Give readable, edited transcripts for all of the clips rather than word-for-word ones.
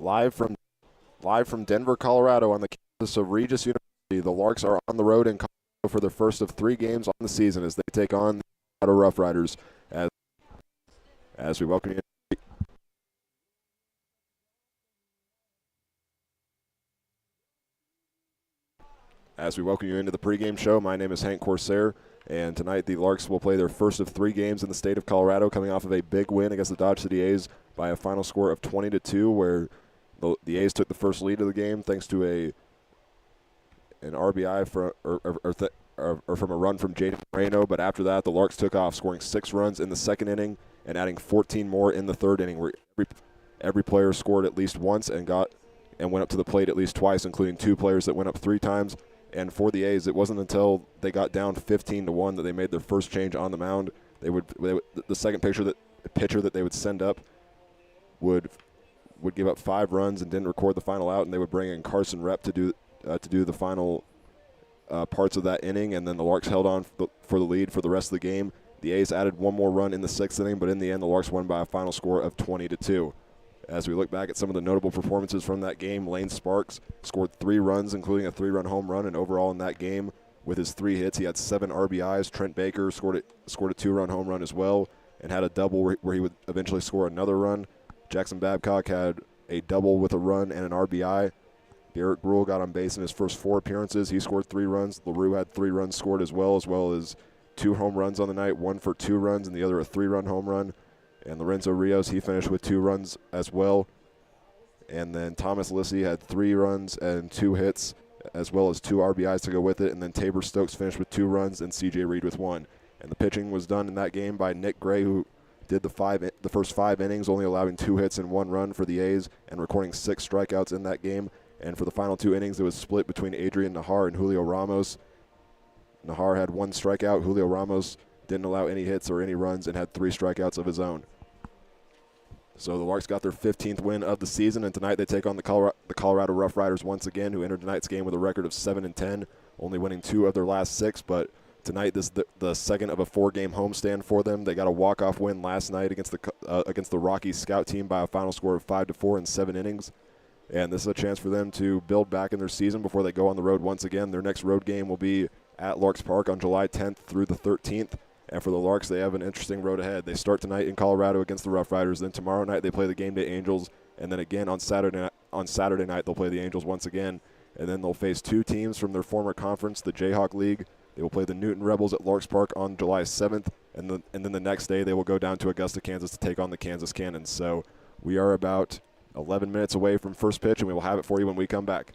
Live from Denver, Colorado, on the campus of Regis University, the Larks are on the road in Colorado for their first of 3 games on the season as they take on the Colorado Roughriders. As we welcome you. As we welcome you into the pregame show, my name is Hank Corsair, and tonight the Larks will play their first of 3 games in the state of Colorado, coming off of a big win against the Dodge City A's by a final score of 20-2, where the A's took the first lead of the game thanks to an RBI from a run from Jaden Moreno. But after that, the Larks took off, scoring 6 runs in the second inning and adding 14 more in the third inning, where every player scored at least once and went up to the plate at least twice, including 2 players that went up 3 times. And for the A's, it wasn't until they got down 15-1 that they made their first change on the mound. The second pitcher that they would send up would give up 5 runs and didn't record the final out, and they would bring in Carson Rep to do the final parts of that inning, and then the Larks held on for the lead for the rest of the game. The A's added 1 more run in the 6th inning, but in the end, the Larks won by a final score of 20-2. As we look back at some of the notable performances from that game, Lane Sparks scored 3 runs, including a 3-run home run, and overall in that game, with his 3 hits, he had 7 RBIs. Trent Baker scored a 2-run home run as well and had a double where he would eventually score another run. Jackson Babcock had a double with a run and an RBI. Garrett Gruhl got on base in his first 4 appearances. He scored 3 runs. LaRue had 3 runs scored as well as 2 home runs on the night, one for 2 runs and the other a 3-run home run. And Lorenzo Rios, he finished with 2 runs as well. And then Thomas Lissy had 3 runs and 2 hits, as well as 2 RBIs to go with it. And then Tabor Stokes finished with 2 runs and C.J. Reed with 1. And the pitching was done in that game by Nick Gray, who did the first 5 innings, only allowing 2 hits and 1 run for the A's and recording 6 strikeouts in that game. And for the final 2 innings, it was split between Adrian Nahar and Julio Ramos. Nahar had 1 strikeout. Julio Ramos didn't allow any hits or any runs and had 3 strikeouts of his own. So the Larks got their 15th win of the season, and tonight they take on the Colorado Roughriders once again, who entered tonight's game with a record of 7-10, only winning 2 of their last 6. But tonight, this is the second of a 4-game homestand for them. They got a walk-off win last night against the Rockies scout team by a final score of 5-4 in 7 innings. And this is a chance for them to build back in their season before they go on the road once again. Their next road game will be at Larks Park on July 10th through the 13th. And for the Larks, they have an interesting road ahead. They start tonight in Colorado against the Roughriders. Then tomorrow night they play the Game Day Angels. And then again on Saturday night they'll play the Angels once again. And then they'll face 2 teams from their former conference, the Jayhawk League. They will play the Newton Rebels at Larks Park on July 7th. And then the next day they will go down to Augusta, Kansas to take on the Kansas Cannons. So we are about 11 minutes away from first pitch, and we will have it for you when we come back.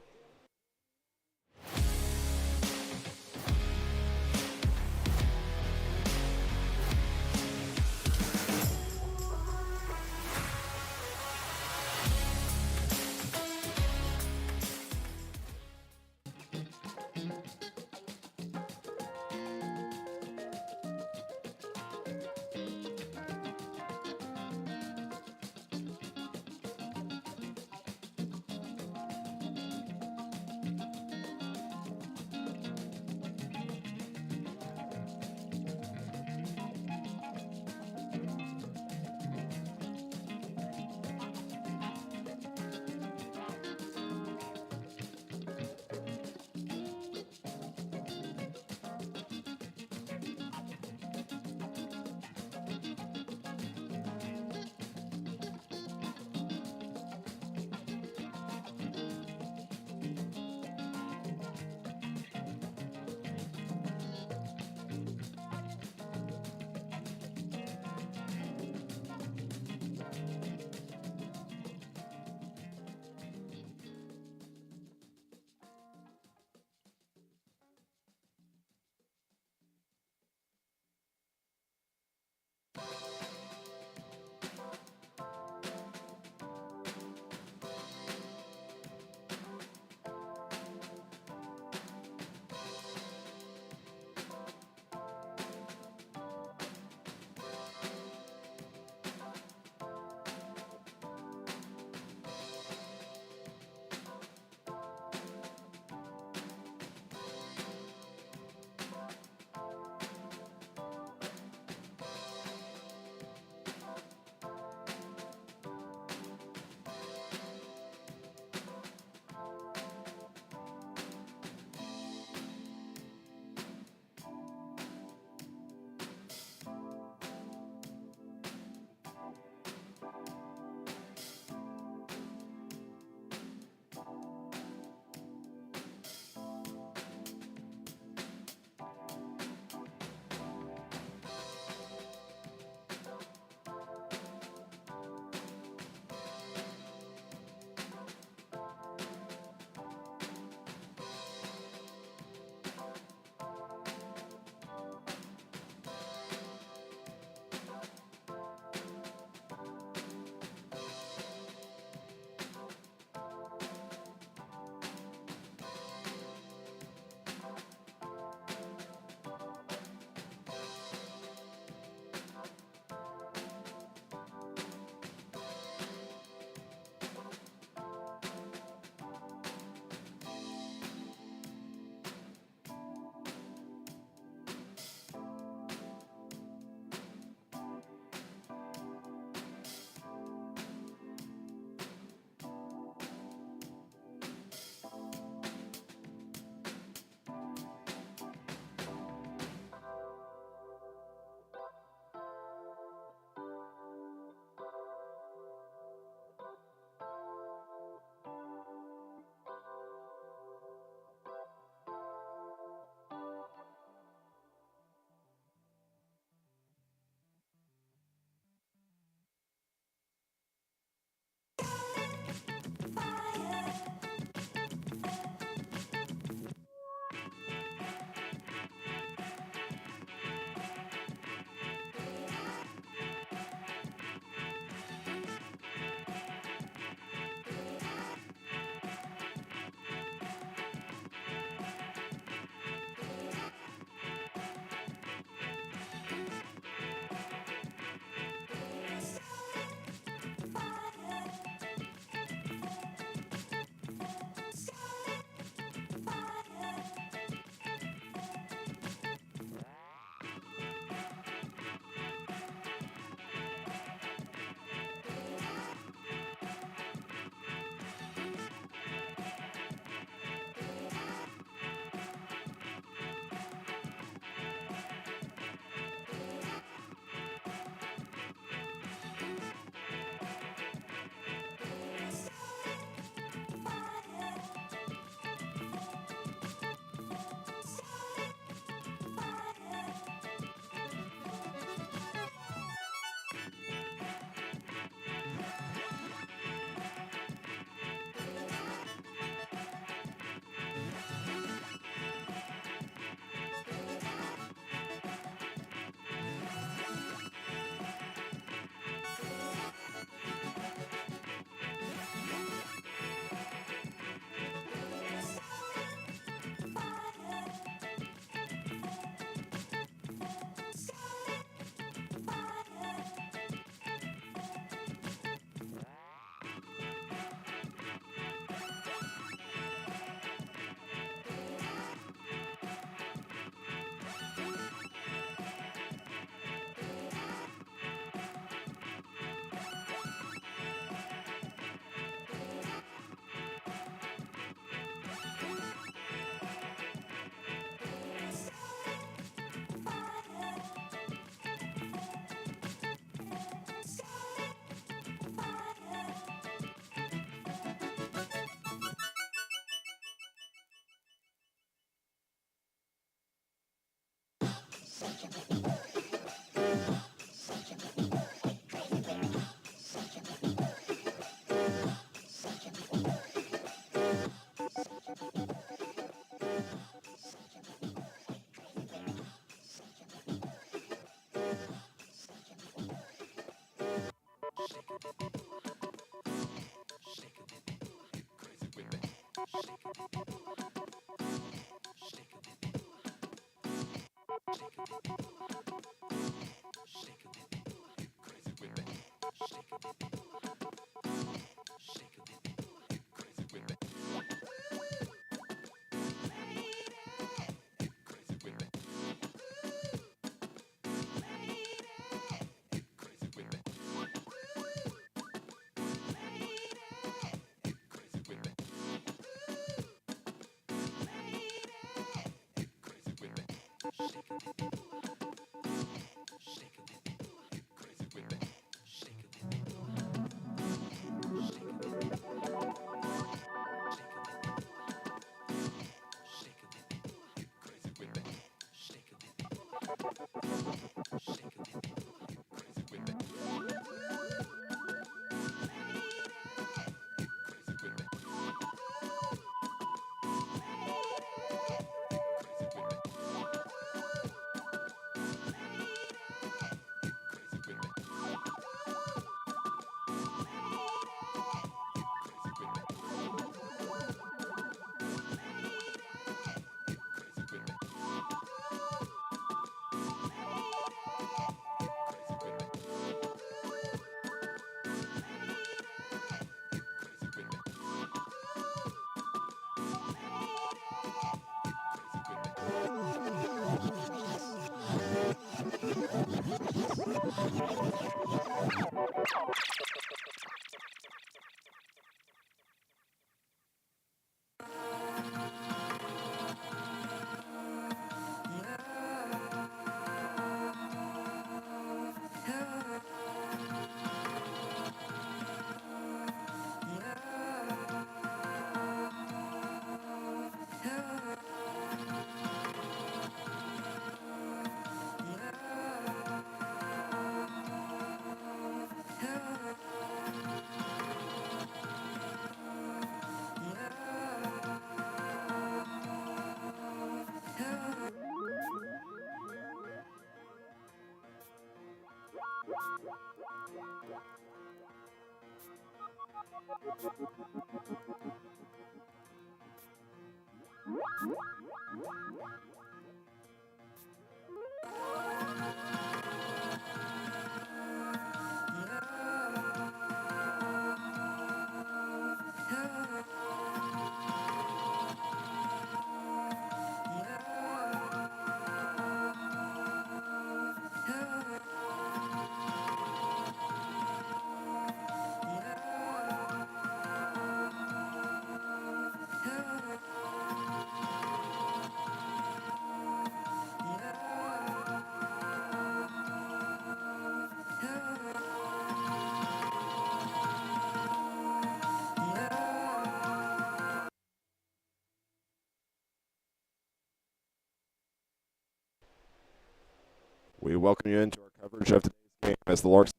We welcome you into our coverage of today's game as the Larks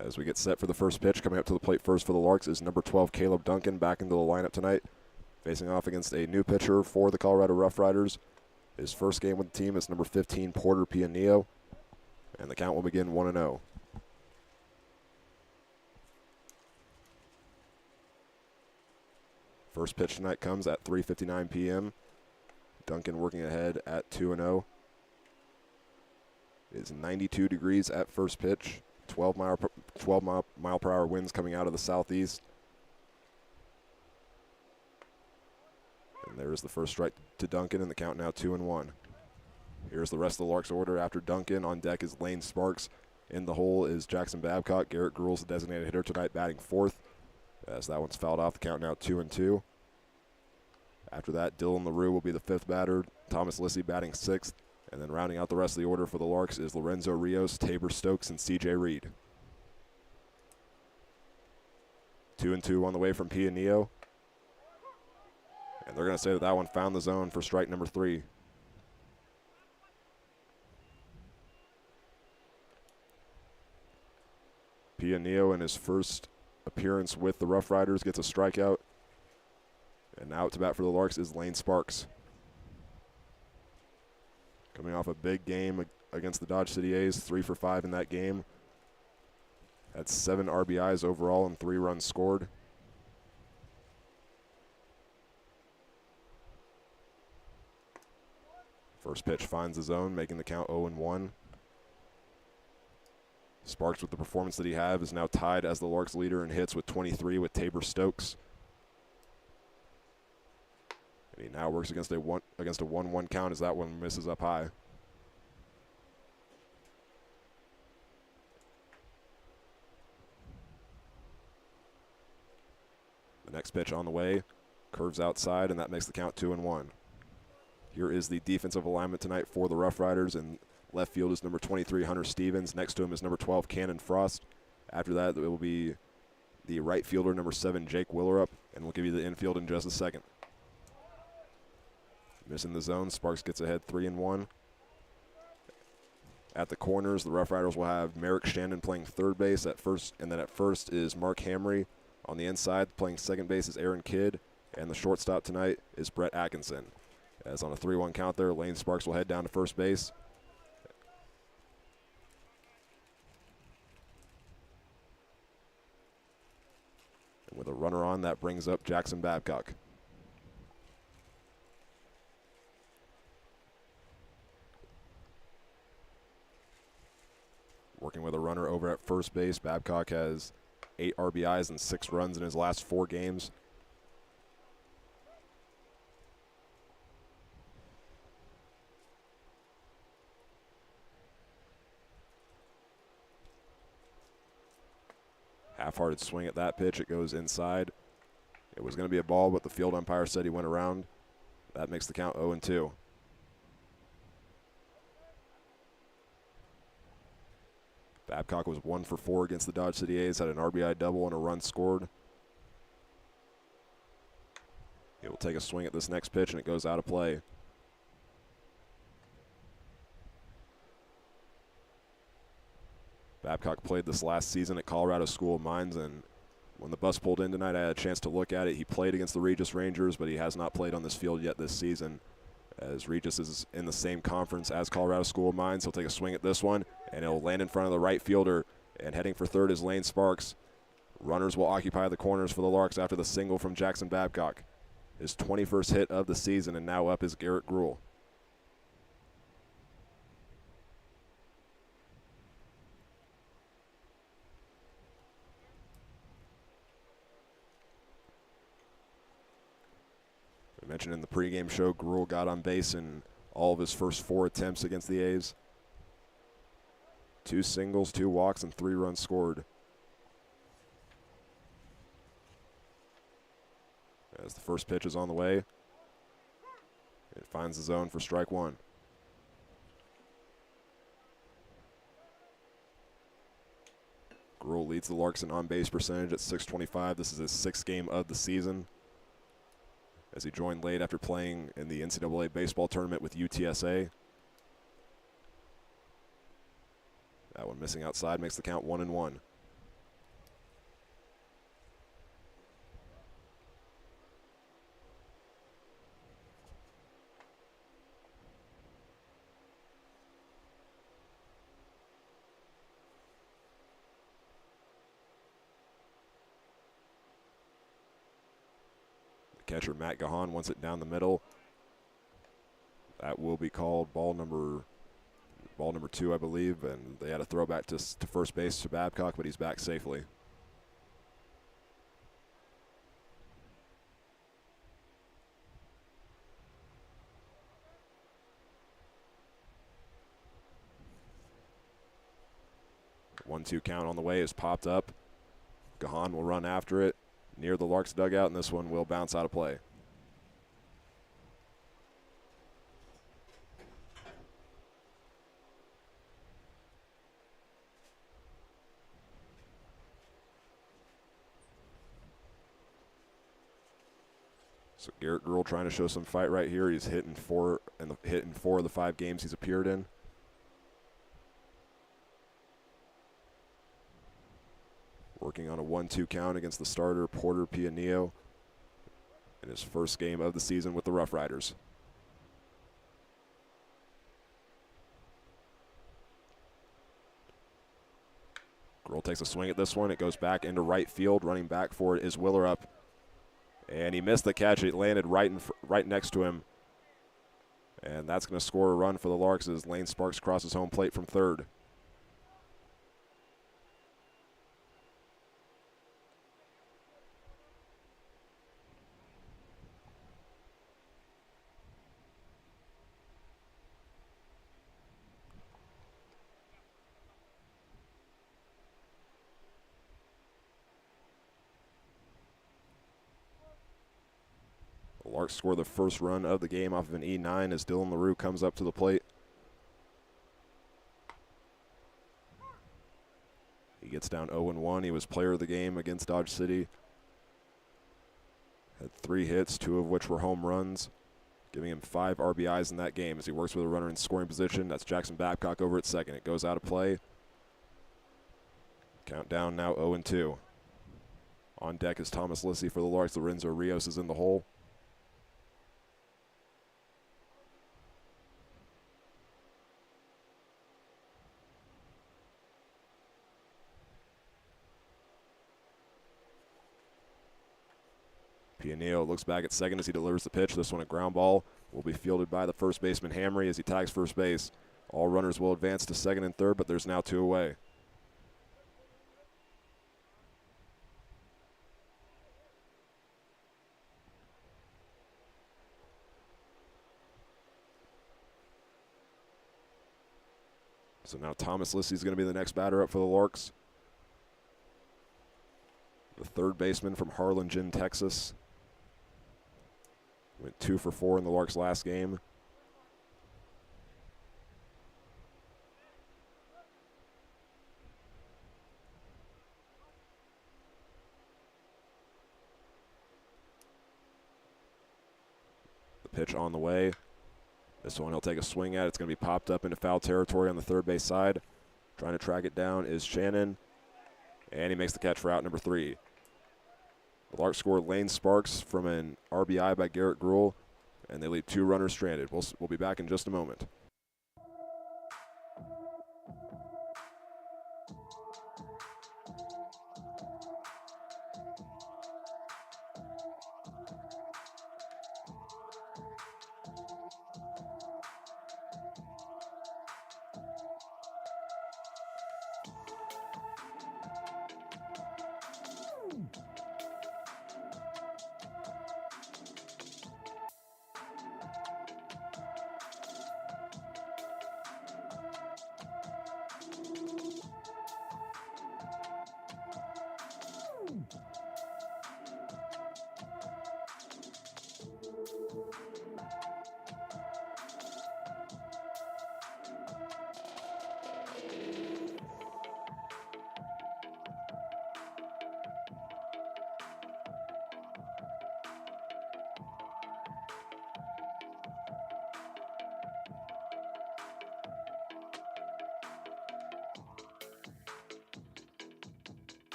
as we get set for the first pitch. Coming up to the plate first for the Larks is number 12, Caleb Duncan, back into the lineup tonight, facing off against a new pitcher for the Colorado Roughriders. His first game with the team is number 15, Porter Pianillo, and the count will begin 1-0. First pitch tonight comes at 3:59 p.m. Duncan working ahead at 2-0. It is 92 degrees at first pitch. 12 mile per hour winds coming out of the southeast. And there's the first strike to Duncan, and the count now 2-1. Here's the rest of the Larks order after Duncan. On deck is Lane Sparks. In the hole is Jackson Babcock. Garrett Gruel's the designated hitter tonight, batting fourth. As that one's fouled off, the count now 2-2. After that, Dylan LaRue will be the fifth batter. Thomas Lissy batting sixth. And then rounding out the rest of the order for the Larks is Lorenzo Rios, Tabor Stokes, and C.J. Reed. 2-2 on the way from Pia-Neo. And they're going to say that one found the zone for strike number 3. Pia-Neo in his first appearance with the Roughriders gets a strikeout. And now to bat for the Larks is Lane Sparks. Coming off a big game against the Dodge City A's, 3 for 5 in that game. Had 7 RBIs overall and 3 runs scored. First pitch finds the zone, making the count 0-1. Sparks, with the performance that he had, is now tied as the Larks leader in hits with 23 with Tabor Stokes. And he now works against a 1-1 count as that one misses up high. The next pitch on the way, curves outside, and that makes the count 2-1. Here is the defensive alignment tonight for the Roughriders. In left field is number 23, Hunter Stevens. Next to him is number 12, Cannon Frost. After that, it will be the right fielder, number 7, Jake Willerup. And we'll give you the infield in just a second. Missing the zone, Sparks gets ahead 3-1. At the corners, the Roughriders will have Merrick Shannon playing third base at first, and then at first is Mark Hamry. On the inside, playing second base is Aaron Kidd, and the shortstop tonight is Brett Atkinson. As on a 3-1 count there, Lane Sparks will head down to first base. And with a runner on, that brings up Jackson Babcock. Working with a runner over at first base, Babcock has 8 RBIs and 6 runs in his last 4 games. Half-hearted swing at that pitch. It goes inside. It was going to be a ball, but the field umpire said he went around. That makes the count 0-2. Babcock was 1 for 4 against the Dodge City A's, had an RBI double and a run scored. He will take a swing at this next pitch, and it goes out of play. Babcock played this last season at Colorado School of Mines, and when the bus pulled in tonight, I had a chance to look at it. He played against the Regis Rangers, but he has not played on this field yet this season, as Regis is in the same conference as Colorado School of Mines. He'll take a swing at this one, and it'll land in front of the right fielder, and heading for third is Lane Sparks. Runners will occupy the corners for the Larks after the single from Jackson Babcock. His 21st hit of the season, and now up is Garrett Gruhl. I mentioned in the pregame show, Gruhl got on base in all of his first 4 attempts against the A's. 2 singles, 2 walks, and 3 runs scored. As the first pitch is on the way, it finds the zone for strike 1. Gruhl leads the Larks in on-base percentage at .625. This is his 6th game of the season, as he joined late after playing in the NCAA baseball tournament with UTSA. That one missing outside makes the count 1-1. Catcher Matt Gahan wants it down the middle. That will be called ball number 2, I believe, and they had a throwback to first base to Babcock, but he's back safely. The 1-2 count on the way is popped up. Gahan will run after it near the Larks dugout, and this one will bounce out of play. So Garrett Gruhl trying to show some fight right here. He's hitting four of the 5 games he's appeared in. Working on a 1-2 count against the starter, Porter Pianillo, in his first game of the season with the Roughriders. Gruhl takes a swing at this one. It goes back into right field. Running back for it is Willerup. And he missed the catch. It landed right next to him. And that's going to score a run for the Larks as Lane Sparks crosses home plate from third. The Larks score the first run of the game off of an E9 as Dylan LaRue comes up to the plate. He gets down 0-1. He was player of the game against Dodge City. Had 3 hits, 2 of which were home runs, giving him 5 RBIs in that game as he works with a runner in scoring position. That's Jackson Babcock over at second. It goes out of play. Countdown now 0-2. On deck is Thomas Lissy for the Larks. Lorenzo Rios is in the hole. Pianillo looks back at second as he delivers the pitch. This one a ground ball will be fielded by the first baseman Hamry as he tags first base. All runners will advance to second and third, but there's now 2 away. So now Thomas Lissy is going to be the next batter up for the Larks. The third baseman from Harlingen, Texas. Went 2 for 4 in the Larks' last game. The pitch on the way. This one he'll take a swing at. It's going to be popped up into foul territory on the third base side. Trying to track it down is Shannon. And he makes the catch for out number 3. The Larks score Lane Sparks from an RBI by Garrett Gruhl, and they leave 2 runners stranded. We'll be back in just a moment.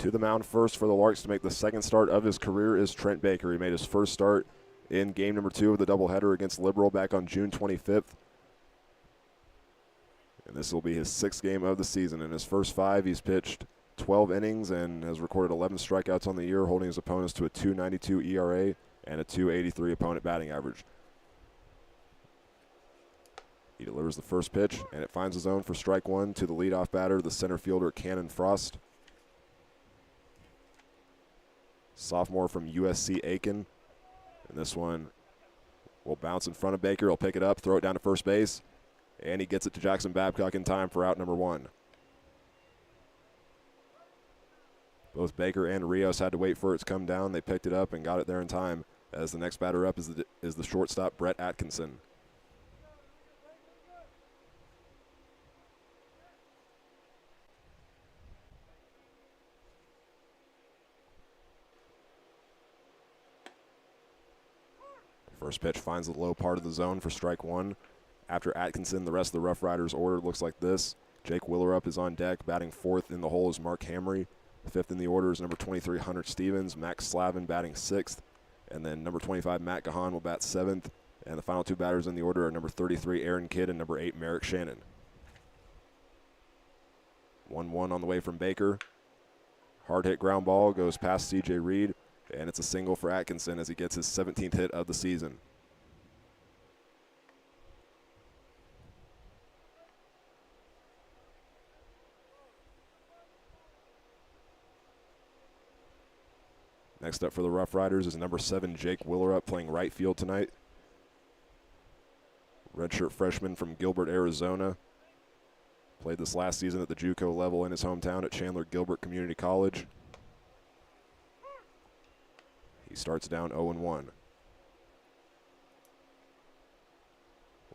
To the mound first for the Larks to make the second start of his career is Trent Baker. He made his first start in game number 2 of the doubleheader against Liberal back on June 25th. And this will be his 6th game of the season. In his first 5, he's pitched 12 innings and has recorded 11 strikeouts on the year, holding his opponents to a 2.92 ERA and a 2.83 opponent batting average. He delivers the first pitch, and it finds the zone for strike 1 to the leadoff batter, the center fielder, Cannon Frost. Sophomore from USC Aiken. And this one will bounce in front of Baker. He'll pick it up, throw it down to first base, and he gets it to Jackson Babcock in time for out number 1. Both Baker and Rios had to wait for it to come down. They picked it up and got it there in time, as the next batter up is the shortstop, Brett Atkinson. First pitch finds the low part of the zone for strike 1. After Atkinson, the rest of the Roughriders order looks like this. Jake Willerup is on deck. Batting 4th in the hole is Mark Hamry. 5th in the order is number 23, Hunter Stevens. Max Slavin batting 6th. And then number 25, Matt Gahan, will bat 7th. And the final 2 batters in the order are number 33, Aaron Kidd, and number 8, Merrick Shannon. 1-1 on the way from Baker. Hard hit ground ball goes past C.J. Reed. And it's a single for Atkinson as he gets his 17th hit of the season. Next up for the Roughriders is number 7, Jake Willerup, playing right field tonight. Redshirt freshman from Gilbert, Arizona. Played this last season at the JUCO level in his hometown at Chandler Gilbert Community College. He starts down 0-1. We'll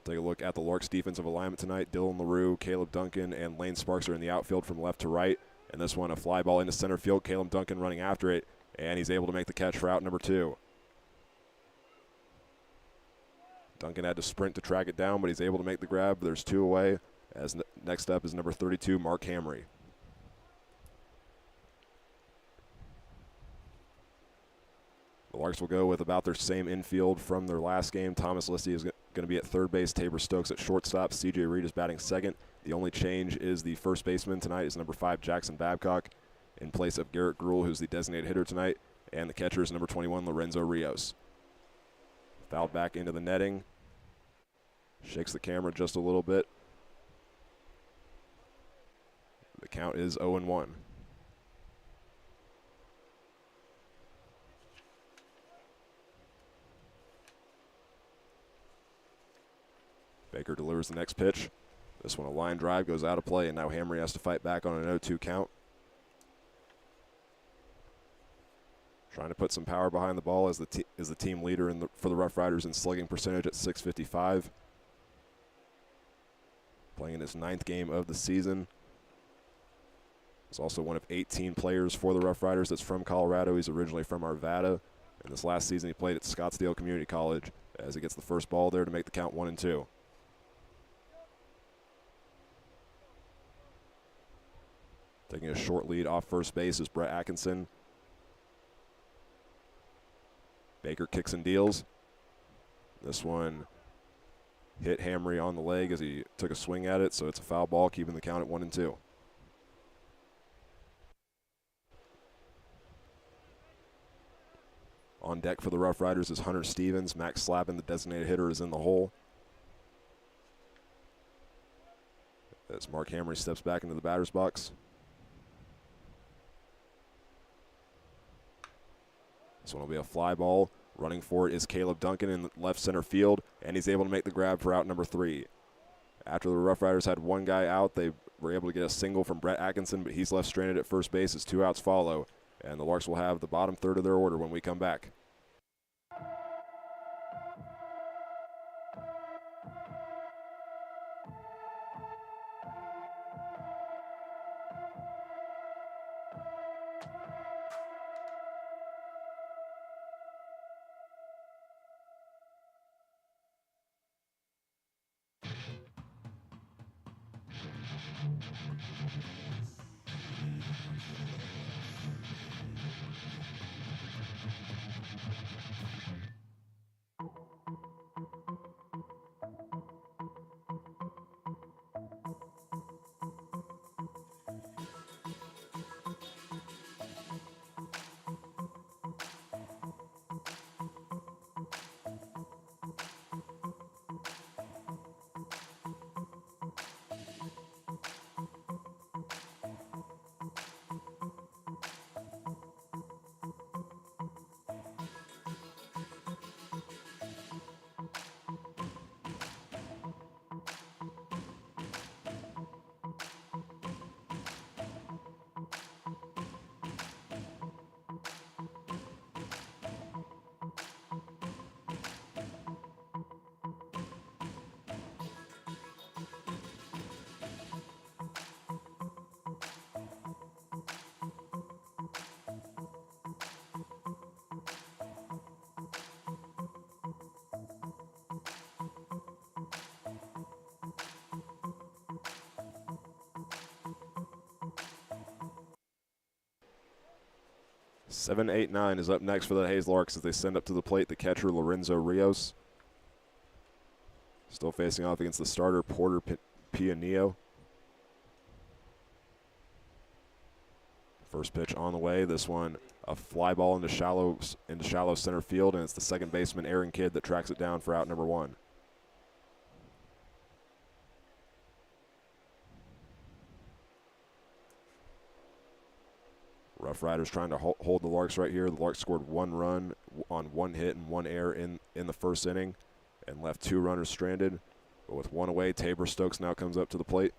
take a look at the Larks defensive alignment tonight. Dylan LaRue, Caleb Duncan, and Lane Sparks are in the outfield from left to right. And this one, a fly ball into center field. Caleb Duncan running after it, and he's able to make the catch for out number 2. Duncan had to sprint to track it down, but he's able to make the grab. There's 2 away. As next up is number 32, Mark Hamry. The Larks will go with about their same infield from their last game. Thomas Lissy is going to be at third base. Tabor Stokes at shortstop. C.J. Reed is batting second. The only change is the first baseman tonight is number 5, Jackson Babcock, in place of Garrett Gruhl, who's the designated hitter tonight. And the catcher is number 21, Lorenzo Rios. Fouled back into the netting. Shakes the camera just a little bit. The count is 0-1. Baker delivers the next pitch. This one, a line drive, goes out of play, and now Hamry has to fight back on an 0-2 count. Trying to put some power behind the ball as the team leader for the Roughriders in slugging percentage at .655. Playing in his 9th game of the season. He's also one of 18 players for the Roughriders that's from Colorado. He's originally from Arvada. And this last season he played at Scottsdale Community College as he gets the first ball there to make the count 1-2. Taking a short lead off first base is Brett Atkinson. Baker kicks and deals. This one hit Hamry on the leg as he took a swing at it, so it's a foul ball, keeping the count at 1-2. On deck for the Roughriders is Hunter Stevens. Max Slavin, the designated hitter, is in the hole. As Mark Hamry steps back into the batter's box. This one will be a fly ball. Running for it is Caleb Duncan in left center field, and he's able to make the grab for out number 3. After the Roughriders had one guy out, they were able to get a single from Brett Atkinson, but he's left stranded at first base as 2 outs follow. And the Larks will have the bottom third of their order when we come back. 7-8-9 is up next for the Hayes Larks as they send up to the plate the catcher Lorenzo Rios. Still facing off against the starter Porter Pianillo. First pitch on the way. This one a fly ball into shallow center field, and it's the second baseman Aaron Kidd that tracks it down for out number 1. Roughriders trying to hold the Larks right here. The Larks scored 1 run on 1 hit and 1 error in the first inning and left 2 runners stranded. But with 1 away, Tabor Stokes now comes up to the plate.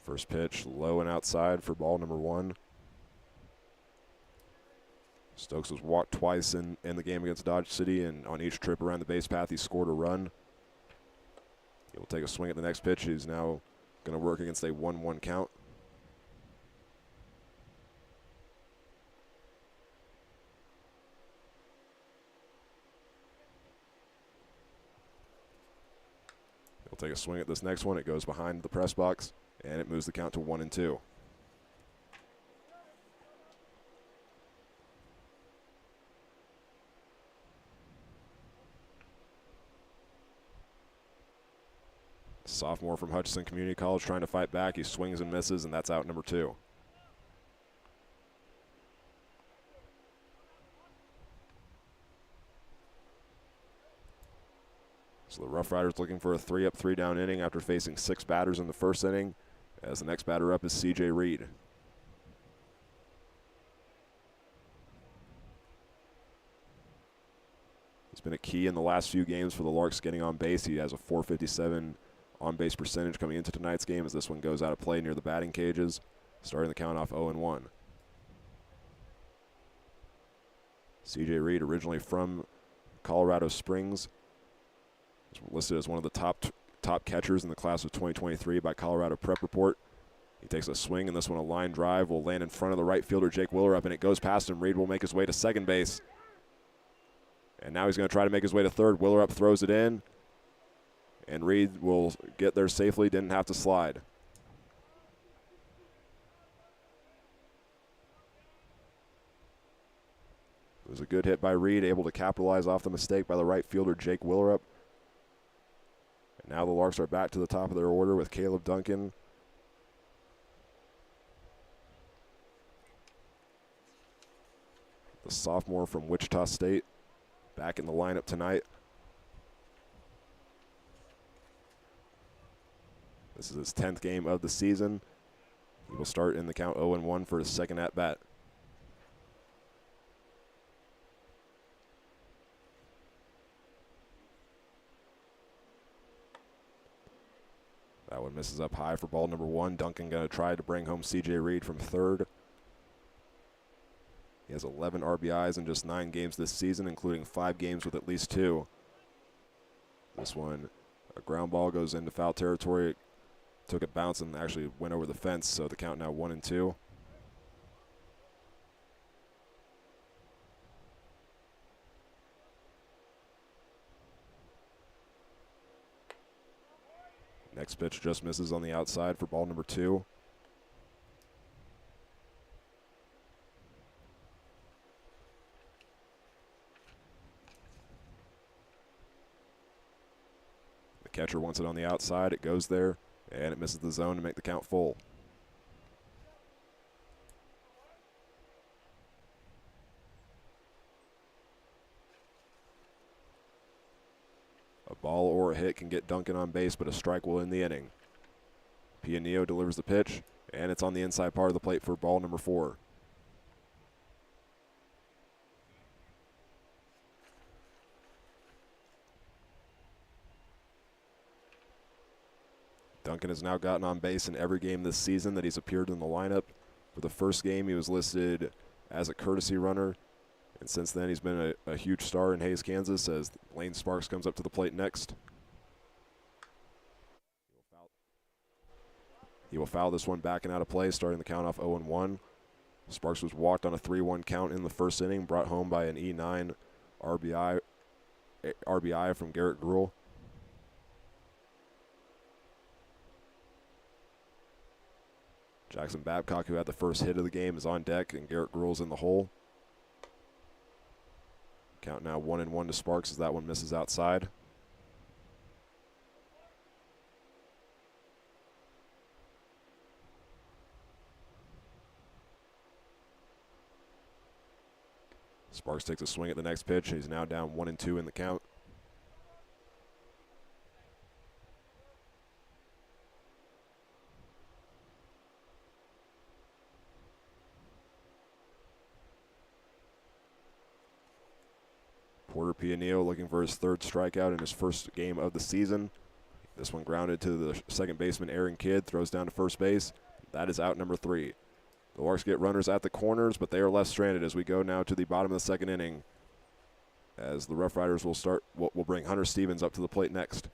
First pitch low and outside for ball number 1. Stokes was walked twice in the game against Dodge City, and on each trip around the base path, he scored a run. He'll take a swing at the next pitch. He's now going to work against a 1-1 count. He'll take a swing at this next one. It goes behind the press box, and it moves the count to 1-2. Sophomore from Hutchinson Community College trying to fight back. He swings and misses, and that's out number 2. So the Roughriders looking for a 3-up, 3-down inning after facing 6 batters in the first inning, as the next batter up is C.J. Reed. He's been a key in the last few games for the Larks getting on base. He has a .457 on-base percentage coming into tonight's game as this one goes out of play near the batting cages, starting the count off 0-1. C.J. Reed, originally from Colorado Springs, is listed as one of the top catchers in the class of 2023 by Colorado Prep Report. He takes a swing, and this one a line drive will land in front of the right fielder Jake Willerup, and it goes past him. Reed will make his way to second base. And now he's going to try to make his way to third. Willerup throws it in, and Reed will get there safely, didn't have to slide. It was a good hit by Reed, able to capitalize off the mistake by the right fielder Jake Willerup. And now the Larks are back to the top of their order with Caleb Duncan. The sophomore from Wichita State, back in the lineup tonight. This is his 10th game of the season. He will start in the count 0-1 for his second at-bat. That one misses up high for ball number 1. Duncan going to try to bring home C.J. Reed from third. He has 11 RBIs in just 9 games this season, including 5 games with at least 2. This one, a ground ball goes into foul territory. It took a bounce and actually went over the fence, so the count now 1-2. Next pitch just misses on the outside for ball number 2. The catcher wants it on the outside. It goes there, and it misses the zone to make the count full. A ball or a hit can get Duncan on base, but a strike will end the inning. Pianillo delivers the pitch, and it's on the inside part of the plate for ball number 4. Duncan has now gotten on base in every game this season that he's appeared in the lineup. For the first game, he was listed as a courtesy runner, and since then he's been a huge star in Hays, Kansas, as Lane Sparks comes up to the plate next. He will foul this one back and out of play, starting the count off 0-1. Sparks was walked on a 3-1 count in the first inning, brought home by an E9 RBI RBI from Garrett Gruhl. Jackson Babcock, who had the first hit of the game, is on deck, and Garrett Gruhl's in the hole. Count now 1-1 to Sparks as that one misses outside. Sparks takes a swing at the next pitch. He's now down 1-2 in the count. Porter Pianillo looking for his third strikeout in his first game of the season. This one grounded to the second baseman, Aaron Kidd, throws down to first base. That is out number 3. The Larks get runners at the corners, but they are left stranded as we go now to the bottom of the second inning. As the Roughriders will bring Hunter Stevens up to the plate next.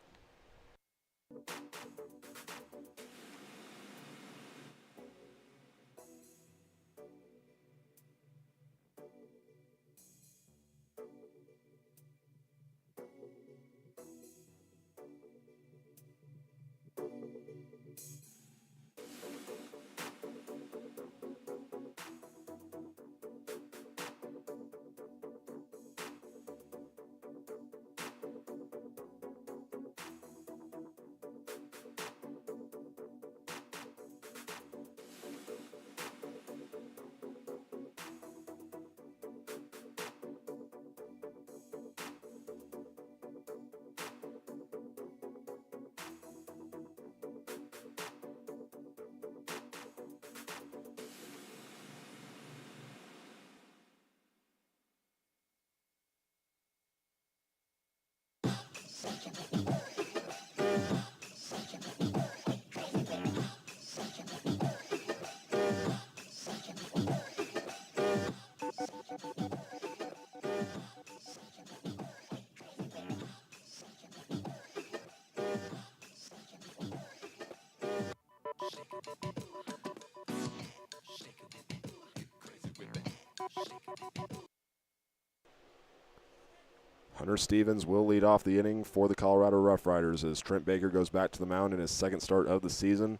Hunter Stevens will lead off the inning for the Colorado Roughriders as Trent Baker goes back to the mound in his second start of the season.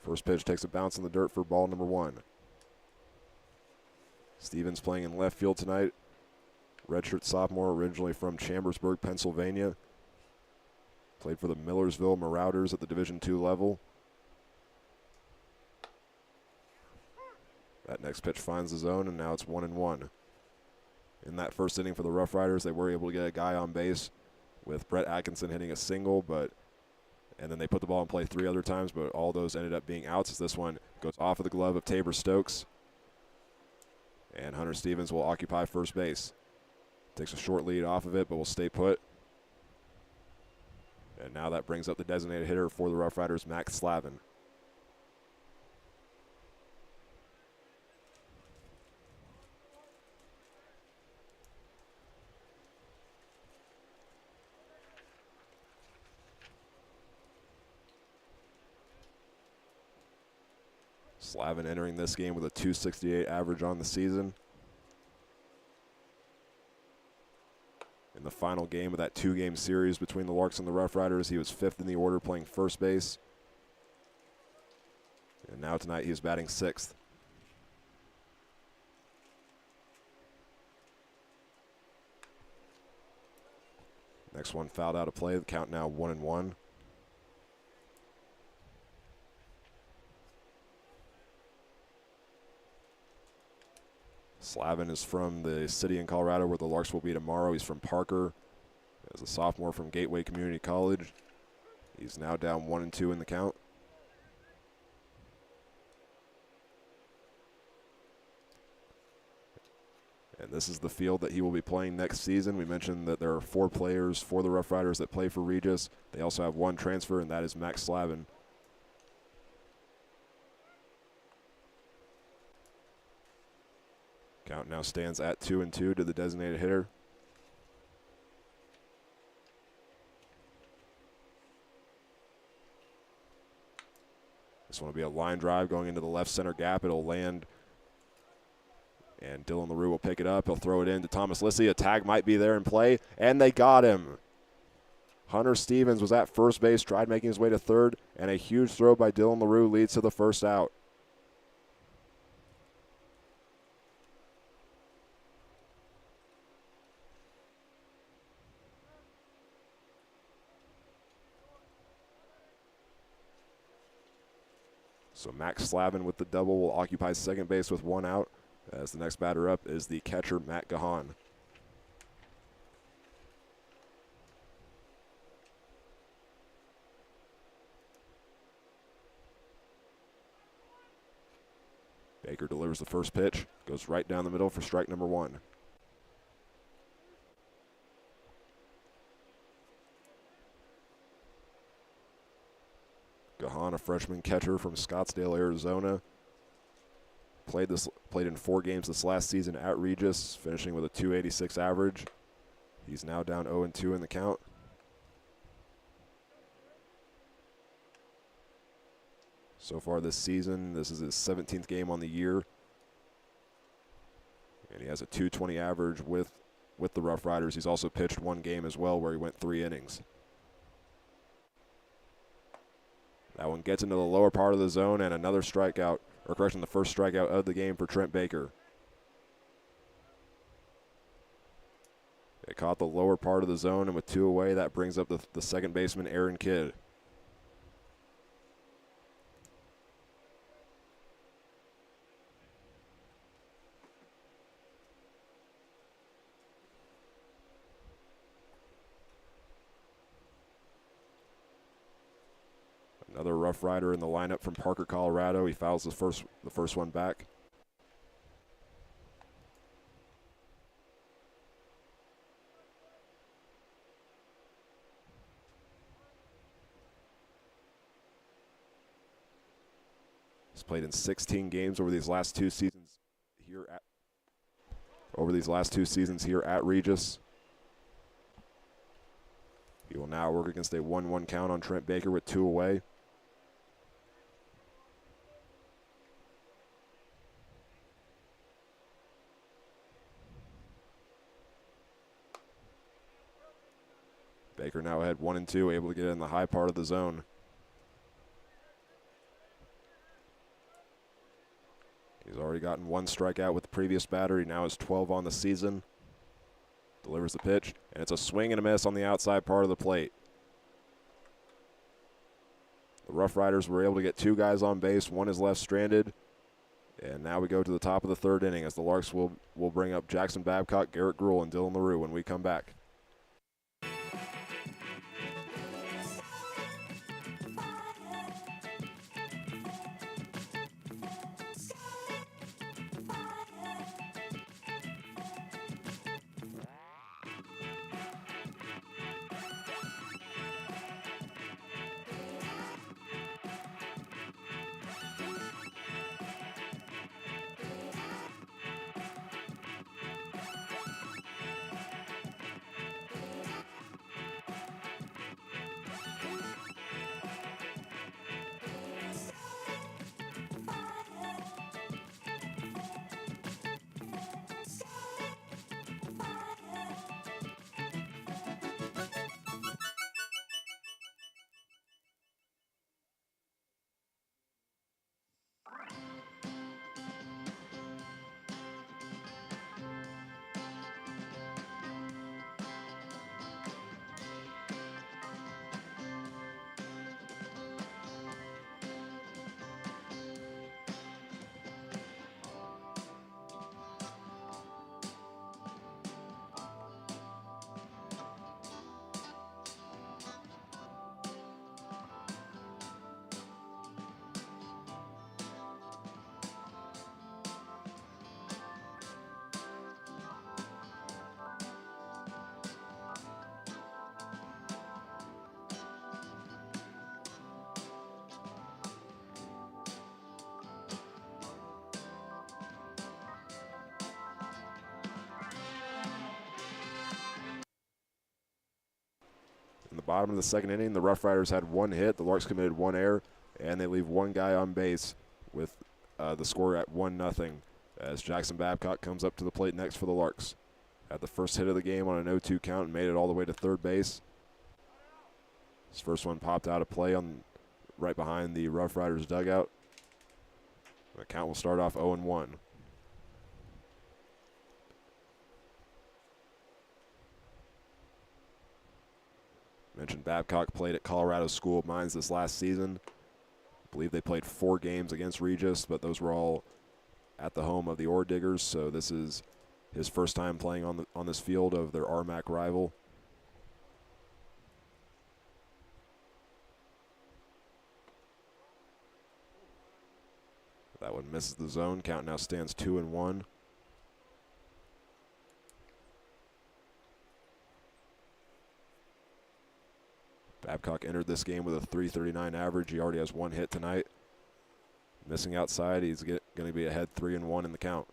First pitch takes a bounce in the dirt for ball number 1. Stevens playing in left field tonight. Redshirt sophomore, originally from Chambersburg, Pennsylvania. Played for the Millersville Marauders at the Division II level. That next pitch finds the zone, and now it's 1-1. In that first inning for the Roughriders, they were able to get a guy on base with Brett Atkinson hitting a single, and then they put the ball in play 3 other times, but all those ended up being outs as this one goes off of the glove of Tabor Stokes. And Hunter Stevens will occupy first base. Takes a short lead off of it, but will stay put. And now that brings up the designated hitter for the Roughriders, Max Slavin. Slavin entering this game with a .268 average on the season. In the final game of that 2-game series between the Larks and the Roughriders, he was 5th in the order playing first base. And now tonight he is batting 6th. Next one fouled out of play. The count now 1-1. Slavin is from the city in Colorado where the Larks will be tomorrow. He's from Parker. As a sophomore from Gateway Community College. He's now down 1-2 in the count. And this is the field that he will be playing next season. We mentioned that there are 4 players for the Roughriders that play for Regis. They also have 1 transfer, and that is Max Slavin. Count now stands at 2-2 to the designated hitter. This one will be a line drive going into the left center gap. It'll land And Dylan LaRue will pick it up. He'll throw it in to Thomas Lissy. A tag might be there in play, and they got him. Hunter Stevens was at first base, tried making his way to third, and a huge throw by Dylan LaRue leads to the first out. So Max Slavin with the double will occupy second base with one out, as the next batter up is the catcher, Matt Gahan. Baker delivers the first pitch, goes right down the middle for strike number one. Gahan, a freshman catcher from Scottsdale, Arizona. Played in 4 games this last season at Regis, finishing with a .286 average. He's now down 0-2 in the count. So far this season, this is his 17th game on the year. And he has a .220 average with the Roughriders. He's also pitched 1 game as well where he went 3 innings. That one gets into the lower part of the zone, and another strikeout, or correction, the first strikeout of the game for Trent Baker. They caught the lower part of the zone, and with 2 away, that brings up the second baseman, Aaron Kidd. Another Rough Rider in the lineup from Parker, Colorado. He fouls the first one back. He's played in 16 games over these last 2 seasons here at Regis. He will now work against a 1-1 count on Trent Baker with 2 away. Baker now ahead 1-2, able to get in the high part of the zone. He's already gotten 1 strikeout with the previous batter. He now has 12 on the season. Delivers the pitch, and it's a swing and a miss on the outside part of the plate. The Rough Riders were able to get 2 guys on base. 1 is left stranded. And now we go to the top of the 3rd inning as the Larks will bring up Jackson Babcock, Garrett Gruhl, and Dylan LaRue when we come back. In the bottom of the 2nd inning, the Rough Riders had 1 hit. The Larks committed 1 error, and they leave 1 guy on base with the score at 1-0. as Jackson Babcock comes up to the plate next for the Larks. Had the first hit of the game on an 0-2 count and made it all the way to third base. His first one popped out of play on right behind the Roughriders dugout. The count will start off 0-1. Mentioned Babcock played at Colorado School of Mines this last season. I believe they played 4 games against Regis, but those were all at the home of the Ore Diggers, so this is his first time playing on this field of their RMAC rival. That one misses the zone. Count now stands 2-1. Babcock entered this game with a .339 average. He already has 1 hit tonight. Missing outside, he's going to be ahead 3-1 in the count.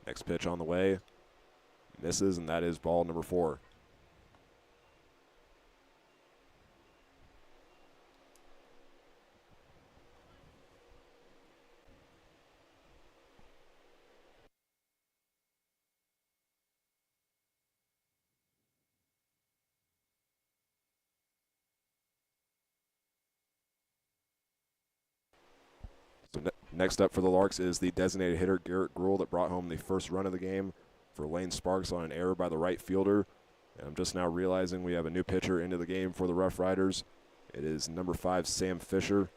Next pitch on the way. Misses, and that is ball number 4. So next up for the Larks is the designated hitter, Garrett Gruhl, that brought home the first run of the game for Lane Sparks on an error by the right fielder. And I'm just now realizing we have a new pitcher into the game for the Roughriders. It is number 5, Sam Fisher,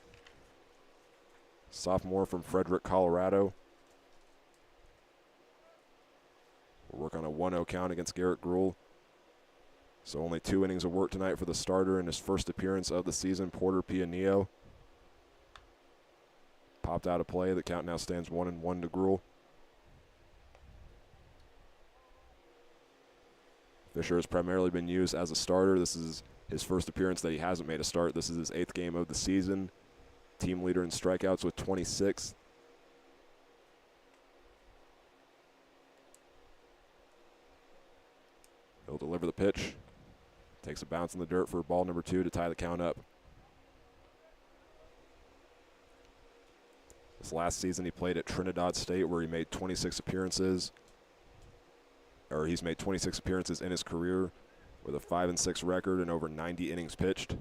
sophomore from Frederick, Colorado. We'll work on a 1-0 count against Garrett Gruhl. So only 2 innings of work tonight for the starter in his first appearance of the season, Porter Pianillo. Popped out of play. The count now stands 1-1 to Gruhl. Fisher has primarily been used as a starter. This is his first appearance that he hasn't made a start. This is his 8th game of the season. Team leader in strikeouts with 26. He'll deliver the pitch. Takes a bounce in the dirt for ball number 2 to tie the count up. This last season he played at Trinidad State, where he made 26 appearances. He's made 26 appearances in his career with a 5-6 record and over 90 innings pitched.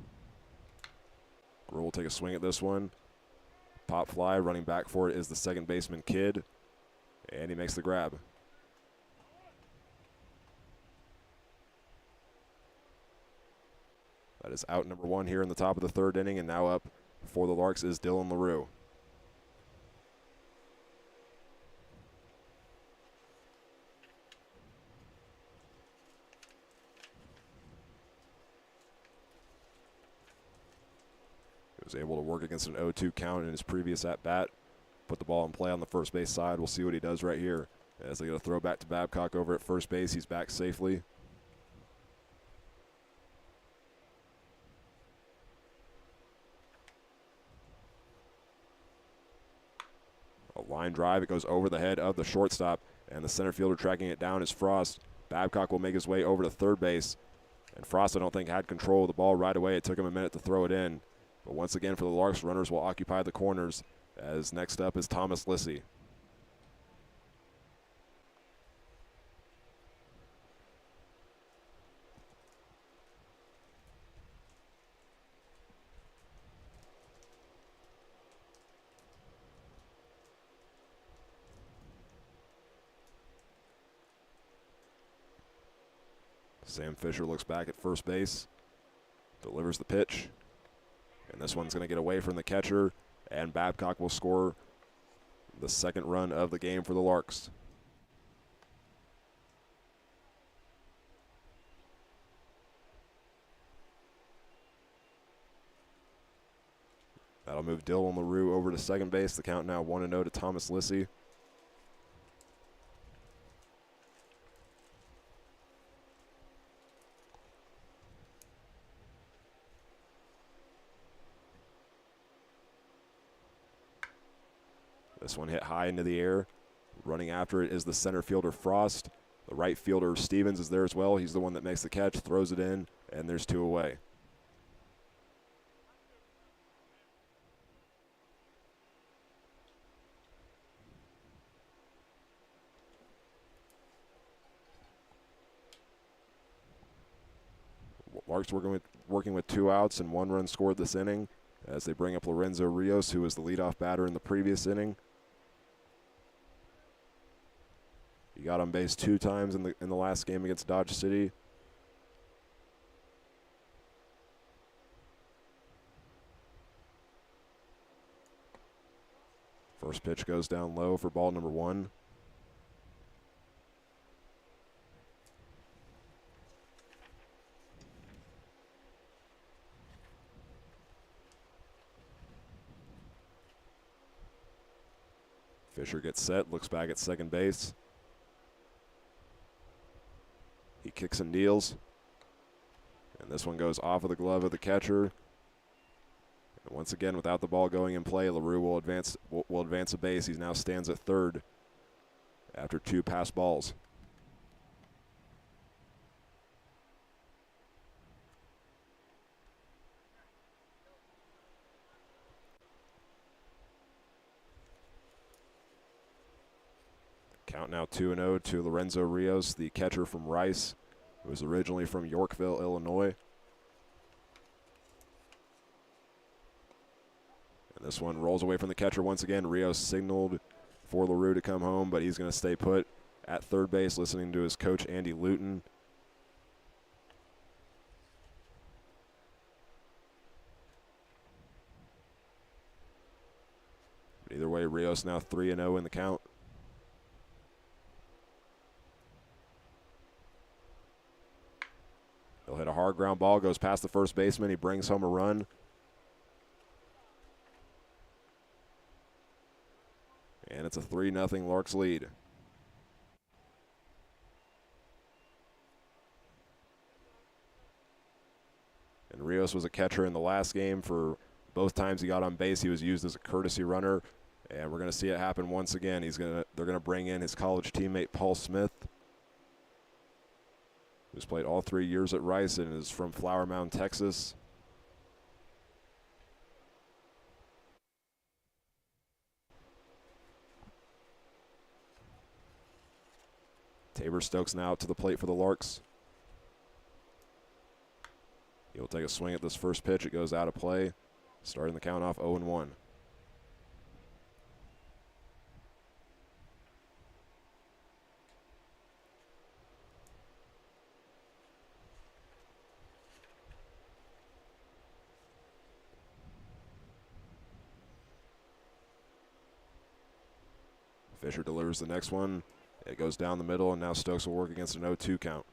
Gruhl will take a swing at this one. Pop fly, running back for it is the second baseman Kidd, and he makes the grab. That is out number 1 here in the top of the 3rd inning, and now up for the Larks is Dylan LaRue. Was able to work against an 0-2 count in his previous at-bat. Put the ball in play on the first base side. We'll see what he does right here. As they get a throw back to Babcock over at first base, he's back safely. A line drive. It goes over the head of the shortstop, and the center fielder tracking it down is Frost. Babcock will make his way over to third base, and Frost, I don't think, had control of the ball right away. It took him a minute to throw it in. But once again, for the Larks, runners will occupy the corners, as next up is Thomas Lissy. Sam Fisher looks back at first base, delivers the pitch. And this one's going to get away from the catcher, and Babcock will score the second run of the game for the Larks. That'll move Dylan LaRue over to second base. The count now 1-0 to Thomas Lissy. This one hit high into the air. Running after it is the center fielder Frost. The right fielder, Stevens, is there as well. He's the one that makes the catch, throws it in, and there's 2 away. Larks working with 2 outs and 1 run scored this inning as they bring up Lorenzo Rios, who was the leadoff batter in the previous inning. He got on base 2 times in the last game against Dodge City. First pitch goes down low for ball number 1. Fisher gets set, looks back at second base. He kicks and deals. And this one goes off of the glove of the catcher. And once again, without the ball going in play, LaRue will advance a base. He now stands at third after 2 pass balls. Count now 2-0 to Lorenzo Rios, the catcher from Rice, who was originally from Yorkville, Illinois. And this one rolls away from the catcher once again. Rios signaled for LaRue to come home, but he's going to stay put at third base, listening to his coach, Andy Luton. But either way, Rios now 3-0 in the count. He'll hit a hard ground ball, goes past the first baseman. He brings home a run. And it's a 3-0 Larks lead. And Rios was a catcher in the last game. For both times he got on base, he was used as a courtesy runner. And we're going to see it happen once again. They're going to bring in his college teammate, Paul Smith, who's played all 3 years at Rice and is from Flower Mound, Texas. Tabor Stokes now to the plate for the Larks. He'll take a swing at this first pitch. It goes out of play, starting the count off 0-1. Fisher delivers the next one. It goes down the middle, and now Stokes will work against an 0-2 count.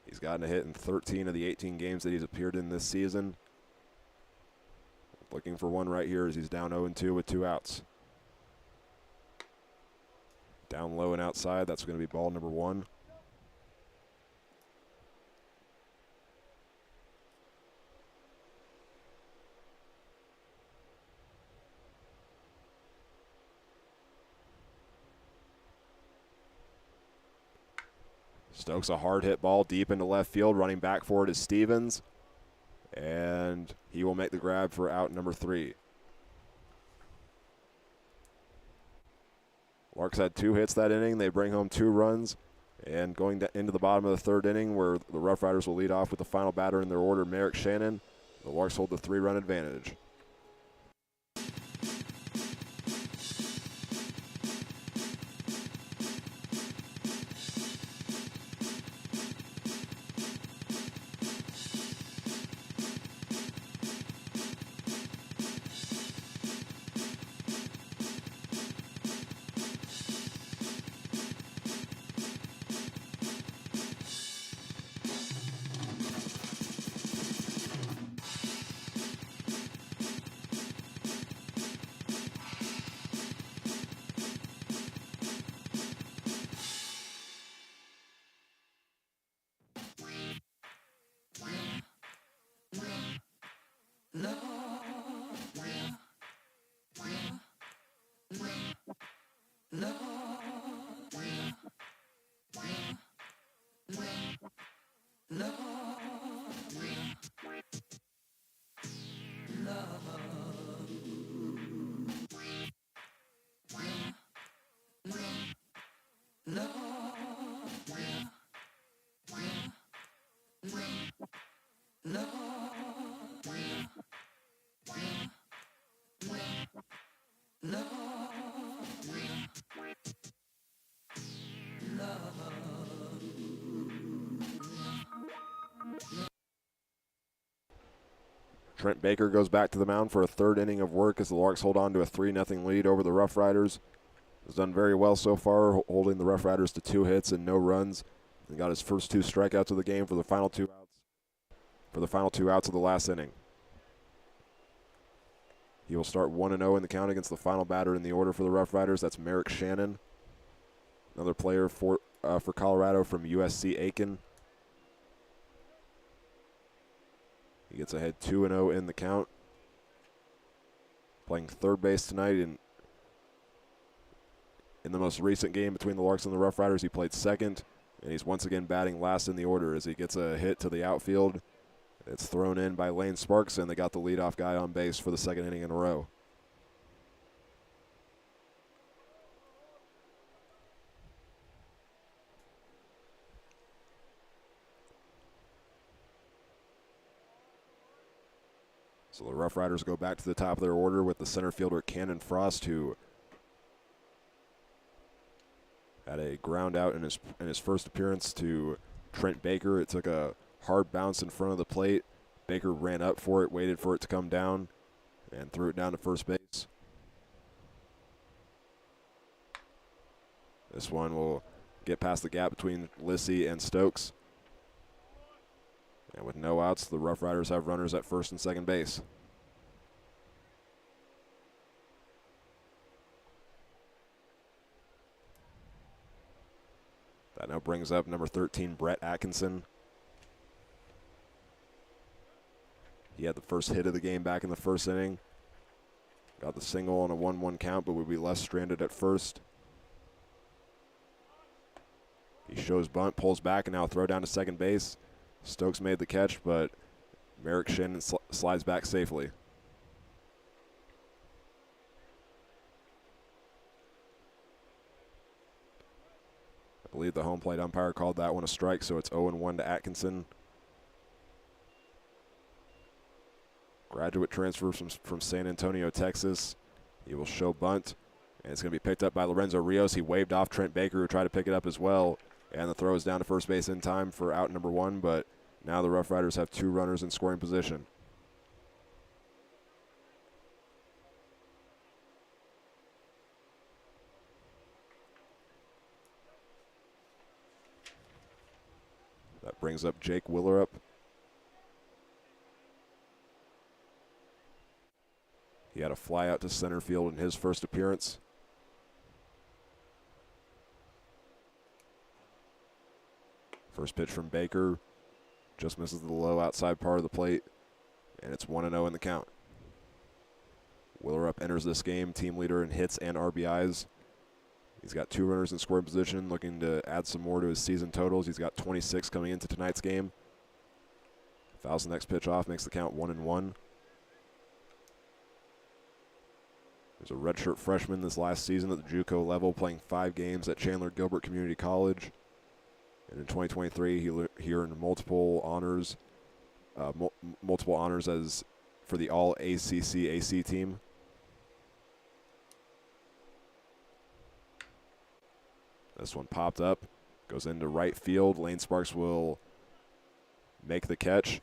He's gotten a hit in 13 of the 18 games that he's appeared in this season. Looking for one right here as he's down 0-2 with 2 outs. Down low and outside, that's going to be ball number 1. Stokes a hard hit ball deep into left field. Running back for it is Stevens. And he will make the grab for out number 3. Larks had 2 hits that inning. They bring home 2 runs. And going into the bottom of the 3rd inning, where the Roughriders will lead off with the final batter in their order, Merrick Shannon, the Larks hold the 3-run advantage. Trent Baker goes back to the mound for a third inning of work as the Larks hold on to a 3-0 lead over the Roughriders. Has done very well so far, holding the Roughriders to 2 hits and no runs. And got his first 2 strikeouts of the game for the final 2 outs. For the final 2 outs of the last inning. He will start 1-0 in the count against the final batter in the order for the Roughriders. That's Merrick Shannon, another player for Colorado from USC Aiken. He gets ahead 2-0 in the count. Playing third base tonight. In the most recent game between the Larks and the Roughriders, he played second, and he's once again batting last in the order as he gets a hit to the outfield. It's thrown in by Lane Sparks, and they got the leadoff guy on base for the second inning in a row. So the Roughriders go back to the top of their order with the center fielder Cannon Frost, who had a ground out in his first appearance to Trent Baker. It took a hard bounce in front of the plate. Baker ran up for it, waited for it to come down, and threw it down to first base. This one will get past the gap between Lissy and Stokes. And with no outs, the Roughriders have runners at first and second base. That now brings up number 13, Brett Atkinson. He had the first hit of the game back in the first inning. Got the single on a 1-1 count, but would be left stranded at first. He shows bunt, pulls back, and now throw down to second base. Stokes made the catch, but Merrick Shannon slides back safely. I believe the home plate umpire called that one a strike, so it's 0-1 to Atkinson. Graduate transfer from San Antonio, Texas. He will show bunt, and it's going to be picked up by Lorenzo Rios. He waved off Trent Baker, who tried to pick it up as well, and the throw is down to first base in time for out number 1, but now the Roughriders have 2 runners in scoring position. That brings up Jake Willerup. He had a fly out to center field in his first appearance. First pitch from Baker. Just misses the low outside part of the plate. And it's 1-0 in the count. Willerup enters this game team leader in hits and RBIs. He's got 2 runners in scoring position, looking to add some more to his season totals. He's got 26 coming into tonight's game. Fouls the next pitch off, makes the count 1-1. There's a redshirt freshman this last season at the JUCO level, playing 5 games at Chandler Gilbert Community College. And in 2023, he earned multiple honors as for the All-ACC AC team. This one popped up, goes into right field. Lane Sparks will make the catch.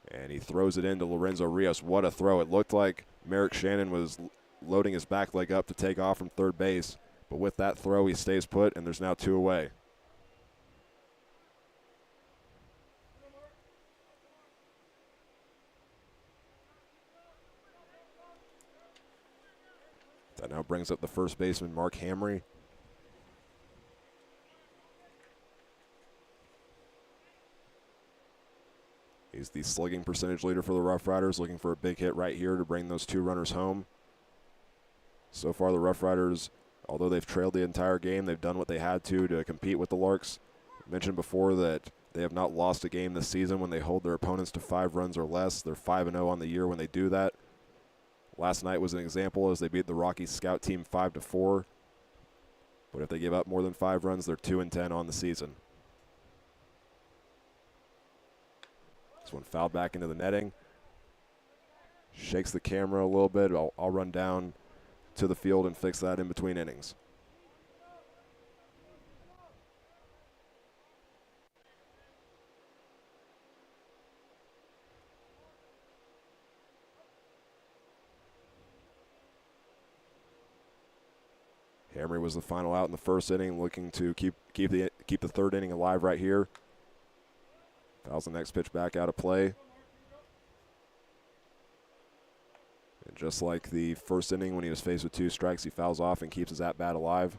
And he throws it into Lorenzo Rios. What a throw. It looked like Merrick Shannon was loading his back leg up to take off from third base. But with that throw, he stays put, and there's now 2 away. That now brings up the first baseman, Mark Hamry. He's the slugging percentage leader for the Roughriders, looking for a big hit right here to bring those 2 runners home. So far, the Roughriders, although they've trailed the entire game, they've done what they had to compete with the Larks. I mentioned before that they have not lost a game this season when they hold their opponents to 5 runs or less. They're 5-0 on the year when they do that. Last night was an example as they beat the Rockies scout team 5-4. But if they give up more than 5 runs, they're 2-10 on the season. This one fouled back into the netting. Shakes the camera a little bit. I'll run down to the field and fix that in between innings. Hamry was the final out in the first inning, looking to keep the third inning alive right here. Fouls the next pitch back out of play. And just like the first inning when he was faced with 2 strikes, he fouls off and keeps his at-bat alive.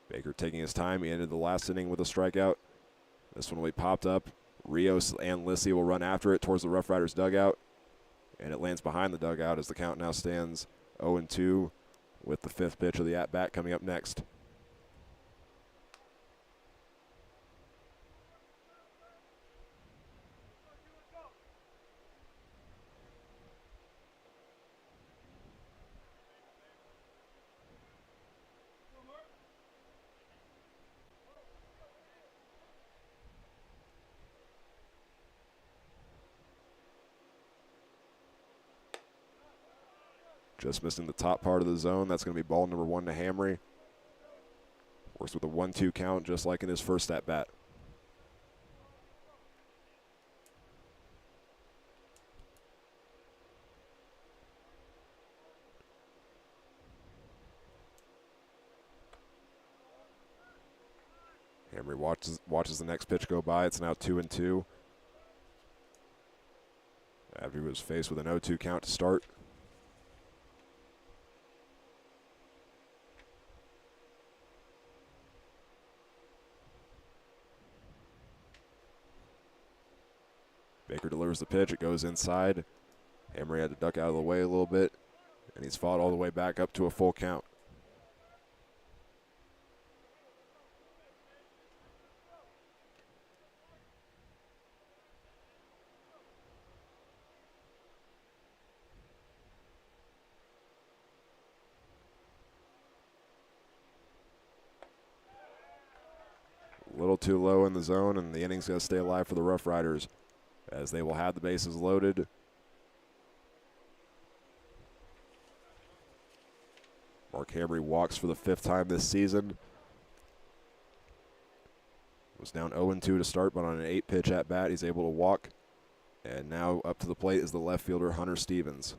Baker taking his time. He ended the last inning with a strikeout. This one will be popped up. Rios and Lissy will run after it towards the Roughriders dugout. And it lands behind the dugout as the count now stands 0-2 with the 5th pitch of the at-bat coming up next. Just missing the top part of the zone. That's going to be ball number 1 to Hamry. Works with a 1-2 count just like in his first at-bat. Hamry watches the next pitch go by. It's now 2-2. After he was faced with an 0-2 count to start. Baker delivers the pitch. It goes inside. Hamry had to duck out of the way a little bit, and he's fought all the way back up to a full count. A little too low in the zone, and the inning's going to stay alive for the Roughriders, as they will have the bases loaded. Mark Hamry walks for the 5th time this season. Was down 0-2 to start, but on an 8-pitch at bat, he's able to walk. And now up to the plate is the left fielder, Hunter Stevens.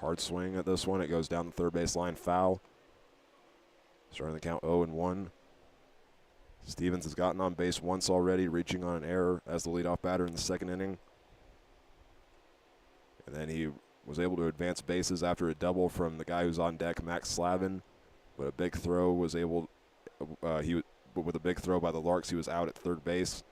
Hard swing at this one. It goes down the third base line, foul. Starting the count 0-1. Stevens has gotten on base once already, reaching on an error as the leadoff batter in the 2nd inning. And then he was able to advance bases after a double from the guy who's on deck, Max Slavin. But a big throw was able, with a big throw by the Larks, he was out at third base.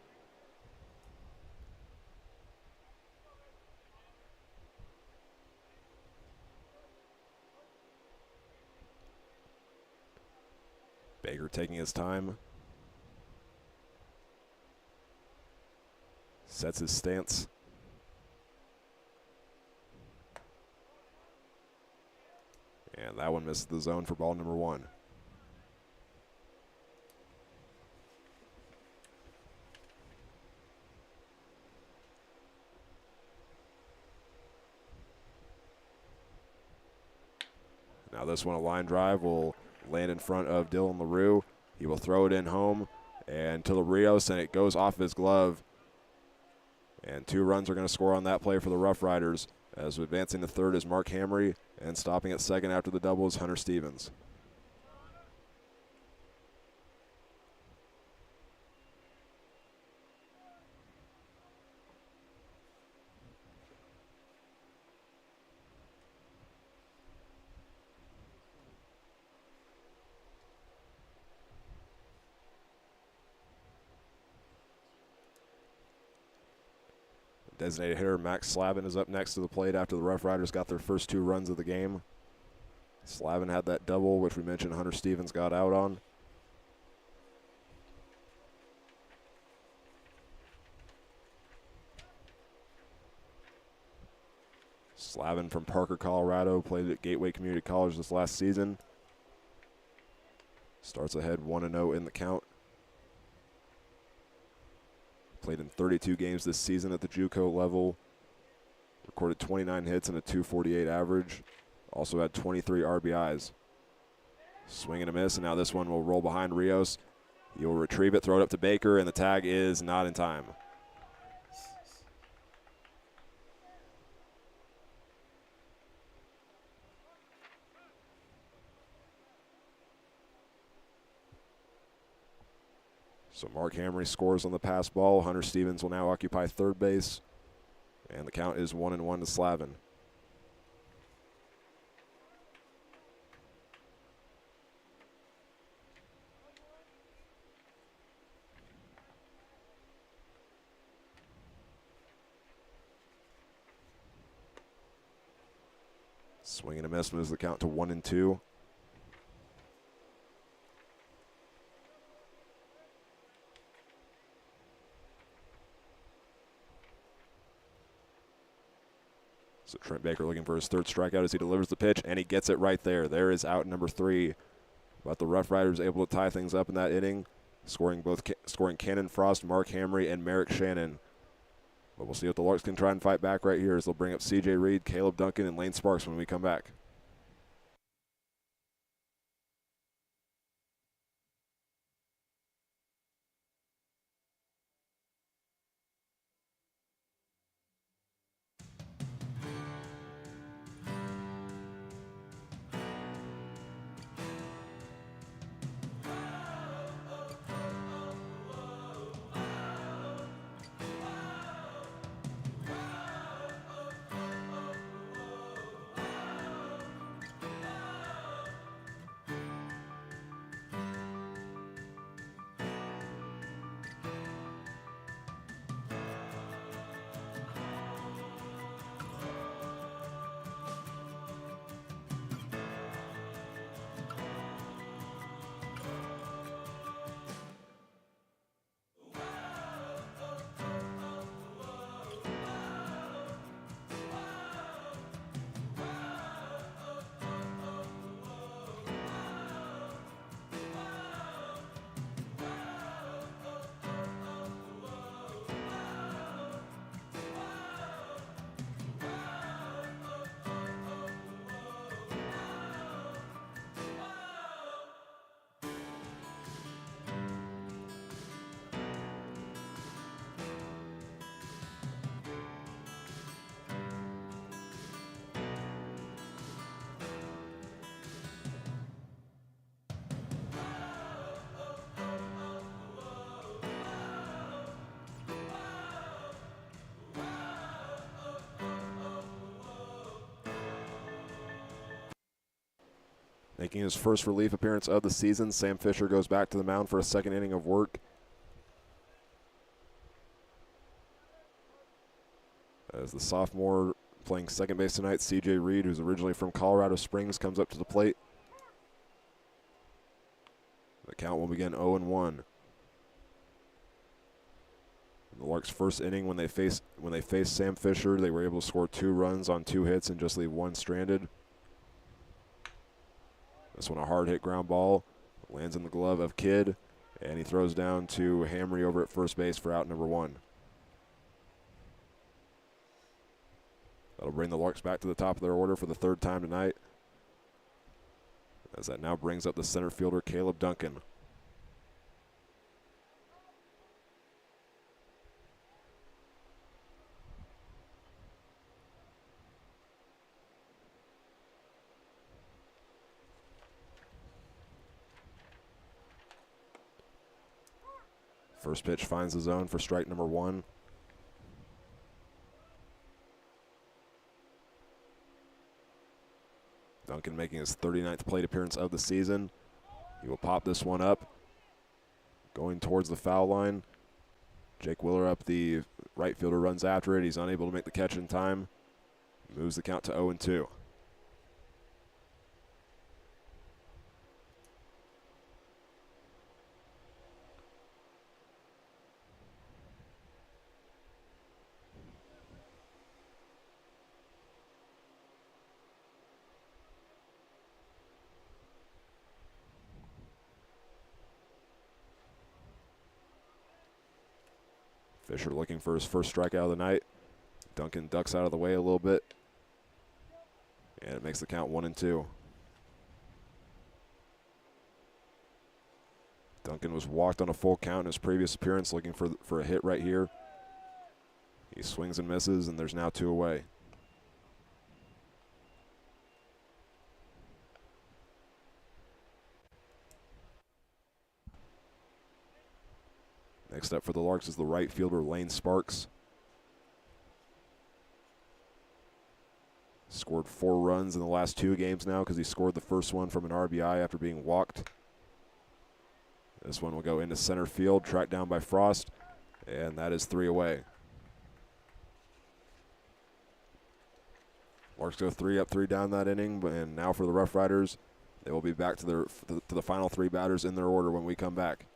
Baker taking his time. Sets his stance. And that one missed the zone for ball number 1. Now this one, a line drive, will land in front of Dylan LaRue. He will throw it in home and to the Rios, and it goes off his glove. And 2 runs are going to score on that play for the Roughriders. As advancing to third is Mark Hamry, and stopping at second after the double is Hunter Stevens. Designated hitter Max Slavin is up next to the plate after the Roughriders got their first 2 runs of the game. Slavin had that double, which we mentioned Hunter Stevens got out on. Slavin from Parker, Colorado, played at Gateway Community College this last season. Starts ahead 1-0 in the count. Played in 32 games this season at the JUCO level. Recorded 29 hits and a .248 average. Also had 23 RBIs. Swing and a miss, and now this one will roll behind Rios. He will retrieve it, throw it up to Baker, and the tag is not in time. So Mark Hamry scores on the pass ball. Hunter Stevens will now occupy third base. And the count is 1-1 to Slavin. Swing and a miss moves the count to 1-2. So Trent Baker looking for his third strikeout as he delivers the pitch, and he gets it right there. There is out number 3. But the Roughriders able to tie things up in that inning, scoring Cannon Frost, Mark Hamry, and Merrick Shannon. But we'll see what the Larks can try and fight back right here as they'll bring up C.J. Reed, Caleb Duncan, and Lane Sparks when we come back. Making his first relief appearance of the season, Sam Fisher goes back to the mound for a second inning of work. As the sophomore playing second base tonight, C.J. Reed, who's originally from Colorado Springs, comes up to the plate. The count will begin 0-1. The Larks' first inning, when they faced Sam Fisher, they were able to score 2 runs on 2 hits and just leave 1 stranded. This one a hard hit ground ball, lands in the glove of Kidd, and he throws down to Hamry over at first base for out number 1. That'll bring the Larks back to the top of their order for the 3rd time tonight, as that now brings up the center fielder Caleb Duncan. First pitch finds the zone for strike number 1. Duncan making his 39th plate appearance of the season. He will pop this one up. Going towards the foul line. Jake Willer up, the right fielder, runs after it. He's unable to make the catch in time. Moves the count to 0-2. Fisher looking for his first strikeout of the night. Duncan ducks out of the way a little bit. And it makes the count 1-2. Duncan was walked on a full count in his previous appearance, looking for a hit right here. He swings and misses, and there's now 2 away. Next up for the Larks is the right fielder, Lane Sparks. Scored 4 runs in the last 2 games now because he scored the first one from an RBI after being walked. This one will go into center field, tracked down by Frost, and that is 3 away. Larks go 3 up, 3 down that inning, and now for the Roughriders, they will be back to the final 3 batters in their order when we come back.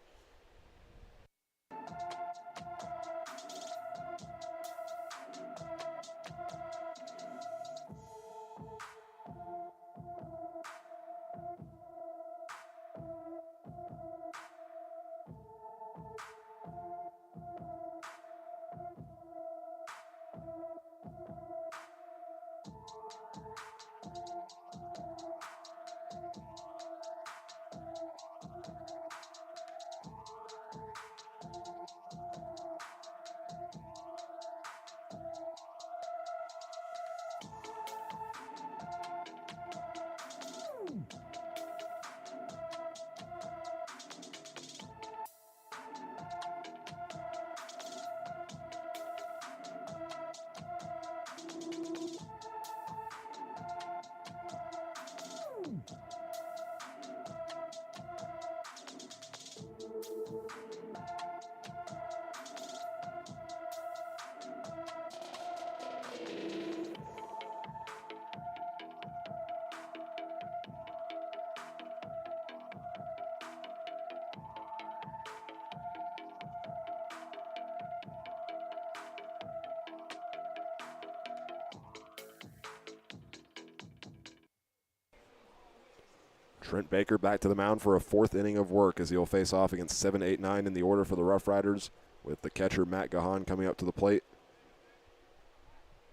Trent Baker back to the mound for a 4th inning of work as he'll face off against 7, 8, 9 in the order for the Roughriders, with the catcher Matt Gahan coming up to the plate.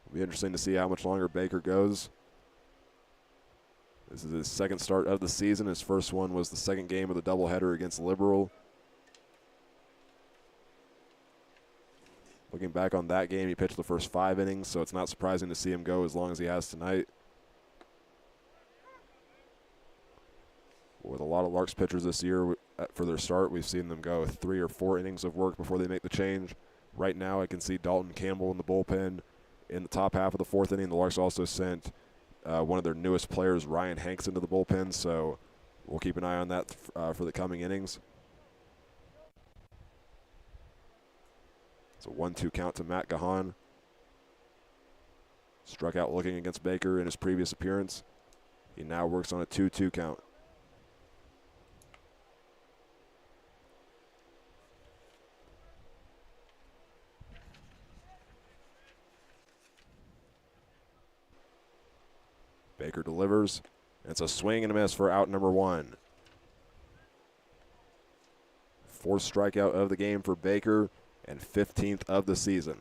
It'll be interesting to see how much longer Baker goes. This is his 2nd start of the season. His first one was the 2nd game of the doubleheader against Liberal. Looking back on that game, he pitched the first 5 innings, so it's not surprising to see him go as long as he has tonight. With a lot of Larks pitchers this year for their start, we've seen them go 3 or 4 innings of work before they make the change. Right now I can see Dalton Campbell in the bullpen in the top half of the 4th inning. The Larks also sent one of their newest players, Ryan Hanks, into the bullpen, so we'll keep an eye on that for the coming innings. It's a 1-2 count to Matt Gahan. Struck out looking against Baker in his previous appearance. He now works on a 2-2 count. Baker delivers. It's a swing and a miss for out number 1. 4th strikeout of the game for Baker and 15th of the season.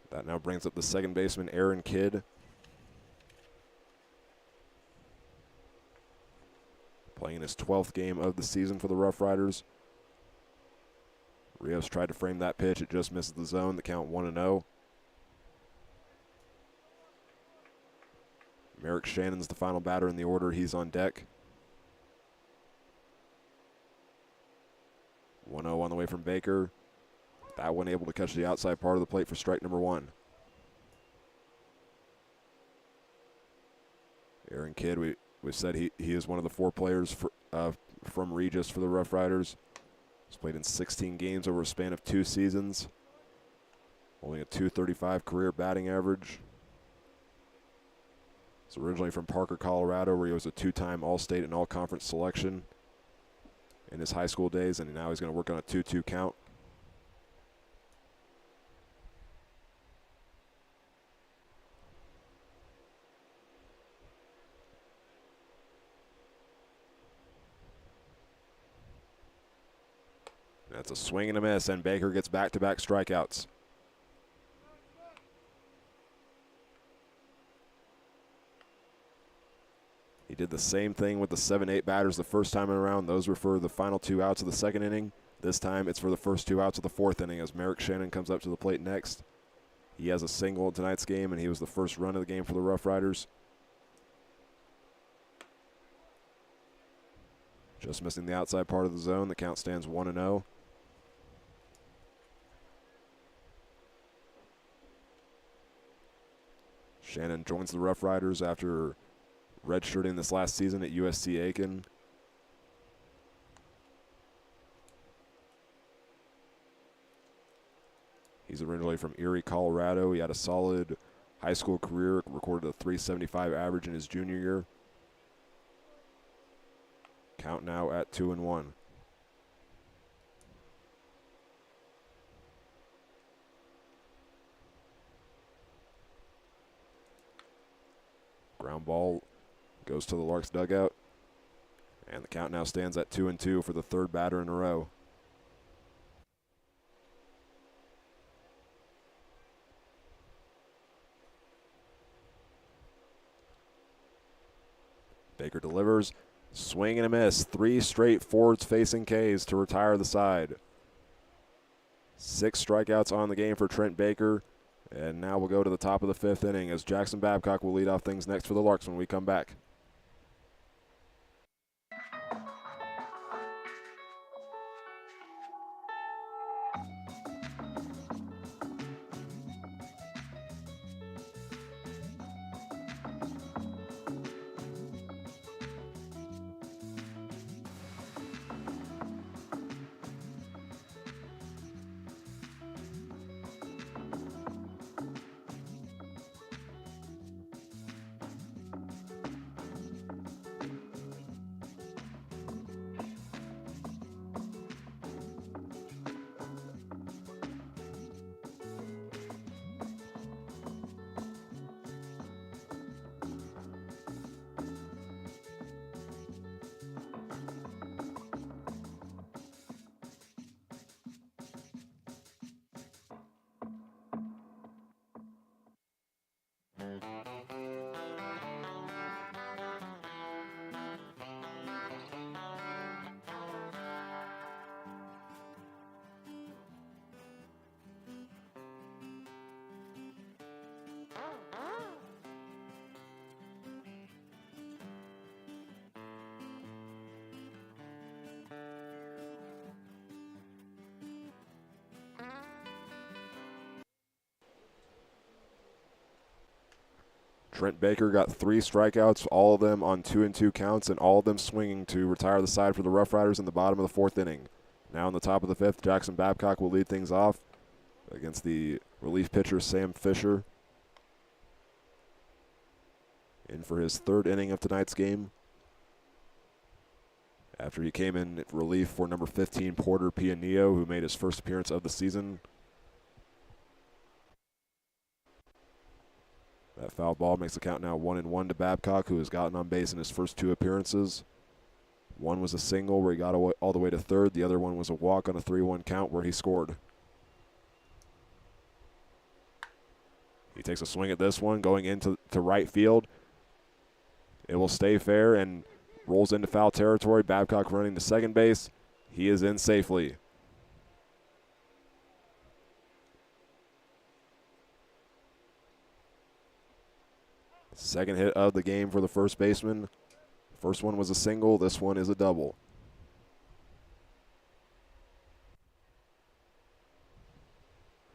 That now brings up the 2nd baseman, Aaron Kidd. Playing his 12th game of the season for the Roughriders. Rios tried to frame that pitch. It just misses the zone. The count 1-0. Merrick Shannon's the final batter in the order. He's on deck. 1-0 on the way from Baker. That one able to catch the outside part of the plate for strike number 1. Aaron Kidd, we said he is one of the 4 players from Regis for the Roughriders. He's played in 16 games over a span of 2 seasons. Holding a .235 career batting average. He's originally from Parker, Colorado, where he was a 2-time All-State and All-Conference selection in his high school days, and now he's going to work on a 2-2 count. That's a swing and a miss, and Baker gets back-to-back strikeouts. He did the same thing with the 7-8 batters the first time around. Those were for the final 2 outs of the second inning. This time it's for the first 2 outs of the fourth inning as Merrick Shannon comes up to the plate next. He has a single in tonight's game, and he was the first run of the game for the Roughriders. Just missing the outside part of the zone. The count stands 1-0. Shannon joins the Roughriders after redshirting this last season at USC Aiken. He's originally from Erie, Colorado. He had a solid high school career, recorded a .375 average in his junior year. Count now at 2-1. Ground ball goes to the Larks dugout. And the count now stands at 2-2 for the third batter in a row. Baker delivers. Swing and a miss. 3 straight forwards-facing Ks to retire the side. 6 strikeouts on the game for Trent Baker. And now we'll go to the top of the 5th inning as Jackson Babcock will lead off things next for the Larks when we come back. Trent Baker got 3 strikeouts, all of them on 2-2 counts, and all of them swinging to retire the side for the Roughriders in the bottom of the 4th inning. Now in the top of the 5th, Jackson Babcock will lead things off against the relief pitcher Sam Fisher. In for his 3rd inning of tonight's game, after he came in at relief for number 15 Porter Pianillo, who made his first appearance of the season. That foul ball makes the count now 1-1 to Babcock, who has gotten on base in his first 2 appearances. One was a single where he got all the way to third. The other one was a walk on a 3-1 count where he scored. He takes a swing at this one, going into right field. It will stay fair and rolls into foul territory. Babcock running to second base. He is in safely. Second hit of the game for the first baseman. First one was a single. This one is a double.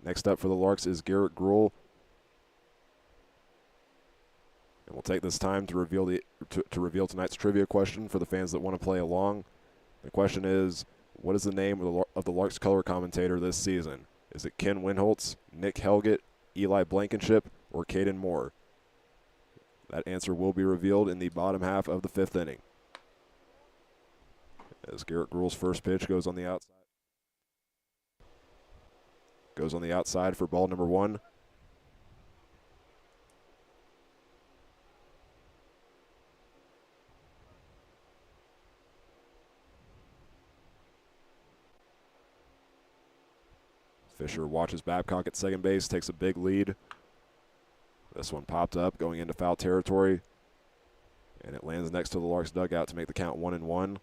Next up for the Larks is Garrett Gruhl. And we'll take this time to reveal tonight's trivia question for the fans that want to play along. The question is, what is the name of the Larks color commentator this season? Is it Ken Winholtz, Nick Helgett, Eli Blankenship, or Caden Moore? That answer will be revealed in the bottom half of the 5th inning. As Garrett Gruhl's first pitch goes on the outside. Goes on the outside for ball number 1. Fisher watches Babcock at second base, takes a big lead. This one popped up, going into foul territory, and it lands next to the Larks dugout to make the count 1-1.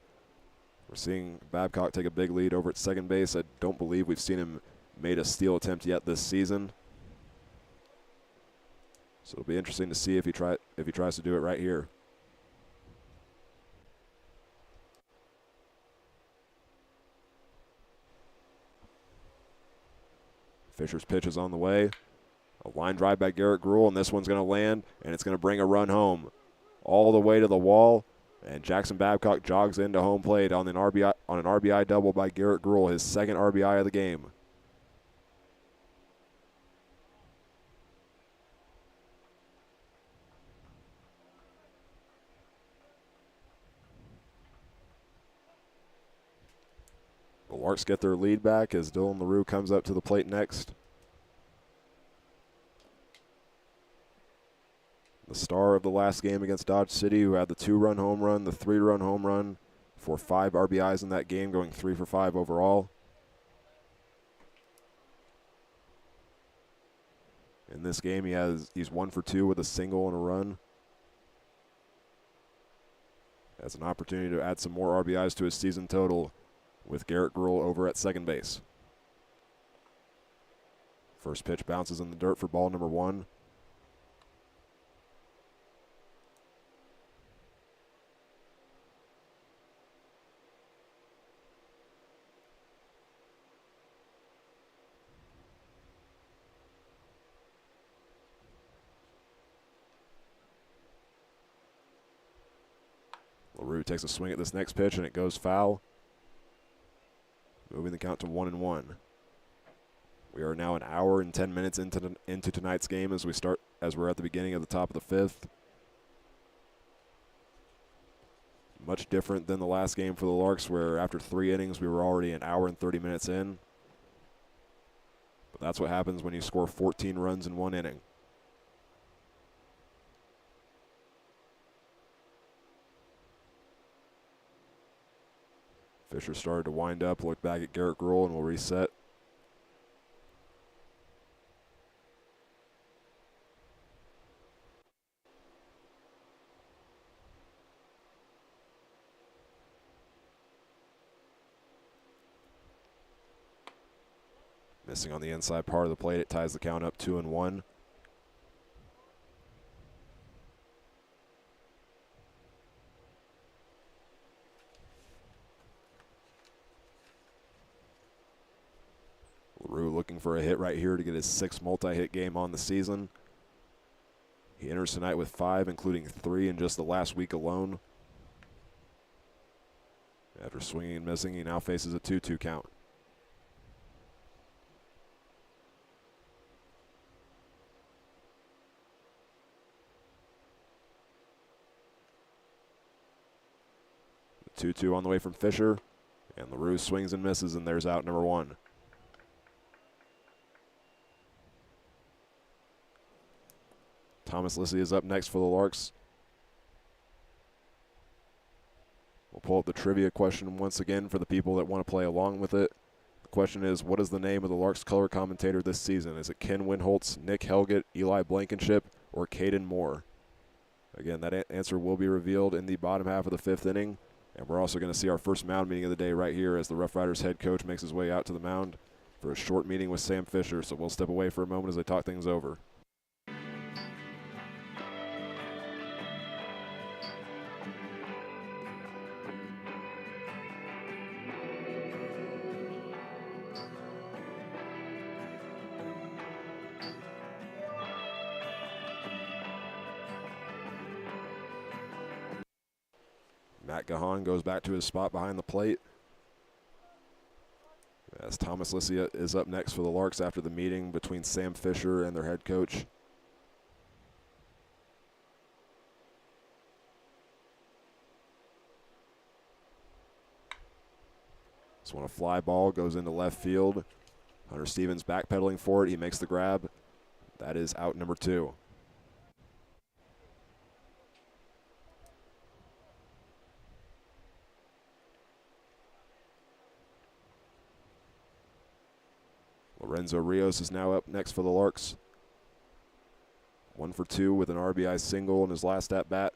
We're seeing Babcock take a big lead over at second base. I don't believe we've seen him made a steal attempt yet this season. So it'll be interesting to see if he tries to do it right here. Fisher's pitch is on the way. A line drive by Garrett Gruhl, and this one's going to land, and it's going to bring a run home all the way to the wall. And Jackson Babcock jogs into home plate on an RBI double by Garrett Gruhl, his second RBI of the game. The Larks get their lead back as Dylan LaRue comes up to the plate next. The star of the last game against Dodge City, who had the 2-run home run, the 3-run home run for 5 RBIs in that game, going 3 for 5 overall. In this game, he's 1 for 2 with a single and a run. Has an opportunity to add some more RBIs to his season total with Garrett Gruhl over at second base. First pitch bounces in the dirt for ball number 1. LaRue takes a swing at this next pitch, and it goes foul, moving the count to 1-1. We are now an hour and 10 minutes into tonight's game as we're at the beginning of the top of the 5th. Much different than the last game for the Larks, where after 3 innings we were already an hour and 30 minutes in. But that's what happens when you score 14 runs in 1 inning. Fisher started to wind up, look back at Garrett Gruhl, and will reset. Missing on the inside part of the plate, it ties the count up 2-1. LaRue looking for a hit right here to get his 6th multi-hit game on the season. He enters tonight with 5, including 3 in just the last week alone. After swinging and missing, he now faces a 2-2 count. The 2-2 on the way from Fisher, and LaRue swings and misses, and there's out number 1. Thomas Lissy is up next for the Larks. We'll pull up the trivia question once again for the people that want to play along with it. The question is, what is the name of the Larks color commentator this season? Is it Ken Winholtz, Nick Helgett, Eli Blankenship, or Caden Moore? Again, that answer will be revealed in the bottom half of the 5th inning. And we're also going to see our first mound meeting of the day right here as the Roughriders head coach makes his way out to the mound for a short meeting with Sam Fisher. So we'll step away for a moment as they talk things over. Matt Gahan goes back to his spot behind the plate as Thomas Lissy is up next for the Larks after the meeting between Sam Fisher and their head coach. This one, a fly ball, goes into left field. Hunter Stevens backpedaling for it. He makes the grab. That is out number 2. Lorenzo Rios is now up next for the Larks. 1 for 2 with an RBI single in his last at-bat.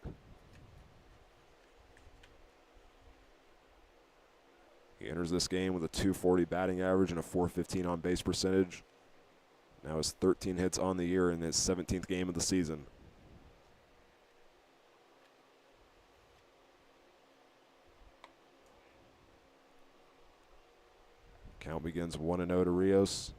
He enters this game with a .240 batting average and a .415 on-base percentage. Now has 13 hits on the year in his 17th game of the season. Count begins 1-0 to Rios.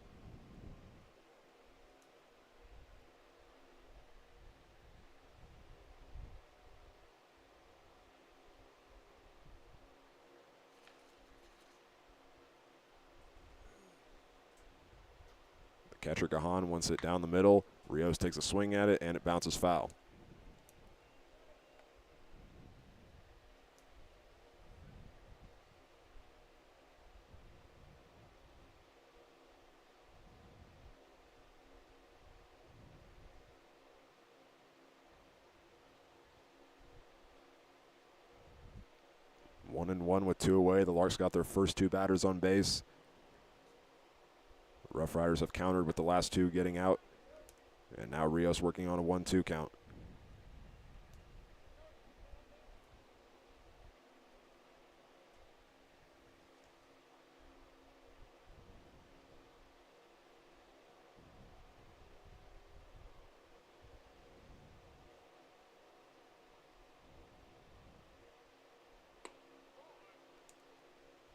Catcher Gahan wants it down the middle. Rios takes a swing at it, and it bounces foul. One and one with 2 away. The Larks got their first 2 batters on base. Roughriders have countered with the last 2 getting out. And now Rios working on a 1-2 count.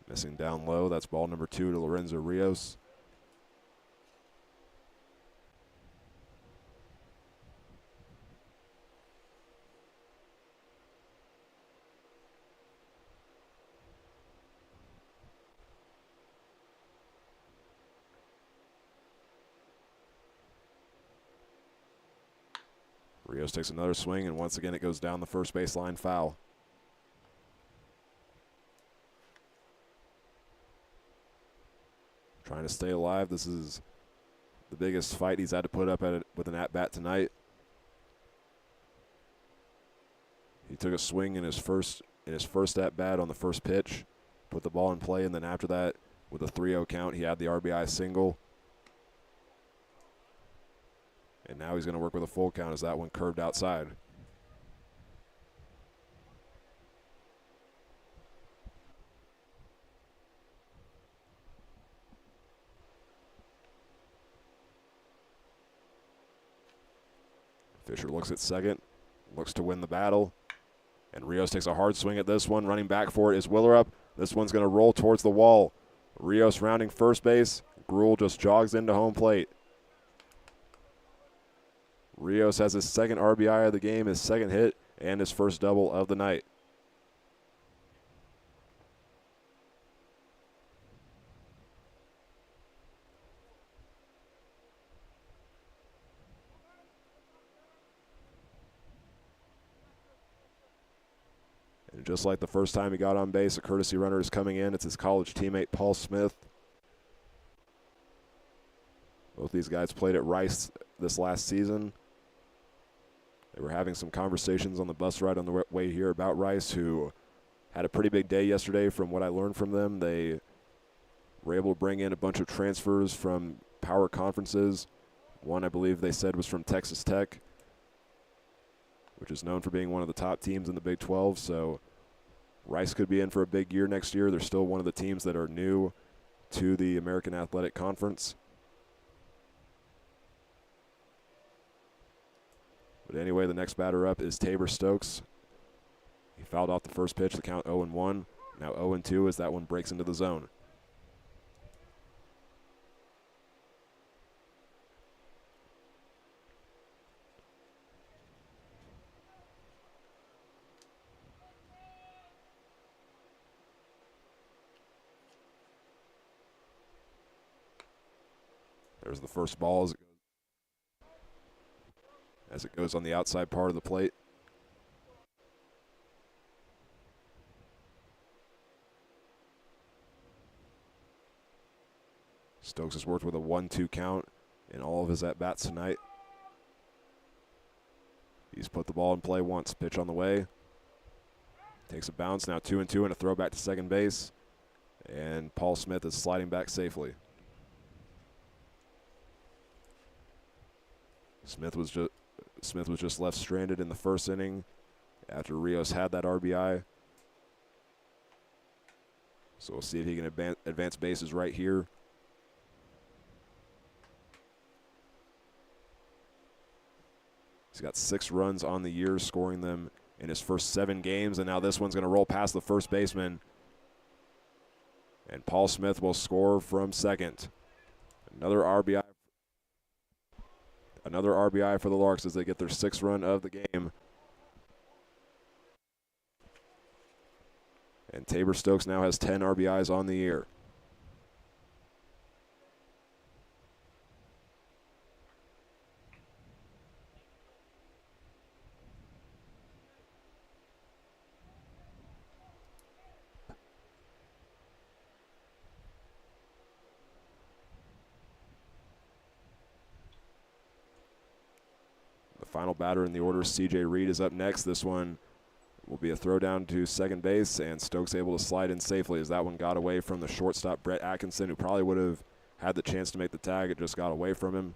Missing down low. That's ball number 2 to Lorenzo Rios. Rios takes another swing, and once again it goes down the first baseline foul. Trying to stay alive. This is the biggest fight he's had to put up at it with an at-bat tonight. He took a swing in his first at-bat on the first pitch, put the ball in play, and then after that, with a 3-0 count, he had the RBI single. And now he's going to work with a full count as that one curved outside. Fisher looks at second, looks to win the battle. And Rios takes a hard swing at this one. Running back for it is Willerup. This one's going to roll towards the wall. Rios rounding first base. Gruhl just jogs into home plate. Rios has his second RBI of the game, his second hit, and his first double of the night. And just like the first time he got on base, a courtesy runner is coming in. It's his college teammate, Paul Smith. Both these guys played at Rice this last season. They were having some conversations on the bus ride on the way here about Rice, who had a pretty big day yesterday from what I learned from them. They were able to bring in a bunch of transfers from power conferences. One, I believe they said, was from Texas Tech, which is known for being one of the top teams in the Big 12. So Rice could be in for a big year next year. They're still one of the teams that are new to the American Athletic Conference. But anyway, the next batter up is Tabor Stokes. He fouled off the first pitch, the count 0-1. Now 0-2 as that one breaks into the zone. There's the first ball as it goes on the outside part of the plate. Stokes has worked with a 1-2 count in all of his at-bats tonight. He's put the ball in play once. Pitch on the way. Takes a bounce. Now 2-2 and a throw back to second base. And Paul Smith is sliding back safely. Smith was just left stranded in the first inning after Rios had that RBI. So we'll see if he can advance bases right here. He's got 6 runs on the year, scoring them in his first 7 games, and now this one's going to roll past the first baseman. And Paul Smith will score from second. Another RBI for the Larks as they get their 6th run of the game. And Tabor Stokes now has 10 RBIs on the year. The final batter in the order, C.J. Reed, is up next. This one will be a throw down to second base, and Stokes able to slide in safely as that one got away from the shortstop, Brett Atkinson, who probably would have had the chance to make the tag. It just got away from him.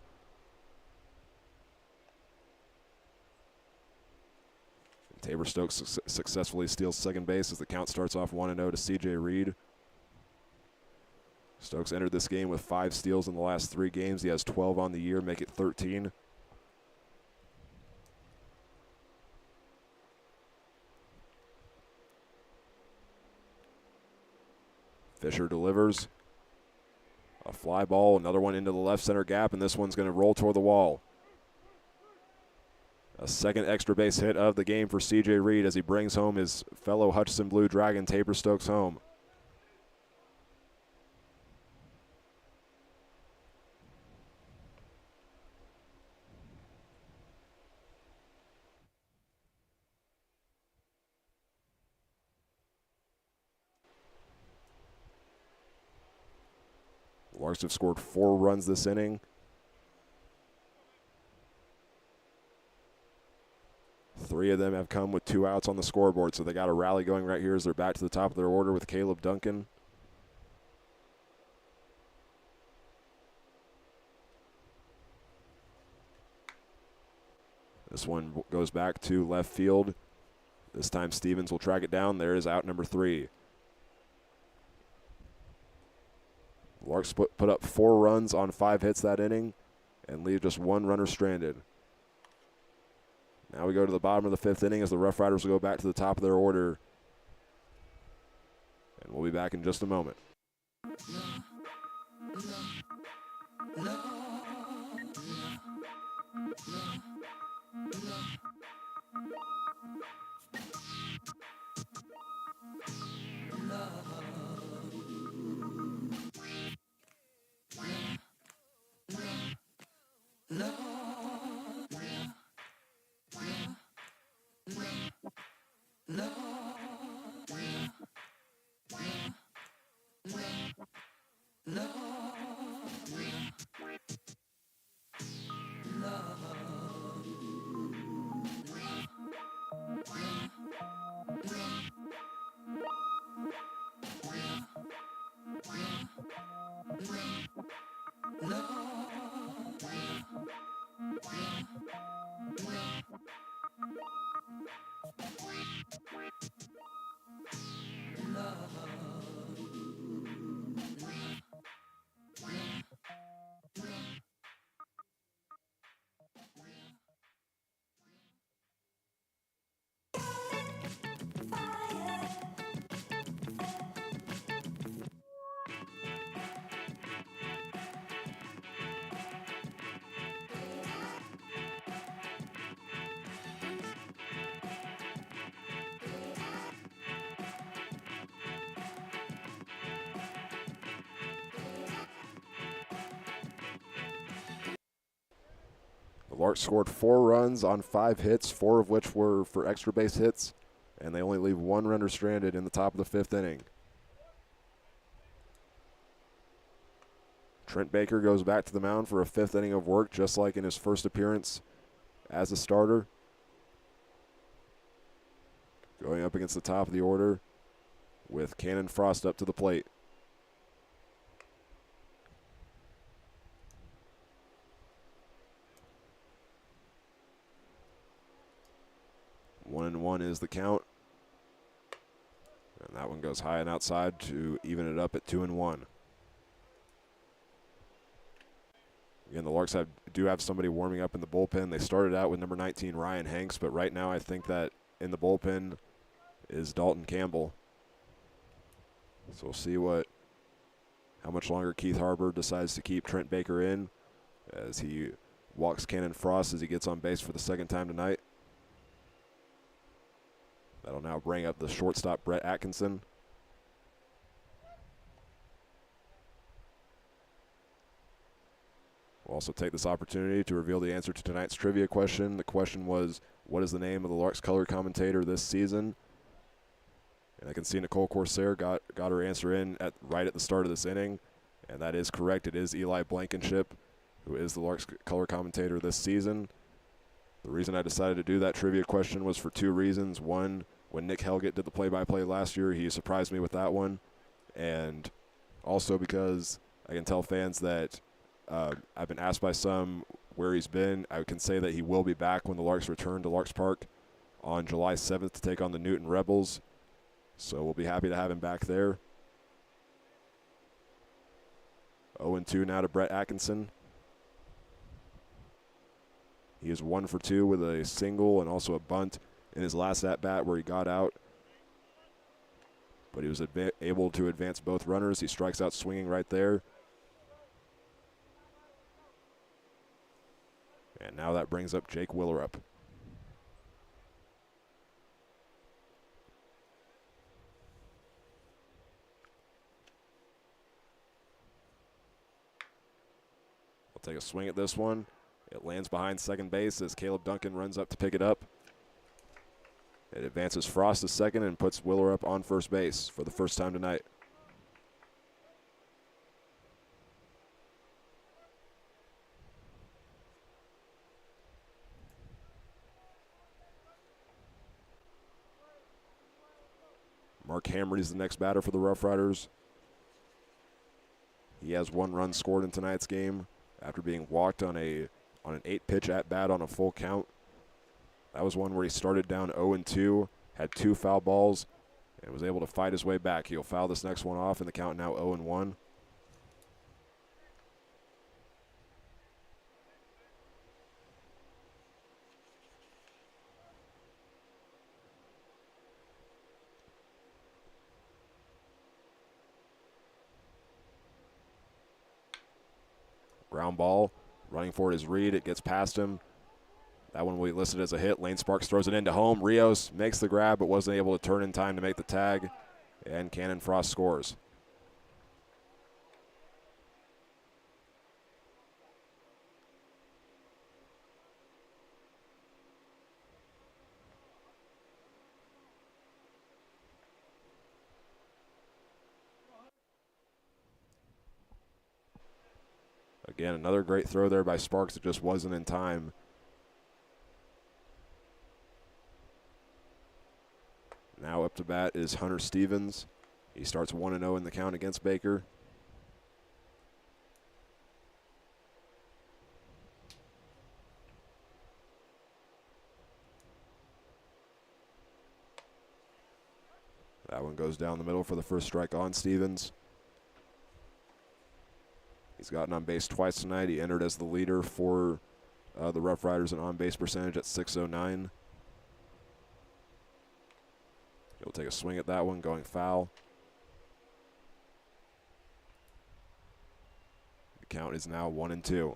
And Tabor Stokes successfully steals second base as the count starts off 1-0 to C.J. Reed. Stokes entered this game with 5 steals in the last 3 games. He has 12 on the year, make it 13. Fisher delivers a fly ball, another one into the left center gap, and this one's going to roll toward the wall. A second extra base hit of the game for C.J. Reed as he brings home his fellow Hutchinson Blue Dragon, Tabor Stokes, home. Larks have scored 4 runs this inning. 3 of them have come with 2 outs on the scoreboard, so they got a rally going right here as they're back to the top of their order with Caleb Duncan. This one goes back to left field. This time Stevens will track it down. There is out number 3. Larks put up 4 runs on 5 hits that inning and leave just 1 runner stranded. Now we go to the bottom of the 5th inning as the Roughriders will go back to the top of their order. And we'll be back in just a moment. The Larks scored 4 runs on 5 hits, 4 of which were for extra base hits, and they only leave 1 runner stranded in the top of the 5th inning. Trent Baker goes back to the mound for a 5th inning of work, just like in his first appearance as a starter. Going up against the top of the order with Cannon Frost up to the plate. is the count. And that one goes high and outside to even it up at 2-1. Again, the Larks do have somebody warming up in the bullpen. They started out with number 19, Ryan Hanks, but right now I think that in the bullpen is Dalton Campbell. So we'll see how much longer Keith Harbour decides to keep Trent Baker in as he walks Cannon Frost as he gets on base for the second time tonight. That'll now bring up the shortstop, Brett Atkinson. We'll also take this opportunity to reveal the answer to tonight's trivia question. The question was, what is the name of the Larks color commentator this season? And I can see Nicole Corsair got her answer in right at the start of this inning. And that is correct. It is Eli Blankenship, who is the Larks color commentator this season. The reason I decided to do that trivia question was for two reasons. One, when Nick Helgett did the play-by-play last year, he surprised me with that one. And also because I can tell fans that I've been asked by some where he's been. I can say that he will be back when the Larks return to Larks Park on July 7th to take on the Newton Rebels. So we'll be happy to have him back there. 0-2 now to Brett Atkinson. He is 1 for 2 with a single and also a bunt in his last at-bat where he got out. But he was able to advance both runners. He strikes out swinging right there. And now that brings up Jake Willerup. We'll take a swing at this one. It lands behind second base as Caleb Duncan runs up to pick it up. It advances Frost to second and puts Willerup on first base for the first time tonight. Mark Hamry is the next batter for the Roughriders. He has 1 run scored in tonight's game after being walked on an 8-pitch at-bat on a full count. That was one where he started down 0-2, had 2 foul balls, and was able to fight his way back. He'll foul this next one off, and the count now 0-1. Ground ball, running for it is Reed. It gets past him. That one will be listed as a hit. Lane Sparks throws it into home. Rios makes the grab but wasn't able to turn in time to make the tag. And Cannon Frost scores. Again, another great throw there by Sparks. It just wasn't in time. Now up to bat is Hunter Stevens. He starts 1-0 in the count against Baker. That one goes down the middle for the first strike on Stevens. He's gotten on base twice tonight. He entered as the leader for the Roughriders in on-base percentage at .609. He'll take a swing at that one, going foul. The count is now 1-2.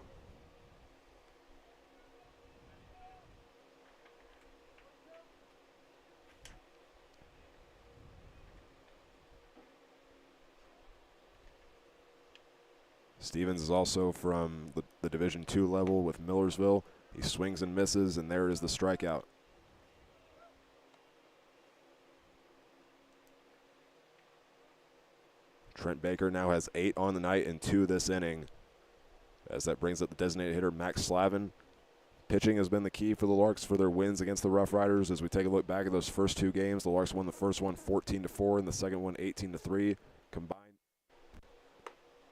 Stevens is also from the Division II level with Millersville. He swings and misses, and there is the strikeout. Trent Baker now has 8 on the night and 2 this inning, as that brings up the designated hitter, Max Slavin. Pitching has been the key for the Larks for their wins against the Roughriders. As we take a look back at those first 2 games, the Larks won the first one 14-4 and the second one 18-3.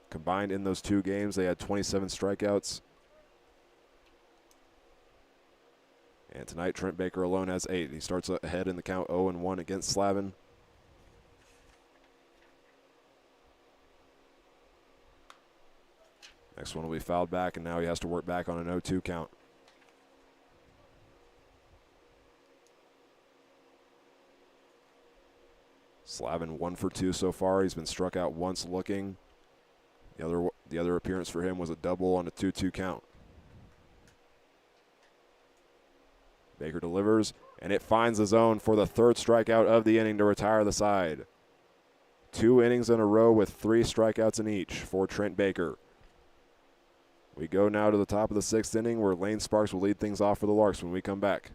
Combined in those 2 games, they had 27 strikeouts. And tonight, Trent Baker alone has 8. He starts ahead in the count 0-1 against Slavin. Next one will be fouled back, and now he has to work back on an 0-2 count. Slavin 1 for 2 so far. He's been struck out once looking. The other appearance for him was a double on a 2-2 count. Baker delivers, and it finds the zone for the 3rd strikeout of the inning to retire the side. 2 innings in a row with 3 strikeouts in each for Trent Baker. We go now to the top of the 6th inning, where Lane Sparks will lead things off for the Larks when we come back.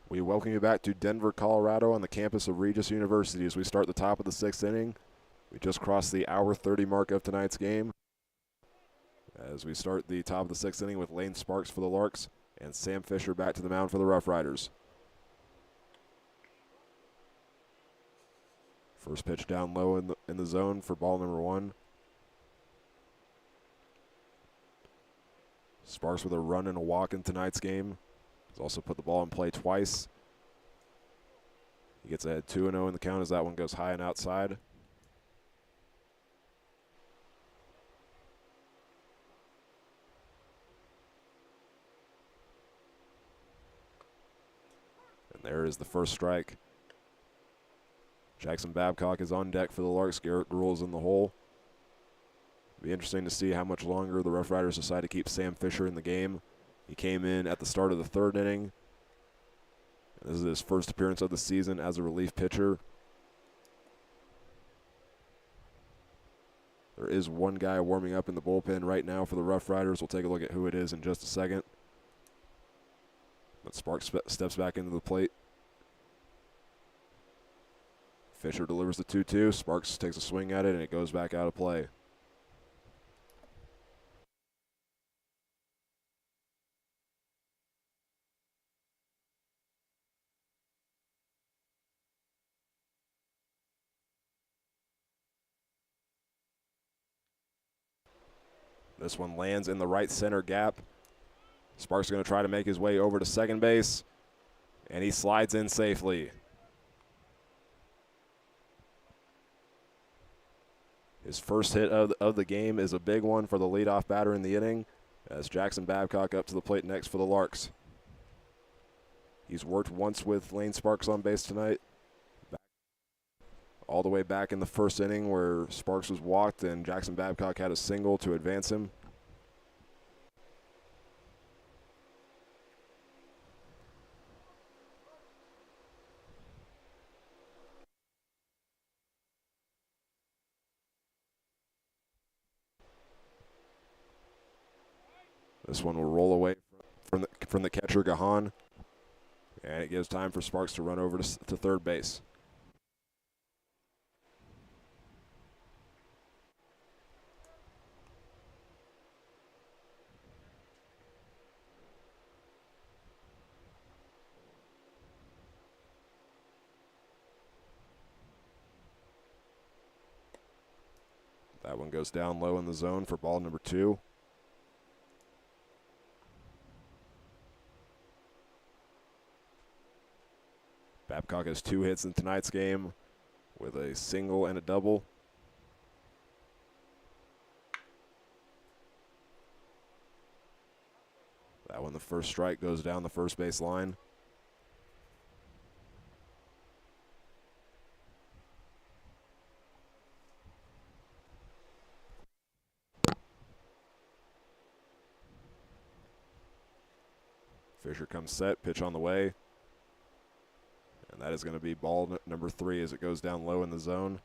We welcome you back to Denver, Colorado on the campus of Regis University as we start the top of the 6th inning. We just crossed the hour 30 mark of tonight's game as we start the top of the 6th inning with Lane Sparks for the Larks and Sam Fisher back to the mound for the Roughriders. First pitch down low in the zone for ball number 1. Sparks with a run and a walk in tonight's game. He's also put the ball in play twice. He gets ahead 2-0 in the count as that one goes high and outside. And there is the first strike. Jackson Babcock is on deck for the Larks. Garrett Gruhl is in the hole. It'll be interesting to see how much longer the Roughriders decide to keep Sam Fisher in the game. He came in at the start of the 3rd inning. This is his first appearance of the season as a relief pitcher. There is one guy warming up in the bullpen right now for the Roughriders. We'll take a look at who it is in just a second. But Sparks steps back into the plate. Fisher delivers the 2-2. Sparks takes a swing at it, and it goes back out of play. This one lands in the right center gap. Sparks is going to try to make his way over to second base, and he slides in safely. His first hit of the game is a big one for the leadoff batter in the inning, as Jackson Babcock up to the plate next for the Larks. He's worked once with Lane Sparks on base tonight. All the way back in the first inning where Sparks was walked and Jackson Babcock had a single to advance him. This one will roll away from the catcher, Gahan. And it gives time for Sparks to run over to third base. That one goes down low in the zone for ball number 2. Babcock has 2 hits in tonight's game with a single and a double. That one, the first strike, goes down the first base line. Fisher comes set, pitch on the way. And that is going to be ball number 3 as it goes down low in the zone.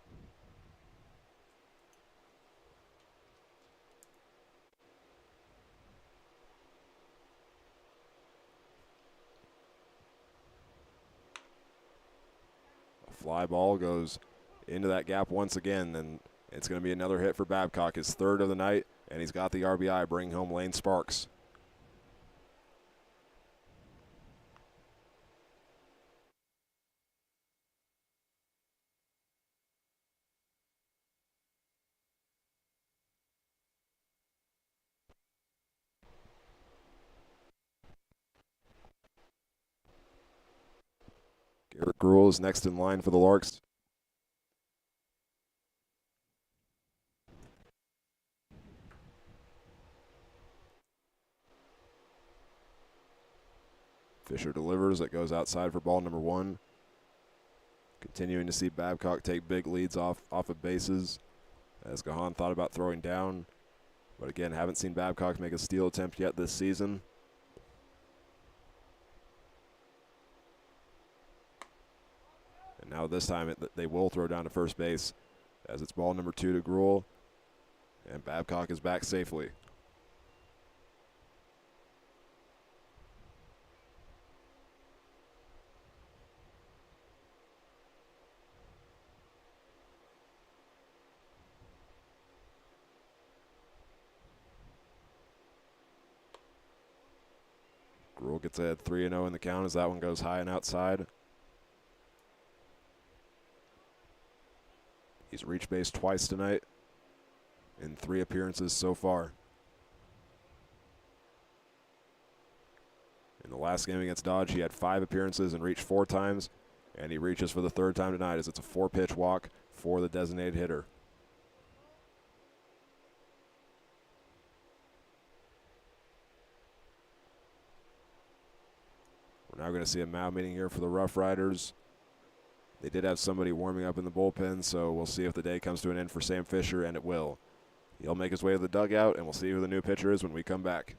A fly ball goes into that gap once again, and it's going to be another hit for Babcock, his 3rd of the night, and he's got the RBI, bringing home Lane Sparks. Garrett Gruel is next in line for the Larks. Fisher delivers. It goes outside for ball number 1. Continuing to see Babcock take big leads off of bases as Gahan thought about throwing down. But again, haven't seen Babcock make a steal attempt yet this season. And now this time they will throw down to first base as it's ball number 2 to Gruel. And Babcock is back safely. Gruel gets ahead 3-0 in the count as that one goes high and outside. He's reached base twice tonight in 3 appearances so far. In the last game against Dodge, he had 5 appearances and reached 4 times, and he reaches for the 3rd time tonight as it's a 4-pitch walk for the designated hitter. We're now going to see a mound meeting here for the Roughriders. They did have somebody warming up in the bullpen, so we'll see if the day comes to an end for Sam Fisher, and it will. He'll make his way to the dugout, and we'll see who the new pitcher is when we come back.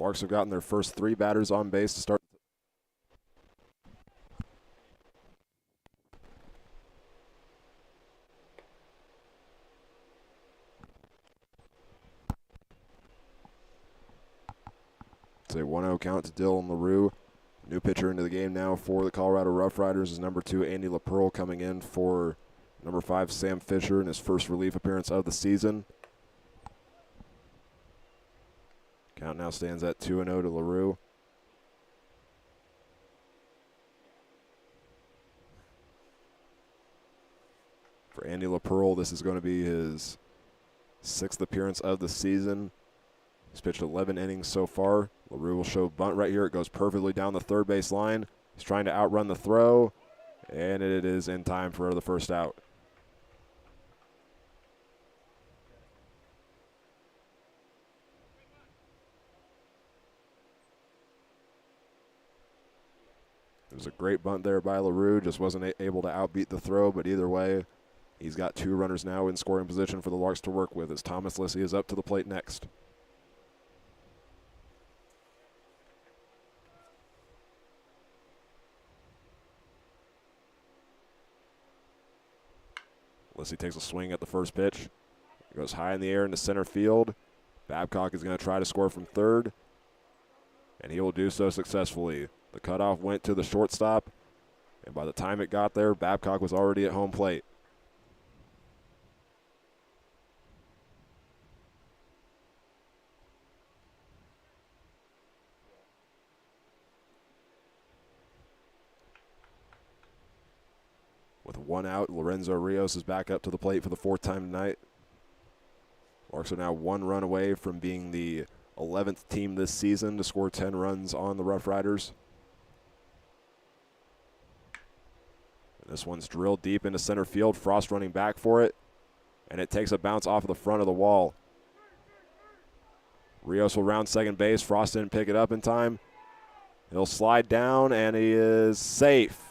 Larks have gotten their first 3 batters on base to start. It's a 1-0 count to Dylan LaRue. New pitcher into the game now for the Colorado Roughriders is number 2, Andy LaPearl, coming in for number 5, Sam Fisher, in his first relief appearance of the season. Count now stands at 2-0 to LaRue. For Andy LaPearl, this is going to be his 6th appearance of the season. He's pitched 11 innings so far. LaRue will show bunt right here. It goes perfectly down the third base line. He's trying to outrun the throw, and it is in time for the first out. It was a great bunt there by LaRue. Just wasn't able to outbeat the throw, but either way, he's got 2 runners now in scoring position for the Larks to work with as Thomas Lissy is up to the plate next. Lissy takes a swing at the first pitch. It goes high in the air into center field. Babcock is going to try to score from third, and he will do so successfully. The cutoff went to the shortstop, and by the time it got there, Babcock was already at home plate. With 1 out, Lorenzo Rios is back up to the plate for the 4th time tonight. Larks are now 1 run away from being the 11th team this season to score 10 runs on the Roughriders. This one's drilled deep into center field. Frost running back for it, and it takes a bounce off of the front of the wall. Rios will round second base. Frost didn't pick it up in time. He'll slide down, and he is safe.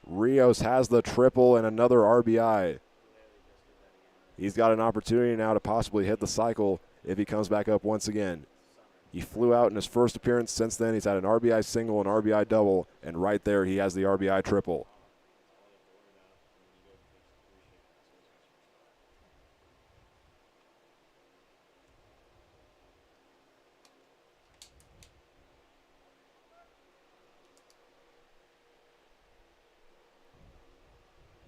Rios has the triple and another RBI. He's got an opportunity now to possibly hit the cycle if he comes back up once again. He flew out in his first appearance. Since then, he's had an RBI single, an RBI double, and right there he has the RBI triple.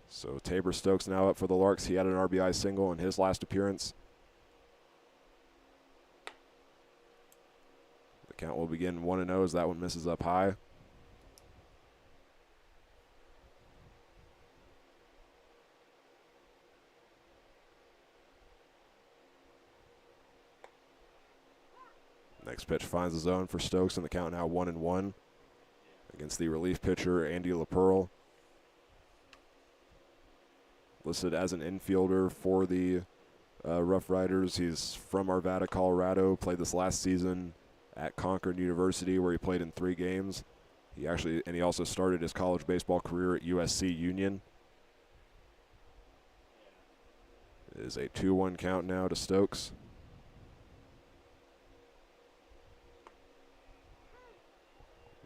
So Tabor Stokes now up for the Larks. He had an RBI single in his last appearance. The count will begin 1-0 as that one misses up high. Next pitch finds the zone for Stokes, and the count now 1-1 against the relief pitcher, Andy LaPearl. Listed as an infielder for the Roughriders. He's from Arvada, Colorado. Played this last season at Concord University, where he played in 3 games. He also started his college baseball career at USC Union. It is a 2-1 count now to Stokes.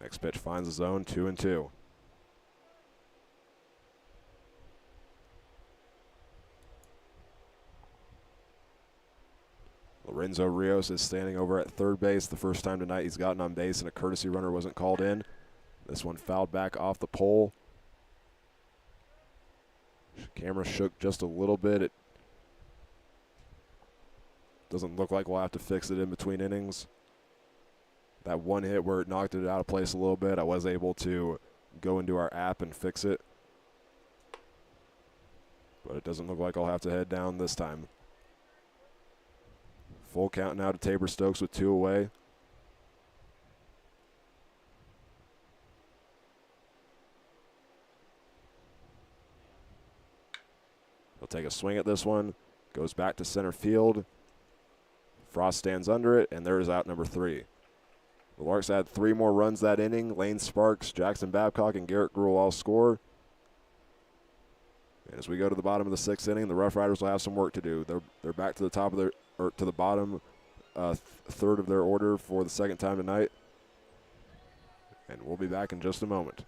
Next pitch finds the zone, 2-2. Lorenzo Rios is standing over at third base. The first time tonight he's gotten on base and a courtesy runner wasn't called in. This one fouled back off the pole. Camera shook just a little bit. It doesn't look like we'll have to fix it in between innings. That one hit where it knocked it out of place a little bit, I was able to go into our app and fix it. But it doesn't look like I'll have to head down this time. Full count now to Tabor Stokes with 2 away. He'll take a swing at this one. Goes back to center field. Frost stands under it, and there is out number 3. The Larks had 3 more runs that inning. Lane Sparks, Jackson Babcock, and Garrett Gruhl all score. And as we go to the bottom of the 6th inning, the Roughriders will have some work to do. They're back to the top of their, or to the bottom third of their order for the second time tonight. And we'll be back in just a moment.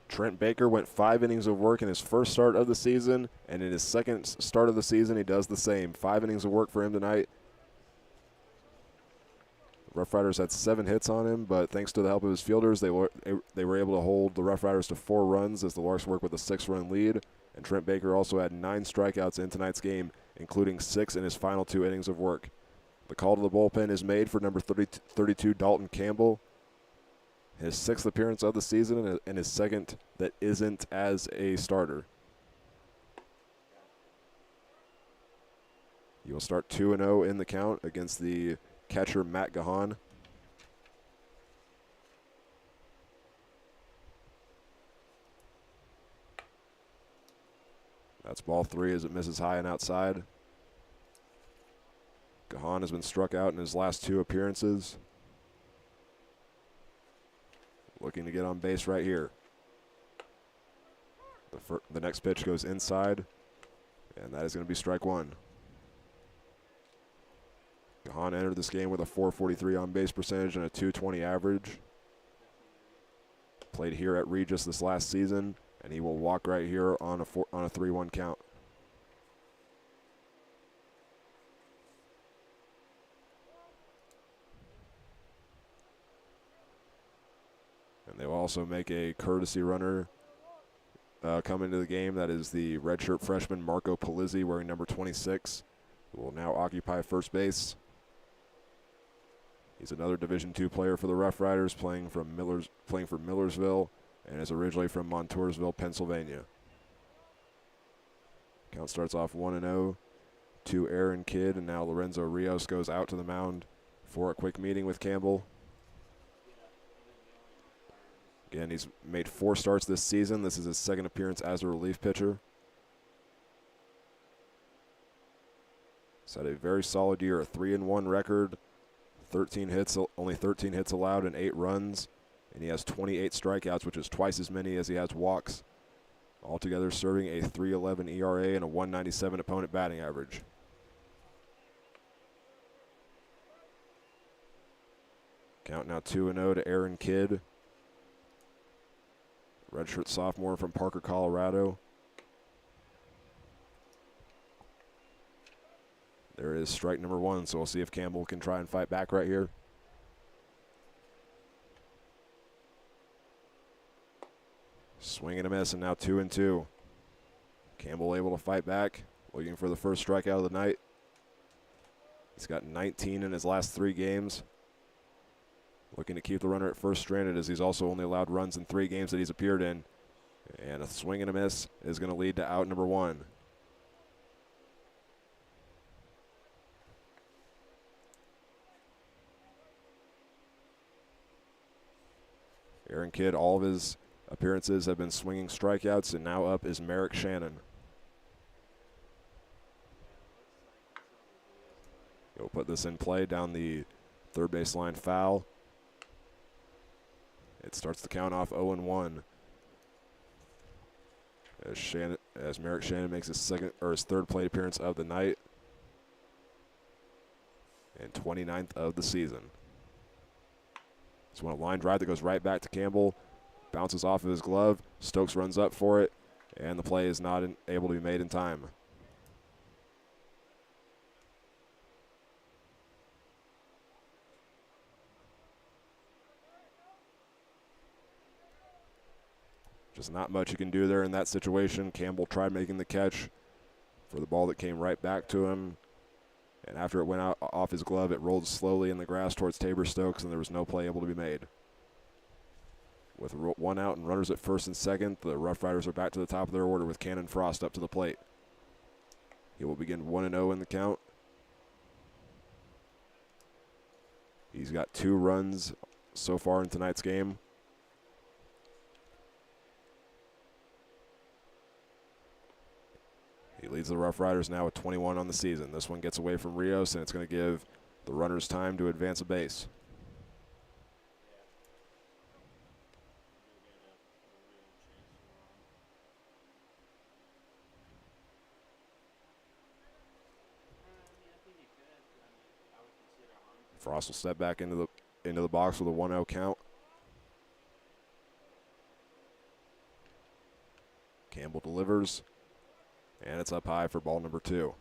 Trent Baker went 5 innings of work in his first start of the season, and in his second start of the season, he does the same. 5 innings of work for him tonight. Roughriders had 7 hits on him, but thanks to the help of his fielders, they were able to hold the Roughriders to 4 runs as the Larks work with a 6-run lead. And Trent Baker also had 9 strikeouts in tonight's game, including 6 in his final 2 innings of work. The call to the bullpen is made for number 32, Dalton Campbell. His 6th appearance of the season and his 2nd that isn't as a starter. He will start 2-0 in the count against the catcher Matt Gahan. That's ball 3 as it misses high and outside. Gahan has been struck out in his last 2 appearances. Looking to get on base right here. The next pitch goes inside, and that is going to be strike 1. Gahan entered this game with a .443 on base percentage and a .220 average. Played here at Regis this last season, and he will walk right here on a 3-1 count. And they will also make a courtesy runner come into the game. That is the redshirt freshman Marco Polizzi, wearing number 26, who will now occupy first base. He's another Division II player for the Roughriders, playing for Millersville, and is originally from Montoursville, Pennsylvania. Count starts off 1-0 to Aaron Kidd, and now Lorenzo Rios goes out to the mound for a quick meeting with Campbell. Again, he's made 4 starts this season. This is his 2nd appearance as a relief pitcher. He's had a very solid year, a 3-1 record, 13 hits, only 13 hits allowed and 8 runs, and he has 28 strikeouts, which is twice as many as he has walks. Altogether serving a .311 ERA and a .197 opponent batting average. Count now 2-0 to Aaron Kidd. Redshirt sophomore from Parker, Colorado. There is strike number 1, so we'll see if Campbell can try and fight back right here. Swing and a miss, and now 2-2. Campbell able to fight back, looking for the first strikeout of the night. He's got 19 in his last 3 games. looking to keep the runner at first stranded, as he's also only allowed runs in 3 games that he's appeared in. And a swing and a miss is going to lead to out number 1. Aaron Kidd, all of his appearances have been swinging strikeouts, and now up is Merrick Shannon. He'll put this in play down the third baseline foul. It starts the count off 0-1. As Merrick Shannon makes his third plate appearance of the night and 29th of the season. This one a line drive that goes right back to Campbell, bounces off of his glove. Stokes runs up for it, and the play is not able to be made in time. Just not much you can do there in that situation. Campbell tried making the catch for the ball that came right back to him. And after it went out off his glove, it rolled slowly in the grass towards Tabor Stokes, and there was no play able to be made. With 1 out and runners at first and second, the Roughriders are back to the top of their order with Cannon Frost up to the plate. He will begin 1-0 in the count. He's got 2 runs so far in tonight's game. He leads the Roughriders now with 21 on the season. This one gets away from Rios, and it's going to give the runners time to advance a base. Frost will step back into the box with a 1-0 count. Campbell delivers. And it's up high for ball number 2.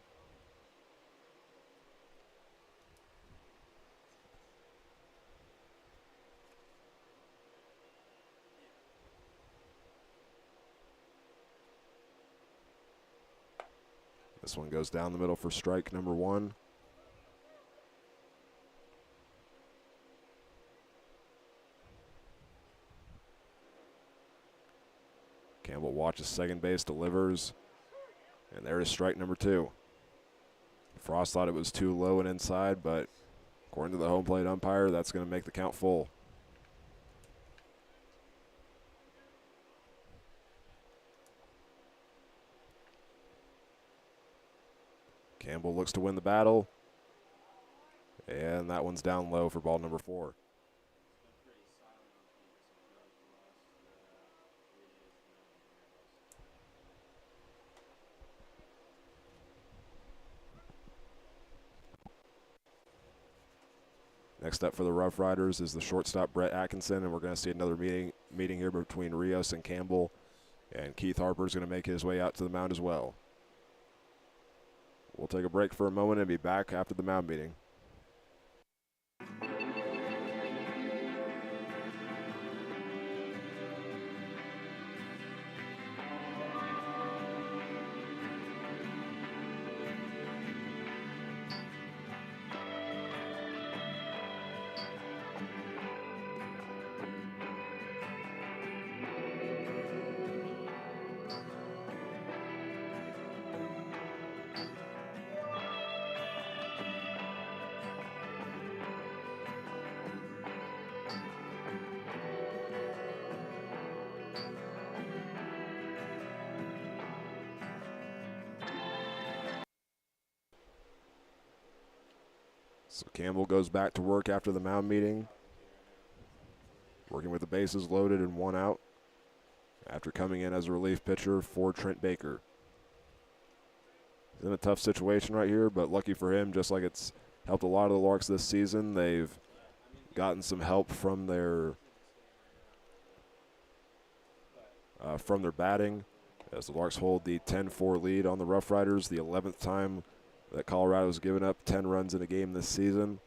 This one goes down the middle for strike number 1. Campbell watches second base, delivers. And there is strike number 2. Frost thought it was too low and inside, but according to the home plate umpire, that's going to make the count full. Campbell looks to win the battle. And that one's down low for ball number 4. Next up for the Roughriders is the shortstop Brett Atkinson, and we're going to see another meeting here between Rios and Campbell. And Keith Harper is going to make his way out to the mound as well. We'll take a break for a moment and be back after the mound meeting. So Campbell goes back to work after the mound meeting, working with the bases loaded and 1 out after coming in as a relief pitcher for Trent Baker. He's in a tough situation right here, but lucky for him, just like it's helped a lot of the Larks this season, they've gotten some help from their batting as the Larks hold the 10-4 lead on the Roughriders, the 11th time that Colorado's given up 10 runs in a game this season.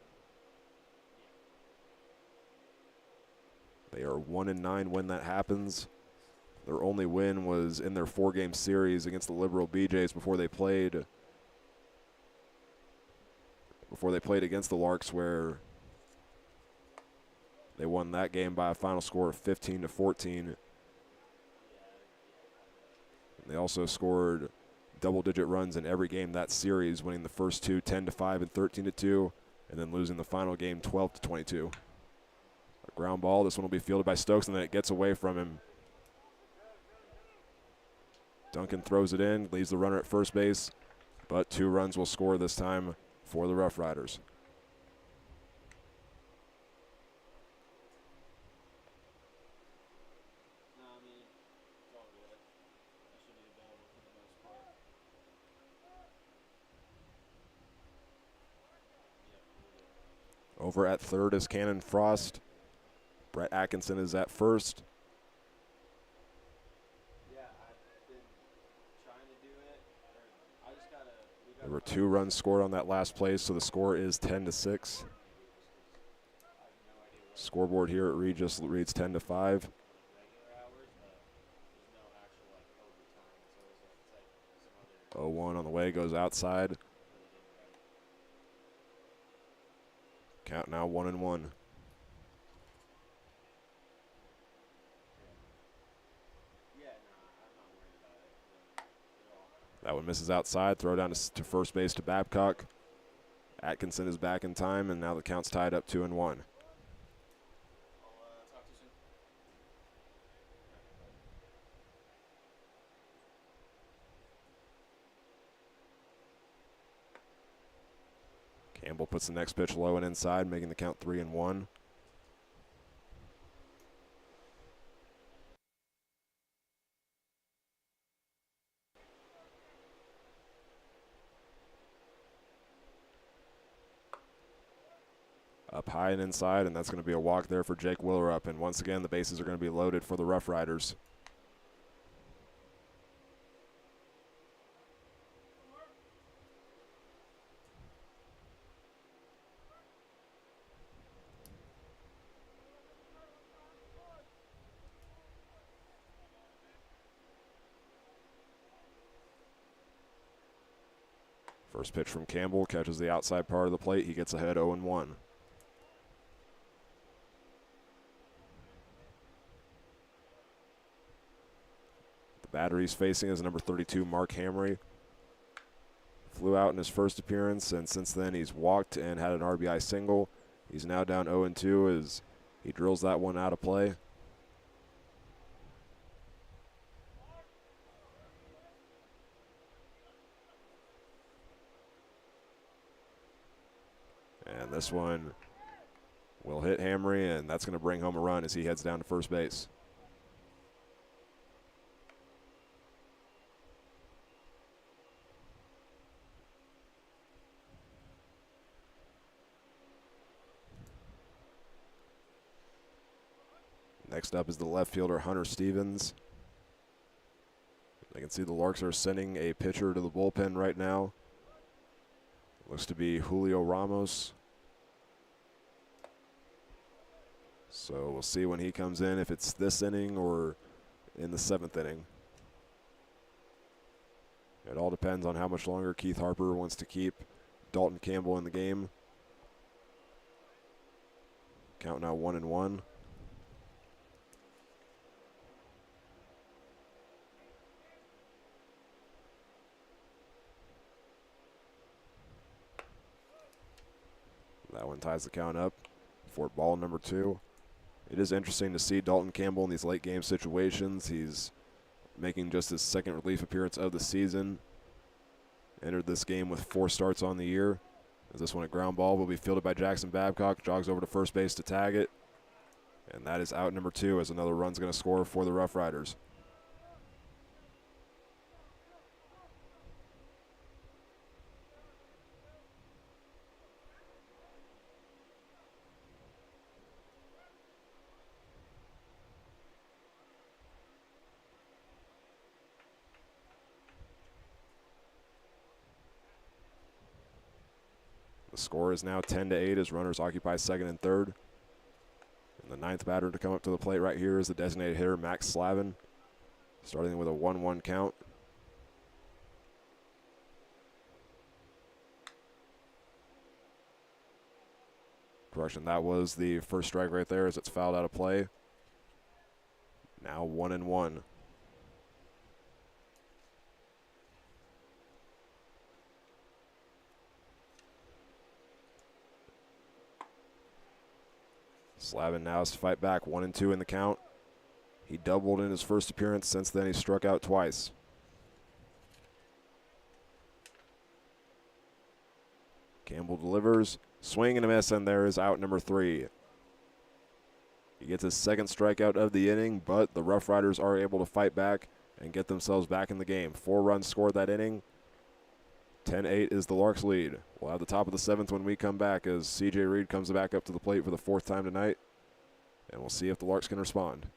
They are 1-9 when that happens. Their only win was in their 4-game series against the Liberal BJs before they played against the Larks, where They won that game by a final score of 15-14. They also scored double-digit runs in every game that series, winning the first two 10-5 and 13-2, and then losing the final game 12-22. A ground ball. This one will be fielded by Stokes, and then it gets away from him. Duncan throws it in, leaves the runner at first base, but 2 runs will score this time for the Roughriders. Over at third is Cannon Frost. Brett Atkinson is at first. There were 2 runs scored on that last play, so the score is 10-6. Scoreboard here at Regis reads 10-5. Oh, 1 on the way, goes outside. Count now 1-1. That one misses outside. Throw down to first base to Babcock. Atkinson is back in time, and now the count's tied up 2-1. Campbell puts the next pitch low and inside, making the count 3-1. Up high and inside, and that's going to be a walk there for Jake Willerup. And once again, the bases are going to be loaded for the Roughriders. First pitch from Campbell, catches the outside part of the plate. He gets ahead 0-1. The batter he's facing is number 32, Mark Hamry. Flew out in his first appearance, and since then he's walked and had an RBI single. He's now down 0-2 as he drills that one out of play. And this one will hit Hamry, and that's going to bring home a run as he heads down to first base. Next up is the left fielder, Hunter Stevens. I can see the Larks are sending a pitcher to the bullpen right now. Looks to be Julio Ramos. So we'll see when he comes in, if it's this inning or in the 7th inning. It all depends on how much longer Keith Harper wants to keep Dalton Campbell in the game. Count now 1-1. That one ties the count up for ball number 2. It is interesting to see Dalton Campbell in these late game situations. He's making just his 2nd relief appearance of the season. Entered this game with 4 starts on the year. As this one, a ground ball, will be fielded by Jackson Babcock. Jogs over to first base to tag it. And that is out number 2 as another run's going to score for the Roughriders. The score is now 10-8 as runners occupy 2nd and 3rd. And the 9th batter to come up to the plate right here is the designated hitter, Max Slavin, starting with a 1-1 count. Correction, that was the first strike right there as it's fouled out of play. Now 1-1. Slavin now has to fight back. 1-2 in the count. He doubled in his first appearance. Since then, he struck out twice. Campbell delivers. Swing and a miss, and there is out number 3. He gets his second strikeout of the inning, but the Roughriders are able to fight back and get themselves back in the game. 4 runs scored that inning. 10-8 is the Larks lead. We'll have the top of the 7th when we come back as C.J. Reed comes back up to the plate for the 4th time tonight. And we'll see if the Larks can respond.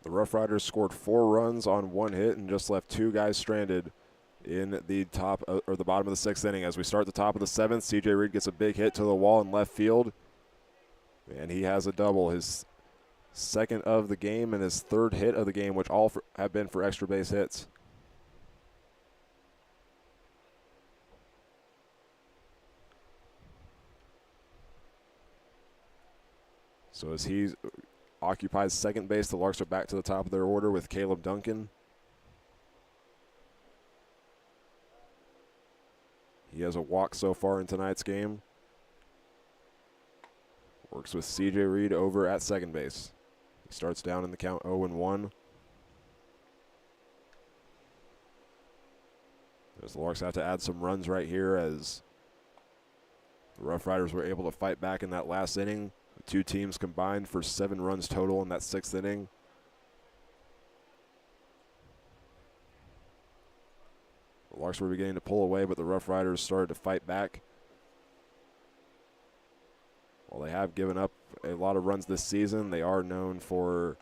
The Roughriders scored 4 runs on 1 hit and just left 2 guys stranded in the top or the bottom of the 6th inning. As we start the top of the 7th, C.J. Reed gets a big hit to the wall in left field, and he has a double, his second of the game and his 3rd hit of the game, which all have been for extra base hits. So as he occupies second base, the Larks are back to the top of their order with Caleb Duncan. He has a walk so far in tonight's game. Works with C.J. Reed over at second base. He starts down in the count 0-1. As the Larks have to add some runs right here as the Roughriders were able to fight back in that last inning. The 2 teams combined for 7 runs total in that 6th inning. The Larks were beginning to pull away, but the Roughriders started to fight back. While they have given up a lot of runs this season, they are known for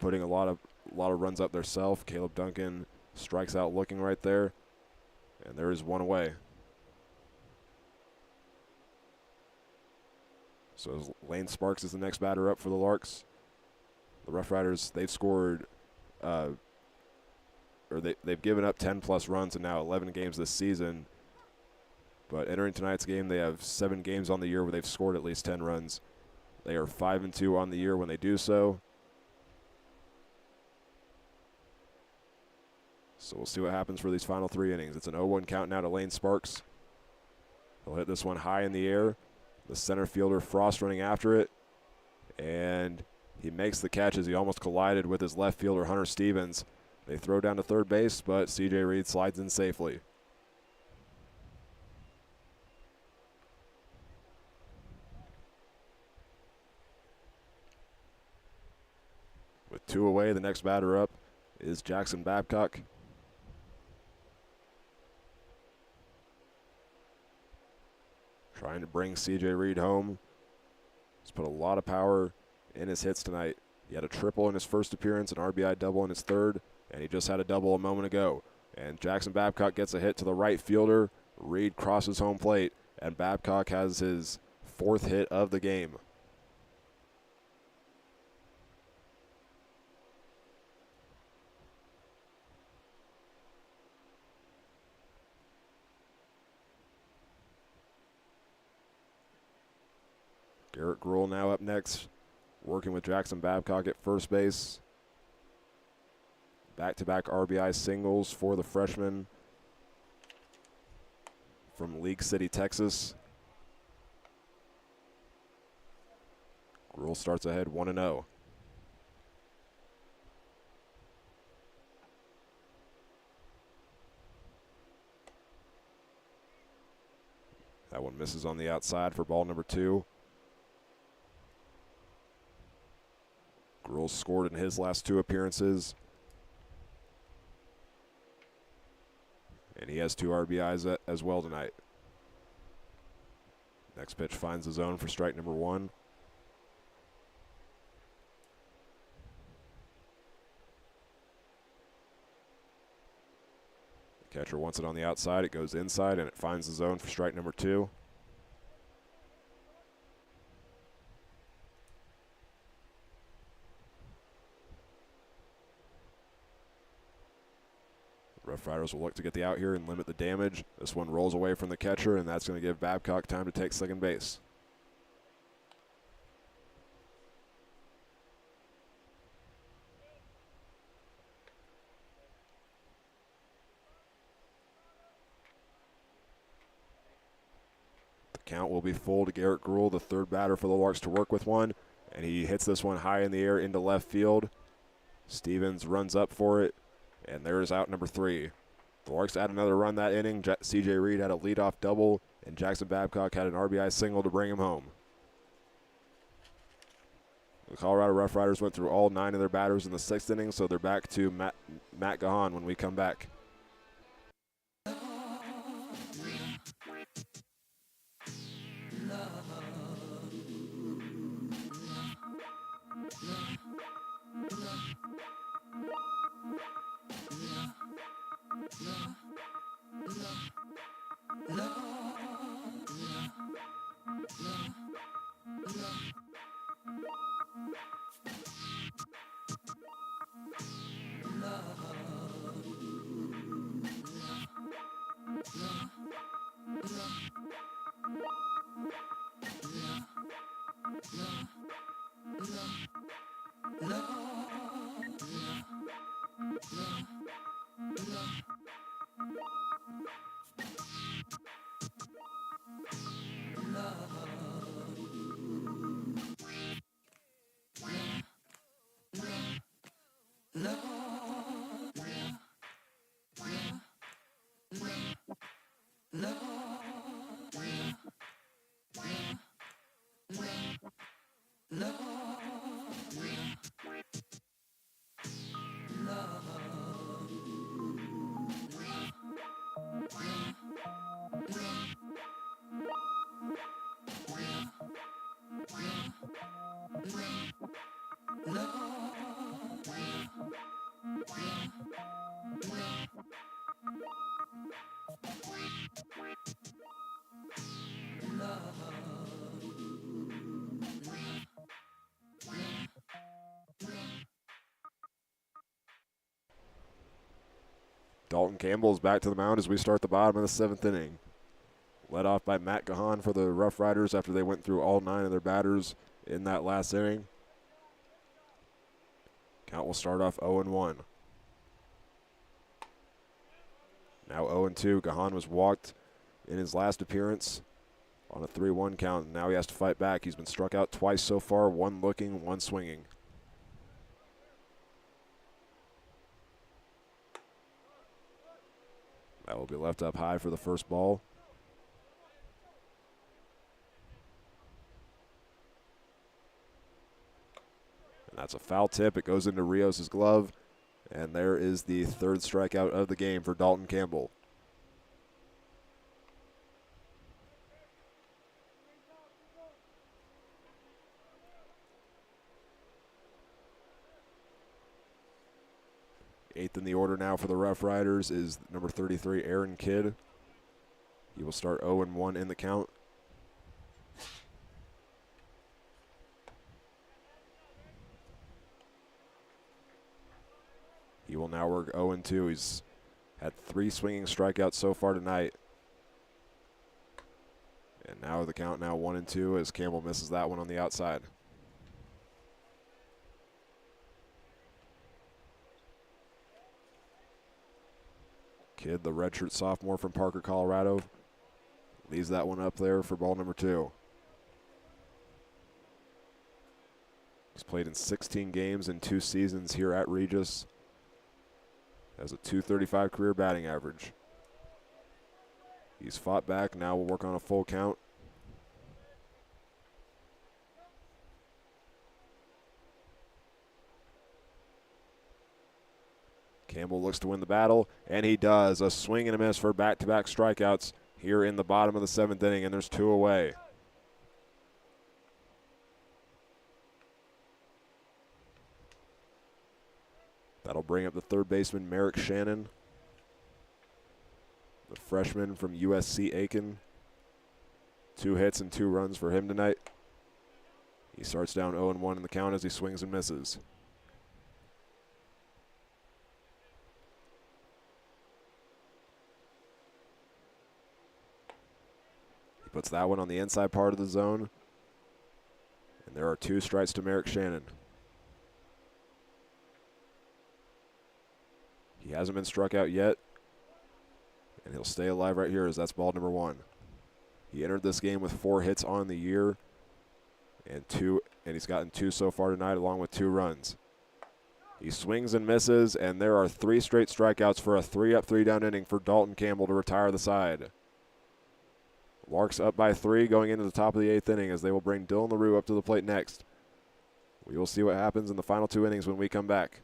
putting a lot of runs up themselves. Caleb Duncan strikes out looking right there, and there is 1 away. So Lane Sparks is the next batter up for the Larks. The Roughriders, they've scored, they've given up 10-plus runs in now 11 games this season. But entering tonight's game, they have 7 games on the year where they've scored at least 10 runs. They are 5-2 on the year when they do so. So we'll see what happens for these final 3 innings. It's an 0-1 count now to Lane Sparks. He'll hit this one high in the air. The center fielder, Frost, running after it. And he makes the catch as he almost collided with his left fielder, Hunter Stevens. They throw down to third base, but C.J. Reed slides in safely. With 2 away, the next batter up is Jackson Babcock. Trying to bring C.J. Reed home. He's put a lot of power in his hits tonight. He had a triple in his first appearance, an RBI double in his third, and he just had a double a moment ago. And Jackson Babcock gets a hit to the right fielder. Reed crosses home plate, and Babcock has his 4th hit of the game. Garrett Gruhl now up next, working with Jackson Babcock at first base. Back-to-back RBI singles for the freshman from League City, Texas. Gruhl starts ahead 1-0. That one misses on the outside for ball number 2. Gruhl scored in his last 2 appearances. And he has 2 RBIs as well tonight. Next pitch finds the zone for strike number 1. The catcher wants it on the outside. It goes inside, and it finds the zone for strike number 2. Roughriders will look to get the out here and limit the damage. This one rolls away from the catcher, and that's going to give Babcock time to take second base. The count will be full to Garrett Gruhl, the 3rd batter for the Larks to work with one, and he hits this one high in the air into left field. Stevens runs up for it, and there's out number 3. The Larks add another run that inning. C.J. Reed had a leadoff double, and Jackson Babcock had an RBI single to bring him home. The Colorado Roughriders went through all 9 of their batters in the 6th inning, so they're back to Matt Gahan when we come back. Dalton Campbell is back to the mound as we start the bottom of the 7th inning. Led off by Matt Gahan for the Roughriders after they went through all 9 of their batters in that last inning. Count will start off 0-1. Now 0-2. Gahan was walked in his last appearance on a 3-1 count. Now he has to fight back. He's been struck out twice so far, 1 looking, 1 swinging. That will be left up high for the first ball. And that's a foul tip. It goes into Rios' glove. And there is the 3rd strikeout of the game for Dalton Campbell. Eighth in the order now for the Roughriders is number 33, Aaron Kidd. He will start 0-1 in the count. He will now work 0-2. He's had 3 swinging strikeouts so far tonight. And now the count now 1-2 as Campbell misses that one on the outside. Kidd, the redshirt sophomore from Parker, Colorado, leaves that one up there for ball number 2. He's played in 16 games in 2 seasons here at Regis. Has a .235 career batting average. He's fought back. Now we'll work on a full count. Campbell looks to win the battle, and he does. A swing and a miss for back-to-back strikeouts here in the bottom of the 7th inning, and there's 2 away. That'll bring up the third baseman, Merrick Shannon, the freshman from USC Aiken. 2 hits and 2 runs for him tonight. He starts down 0-1 in the count as he swings and misses. He puts that one on the inside part of the zone. And there are 2 strikes to Merrick Shannon. He hasn't been struck out yet. And he'll stay alive right here as that's ball number 1. He entered this game with 4 hits on the year. And he's gotten 2 so far tonight along with 2 runs. He swings and misses, and there are 3 straight strikeouts for a 3-up, 3-down inning for Dalton Campbell to retire the side. Larks up by 3 going into the top of the 8th inning as they will bring Dylan LaRue up to the plate next. We will see what happens in the final 2 innings when we come back.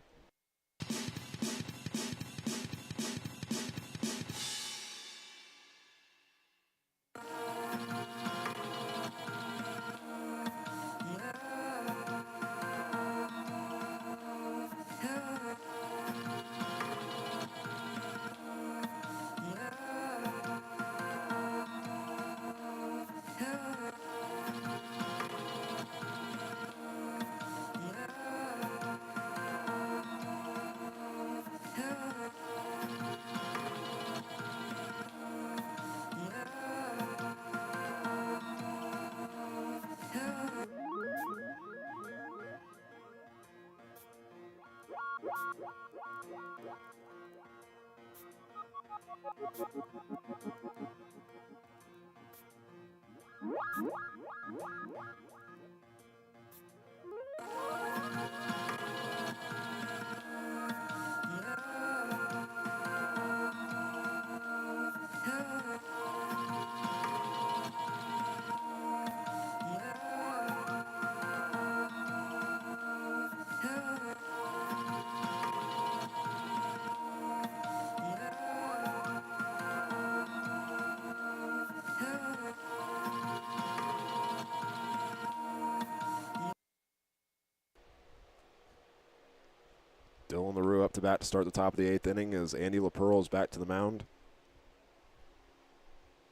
Dylan LaRue up to bat to start the top of the 8th inning as Andy LaPearl is back to the mound.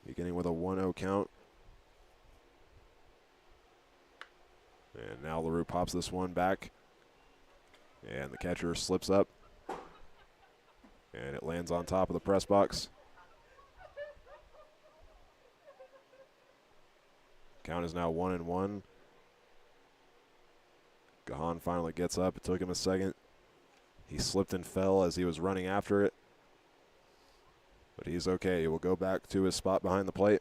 Beginning with a 1-0 count. And now LaRue pops this one back. And the catcher slips up. And it lands on top of the press box. Count is now 1-1. Gahan finally gets up. It took him a second. He slipped and fell as he was running after it. But he's okay. He will go back to his spot behind the plate.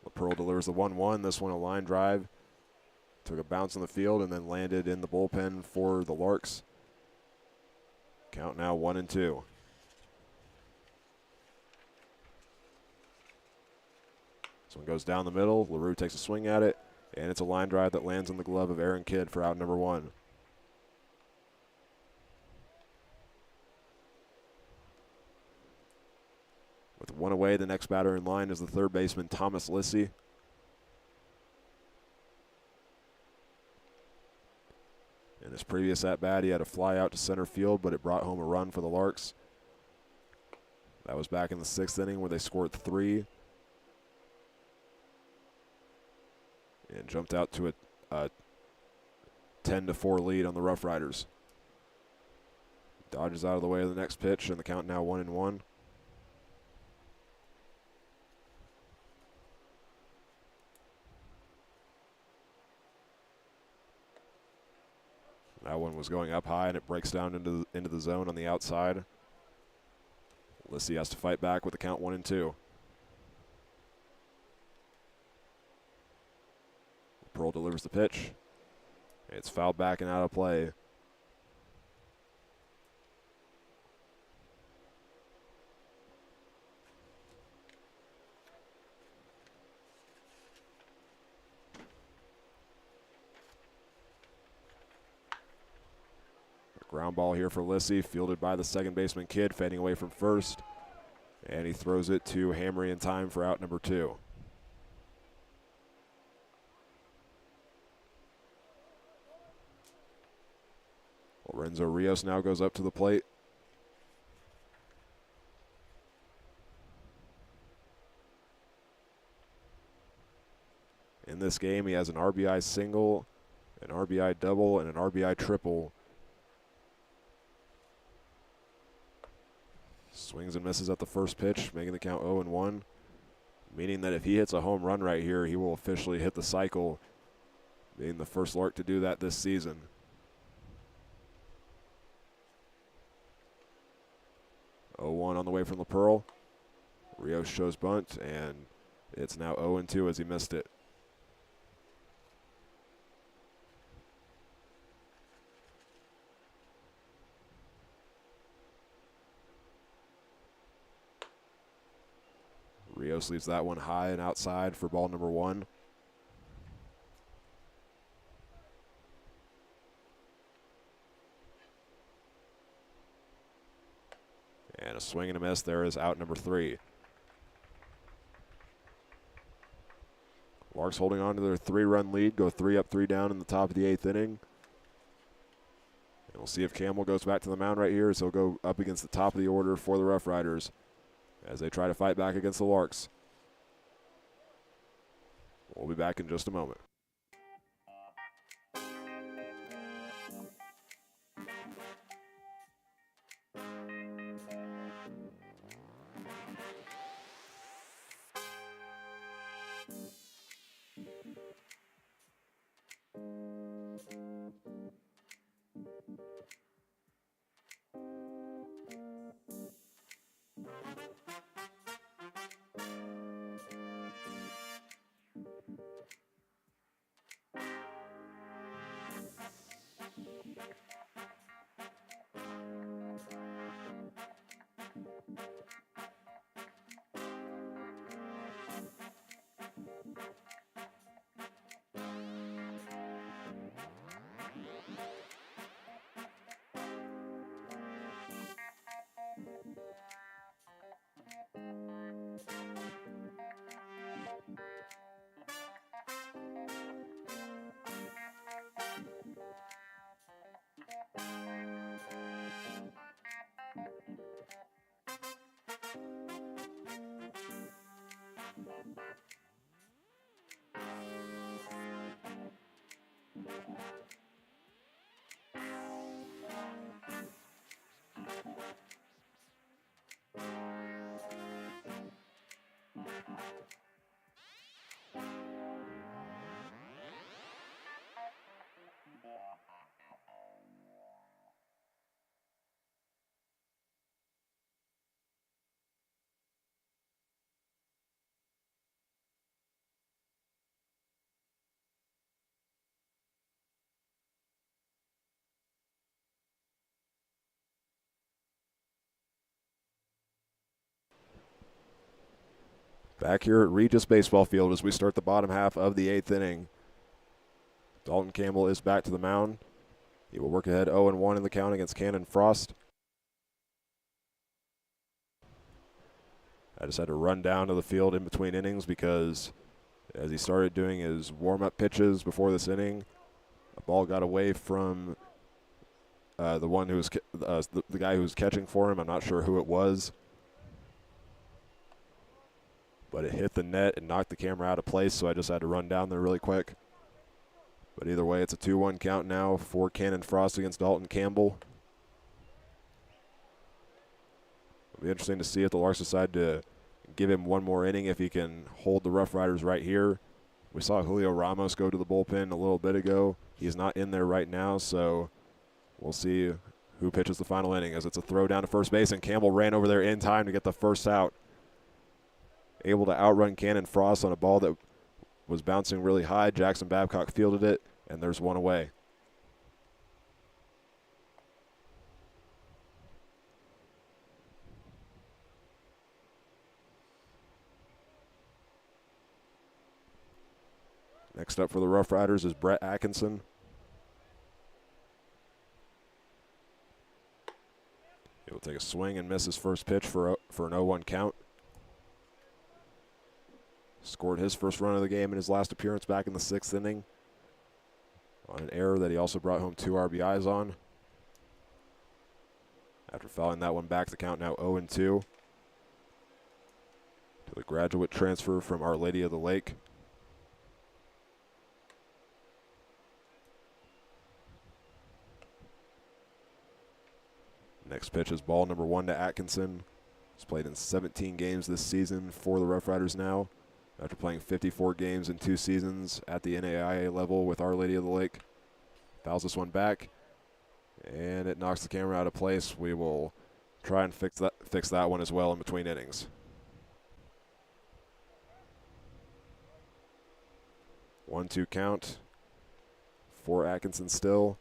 LaPearl delivers the 1-1. This one a line drive. Took a bounce on the field and then landed in the bullpen for the Larks. Count now 1-2. This one goes down the middle. LaRue takes a swing at it, and it's a line drive that lands in the glove of Aaron Kidd for out number 1. One away. The next batter in line is the third baseman, Thomas Lissy. In his previous at-bat, he had a fly out to center field, but it brought home a run for the Larks. That was back in the 6th inning where they scored 3 and jumped out to a 10-4 lead on the Roughriders. Dodges out of the way of the next pitch, and the count now 1-1. That one was going up high, and it breaks down into the zone on the outside. Lissy has to fight back with the count 1-2. Pearl delivers the pitch. It's fouled back and out of play. Ground ball here for Lissy, fielded by the second baseman Kidd, fading away from first. And he throws it to Hamry in time for out number 2. Lorenzo Rios now goes up to the plate. In this game, he has an RBI single, an RBI double, and an RBI triple. Swings and misses at the first pitch, making the count 0-1, meaning that if he hits a home run right here, he will officially hit the cycle, being the first Lark to do that this season. Oh-1 on the way from the Pearl. Rios shows bunt, and it's now 0-2 as he missed it. Rios leaves that one high and outside for ball number 1. And a swing and a miss. There is out number 3. Larks holding on to their 3-run lead, go 3 up, 3 down in the top of the 8th inning. And we'll see if Campbell goes back to the mound right here, so he'll go up against the top of the order for the Roughriders as they try to fight back against the Larks. We'll be back in just a moment. Back here at Regis Baseball Field as we start the bottom half of the 8th inning. Dalton Campbell is back to the mound. He will work ahead 0-1 in the count against Cannon Frost. I just had to run down to the field in between innings because as he started doing his warm-up pitches before this inning, a ball got away from the one who was the guy who was catching for him. I'm not sure who it was, but it hit the net and knocked the camera out of place, so I just had to run down there really quick. But either way, it's a 2-1 count now for Cannon Frost against Dalton Campbell. It'll be interesting to see if the Larks decide to give him one more inning if he can hold the Roughriders right here. We saw Julio Ramos go to the bullpen a little bit ago. He's not in there right now, so we'll see who pitches the final inning as it's a throw down to first base, and Campbell ran over there in time to get the first out. Able to outrun Cannon Frost on a ball that was bouncing really high. Jackson Babcock fielded it, and there's one away. Next up for the Roughriders is Brett Atkinson. He will take a swing and miss his first pitch for an 0-1 count. Scored his first run of the game in his last appearance back in the 6th inning on an error that he also brought home 2 RBIs on. After fouling that one back, the count now 0-2 to the graduate transfer from Our Lady of the Lake. Next pitch is ball number 1 to Atkinson. He's played in 17 games this season for the Roughriders now, after playing 54 games in 2 seasons at the NAIA level with Our Lady of the Lake. Fouls this one back, and it knocks the camera out of place. We will try and fix that one as well in between innings. 1-2 count for Atkinson still.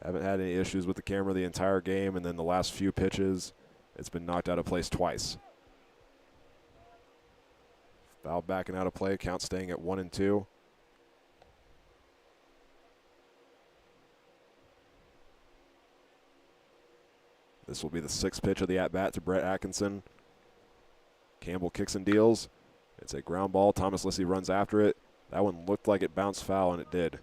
Haven't had any issues with the camera the entire game, and then the last few pitches, it's been knocked out of place twice. Foul back and out of play, count staying at 1-2. This will be the 6th pitch of the at-bat to Brett Atkinson. Campbell kicks and deals. It's a ground ball. Thomas Lissy runs after it. That one looked like it bounced foul, and it did.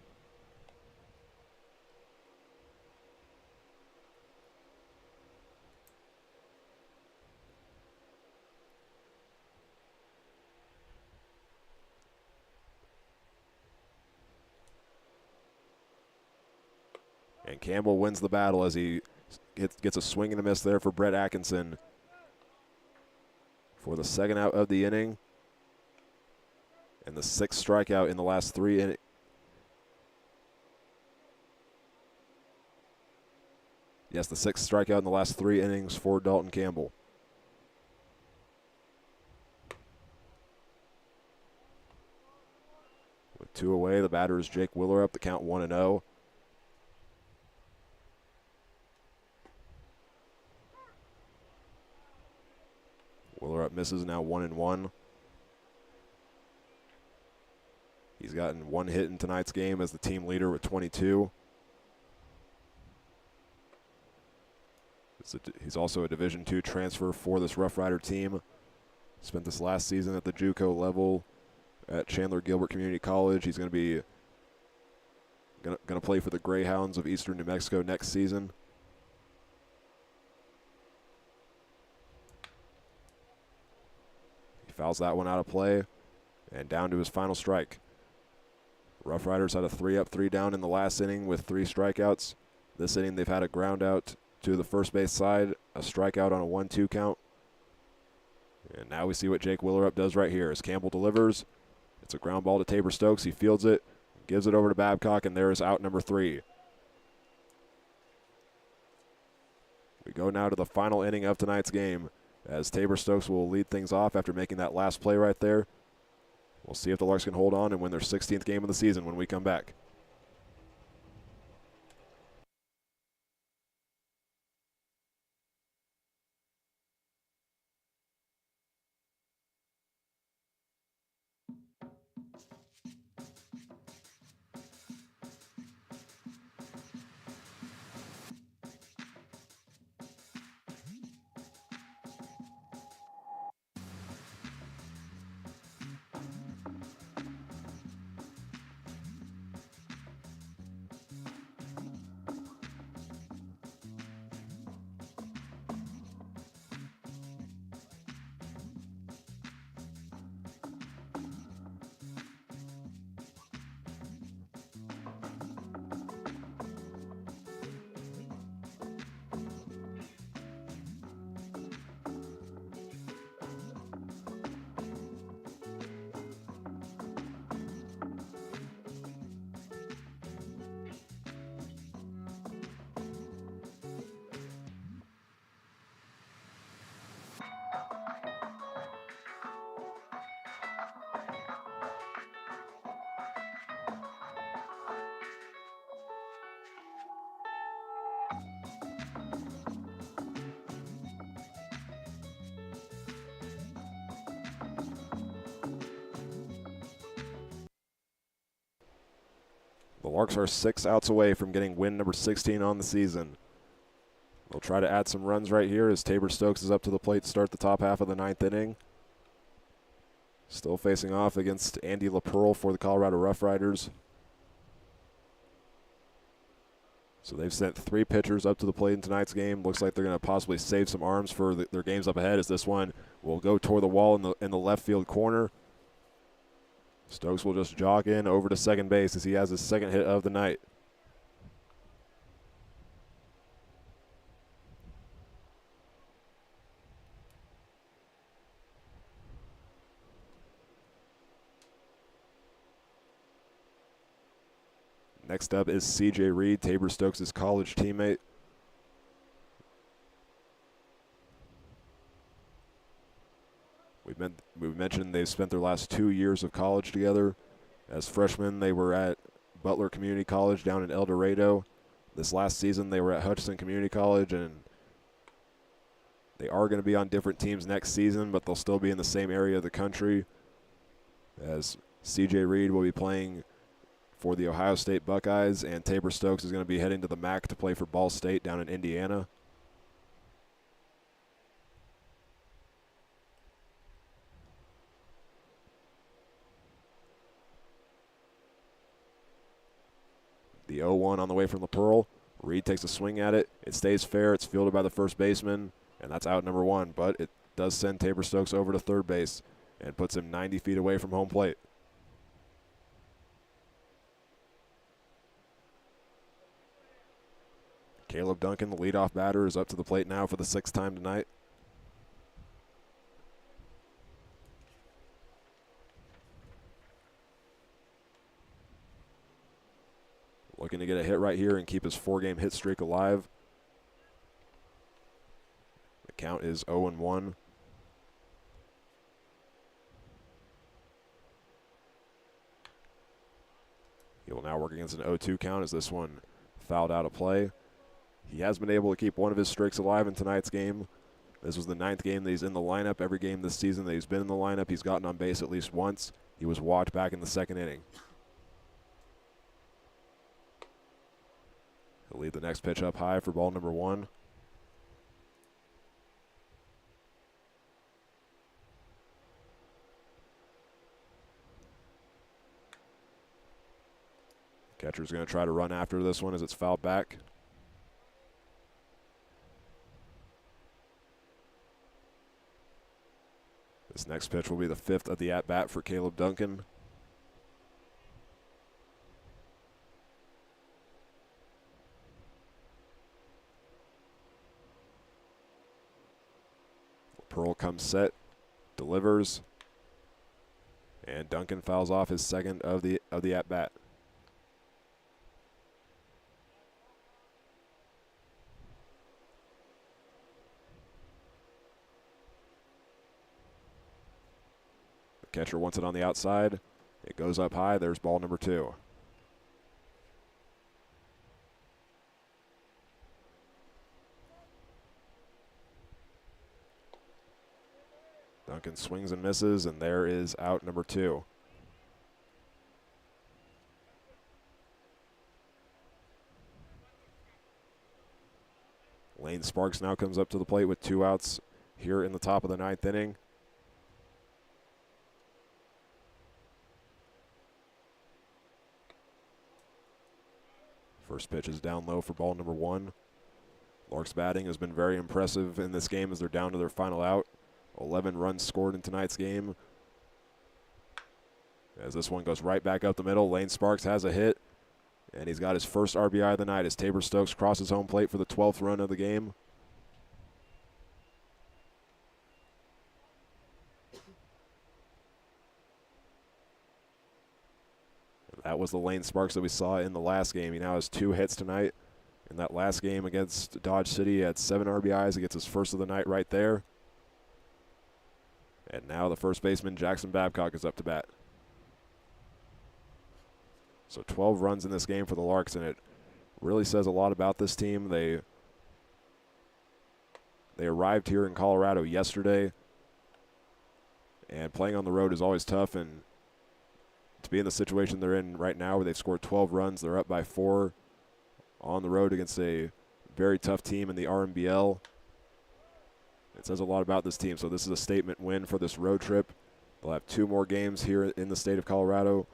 And Campbell wins the battle as he gets a swing and a miss there for Brett Atkinson for the 2nd out of the inning and the 6th strikeout in the last 3 innings. Yes, the 6th strikeout in the last 3 innings for Dalton Campbell. With 2 away, the batter is Jake Willerup, the count 1-0. Willerup misses, now 1-1. He's gotten 1 hit in tonight's game as the team leader with 22. He's also a Division II transfer for this Rough Rider team. Spent this last season at the JUCO level at Chandler Gilbert Community College. He's going to play for the Greyhounds of Eastern New Mexico next season. Fouls that one out of play and down to his final strike. Rough Riders had a 3-up, 3-down in the last inning with 3 strikeouts. This inning they've had a ground out to the first base side, a strikeout on a 1-2 count. And now we see what Jake Willerup does right here as Campbell delivers. It's a ground ball to Tabor Stokes. He fields it, gives it over to Babcock, and there is out number 3. We go now to the final inning of tonight's game, as Tabor Stokes will lead things off after making that last play right there. We'll see if the Larks can hold on and win their 16th game of the season when we come back. The Larks are 6 outs away from getting win number 16 on the season. They'll try to add some runs right here as Tabor Stokes is up to the plate to start the top half of the 9th inning. Still facing off against Andy LaPearl for the Colorado Roughriders. So they've sent 3 pitchers up to the plate in tonight's game. Looks like they're going to possibly save some arms for their games up ahead, as this one will go toward the wall in the left field corner. Stokes will just jog in over to second base as he has his second hit of the night. Next up is C.J. Reed, Tabor Stokes' college teammate. We've mentioned they've spent their last 2 years of college together. As freshmen, they were at Butler Community College down in El Dorado. This last season, they were at Hutchinson Community College, and they are going to be on different teams next season, but they'll still be in the same area of the country, as C.J. Reed will be playing for the Ohio State Buckeyes, and Tabor Stokes is going to be heading to the MAC to play for Ball State down in Indiana. The 0-1 on the way from LaPearl. Reed takes a swing at it. It stays fair. It's fielded by the first baseman, and that's out number 1. But it does send Tabor Stokes over to third base and puts him 90 feet away from home plate. Caleb Duncan, the leadoff batter, is up to the plate now for the 6th time tonight. Looking to get a hit right here and keep his 4-game hit streak alive. The count is 0-1. He will now work against an 0-2 count as this one fouled out of play. He has been able to keep one of his streaks alive in tonight's game. This was the 9th game that he's in the lineup. Every game this season that he's been in the lineup, he's gotten on base at least once. He was walked back in the 2nd inning. He'll lead the next pitch up high for ball number 1. Catcher's going to try to run after this one as it's fouled back. This next pitch will be the 5th of the at-bat for Caleb Duncan. Pearl comes set, delivers, and Duncan fouls off his 2nd of the at-bat. Catcher wants it on the outside. It goes up high. There's ball number 2. Duncan swings and misses, and there is out number 2. Lane Sparks now comes up to the plate with 2 outs here in the top of the 9th inning. First pitch is down low for ball number 1. Larks batting has been very impressive in this game as they're down to their final out. 11 runs scored in tonight's game. As this one goes right back up the middle, Lane Sparks has a hit, and he's got his first RBI of the night as Tabor Stokes crosses home plate for the 12th run of the game. That was the Lane Sparks that we saw in the last game. He now has 2 hits tonight. In that last game against Dodge City, he had 7 RBIs. He gets his first of the night right there. And now the first baseman, Jackson Babcock, is up to bat. So 12 runs in this game for the Larks, and it really says a lot about this team. They arrived here in Colorado yesterday, and playing on the road is always tough, and to be in the situation they're in right now where they've scored 12 runs. They're up by 4 on the road against a very tough team in the RMBL. It says a lot about this team, so this is a statement win for this road trip. They'll have 2 more games here in the state of Colorado.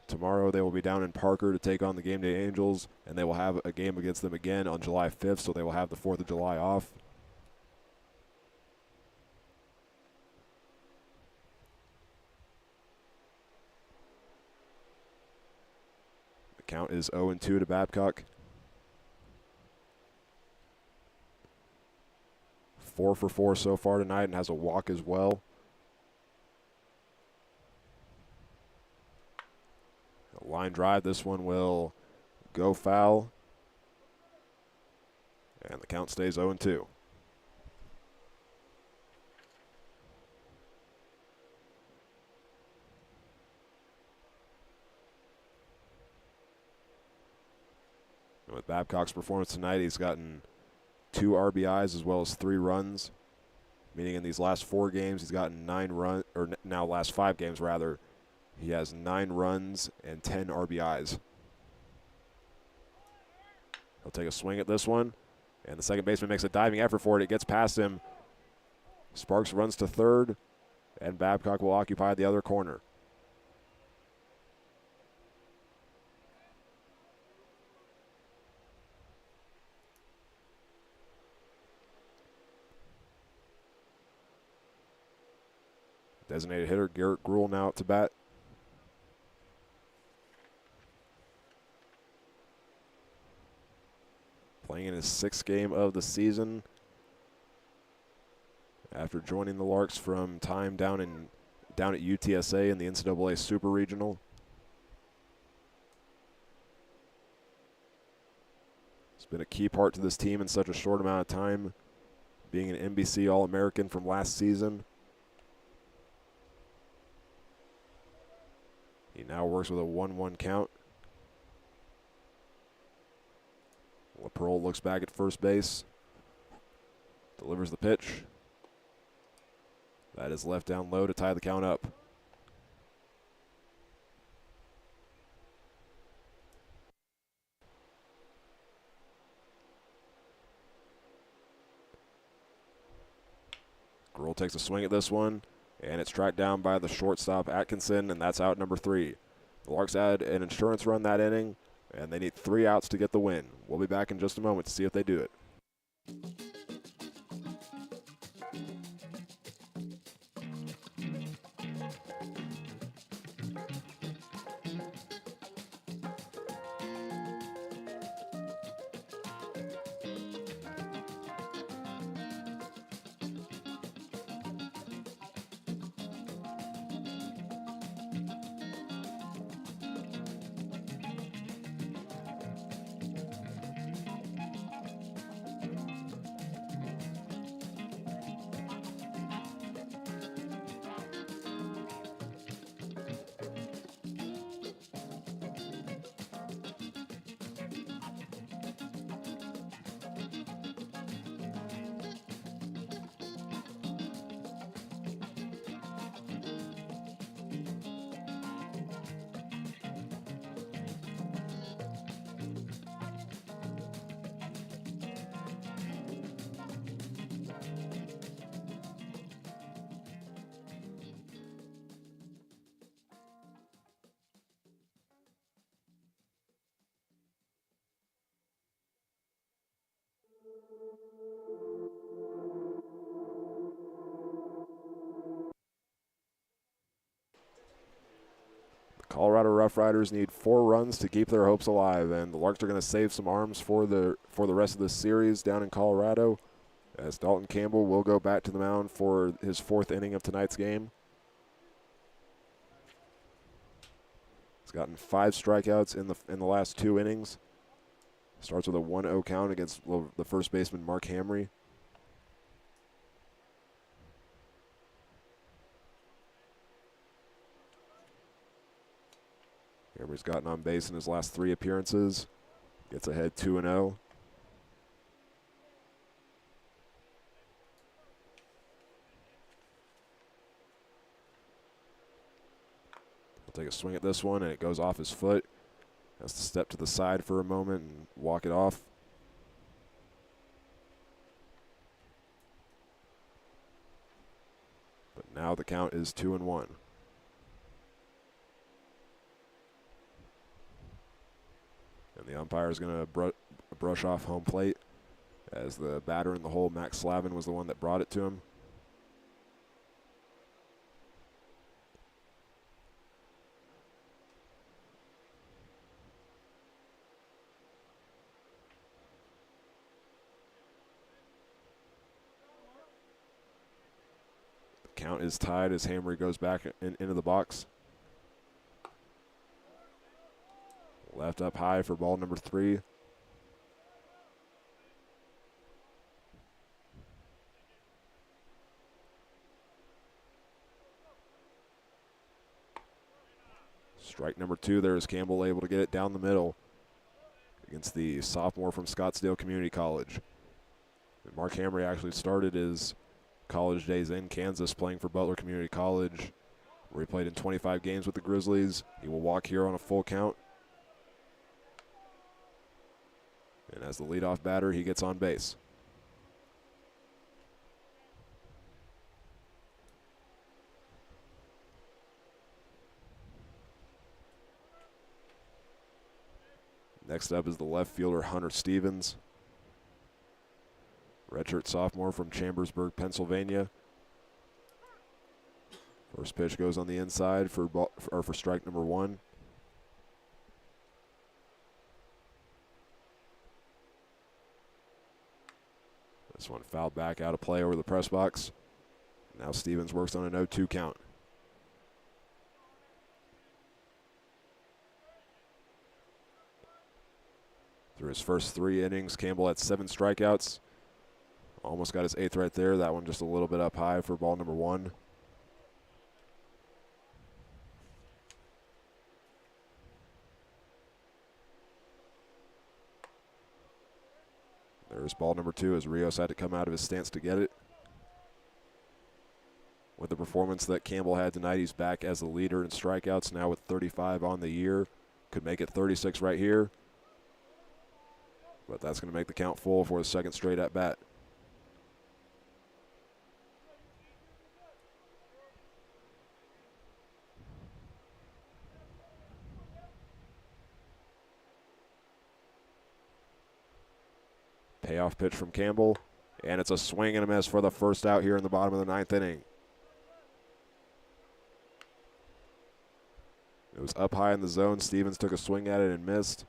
Tomorrow they will be down in Parker to take on the Game Day Angels, and they will have a game against them again on July 5th, so they will have the 4th of July off. The count is 0-2 to Babcock. 4 for 4 so far tonight and has a walk as well. A line drive, this one will go foul. And the count stays 0-2. And with Babcock's performance tonight, he's gotten 2 RBIs as well as 3 runs, meaning in these last 4 games he's gotten 9 runs, or now last 5 games rather, he has 9 runs and 10 RBIs. He'll take a swing at this one, and the second baseman makes a diving effort for it. It gets past him. Sparks runs to third, and Babcock will occupy the other corner. Designated hitter Garrett Gruhl now up to bat. Playing in his 6th game of the season after joining the Larks from time down at UTSA in the NCAA Super Regional. It's been a key part to this team in such a short amount of time, being an NBC All-American from last season. He now works with a 1-1 count. LaPerle looks back at first base, delivers the pitch. That is left down low to tie the count up. Gruhl takes a swing at this one, and it's tracked down by the shortstop Atkinson, and that's out number 3. The Larks had an insurance run that inning, and they need 3 outs to get the win. We'll be back in just a moment to see if they do it. Colorado Roughriders need 4 runs to keep their hopes alive, and the Larks are going to save some arms for the rest of the series down in Colorado, as Dalton Campbell will go back to the mound for his 4th inning of tonight's game. He's gotten 5 strikeouts in the last 2 innings. Starts with a 1-0 count against the first baseman Mark Hamry. Hamry's gotten on base in his last 3 appearances. Gets ahead 2-0. He'll take a swing at this one, and it goes off his foot. Has to step to the side for a moment and walk it off. But now the count is 2-1. And the umpire is going to brush off home plate, as the batter in the hole, Max Slavin, was the one that brought it to him. The count is tied as Hamry goes back into the box. Left up high for ball number 3. Strike number 2 there is Campbell able to get it down the middle against the sophomore from Scottsdale Community College. And Mark Hamry actually started his college days in Kansas playing for Butler Community College, where he played in 25 games with the Grizzlies. He will walk here on a full count. And as the leadoff batter, he gets on base. Next up is the left fielder, Hunter Stevens. Redshirt sophomore from Chambersburg, Pennsylvania. First pitch goes on the inside for strike number 1. This one fouled back out of play over the press box. Now Stevens works on a 0-2 count. Through his first 3 innings, Campbell had 7 strikeouts. Almost got his 8th right there. That one just a little bit up high for ball number 1. There's ball number 2 as Rios had to come out of his stance to get it. With the performance that Campbell had tonight, he's back as the leader in strikeouts now with 35 on the year. Could make it 36 right here. But that's going to make the count full for the second straight at bat. Payoff pitch from Campbell, and it's a swing and a miss for the first out here in the bottom of the 9th inning. It was up high in the zone. Stevens took a swing at it and missed.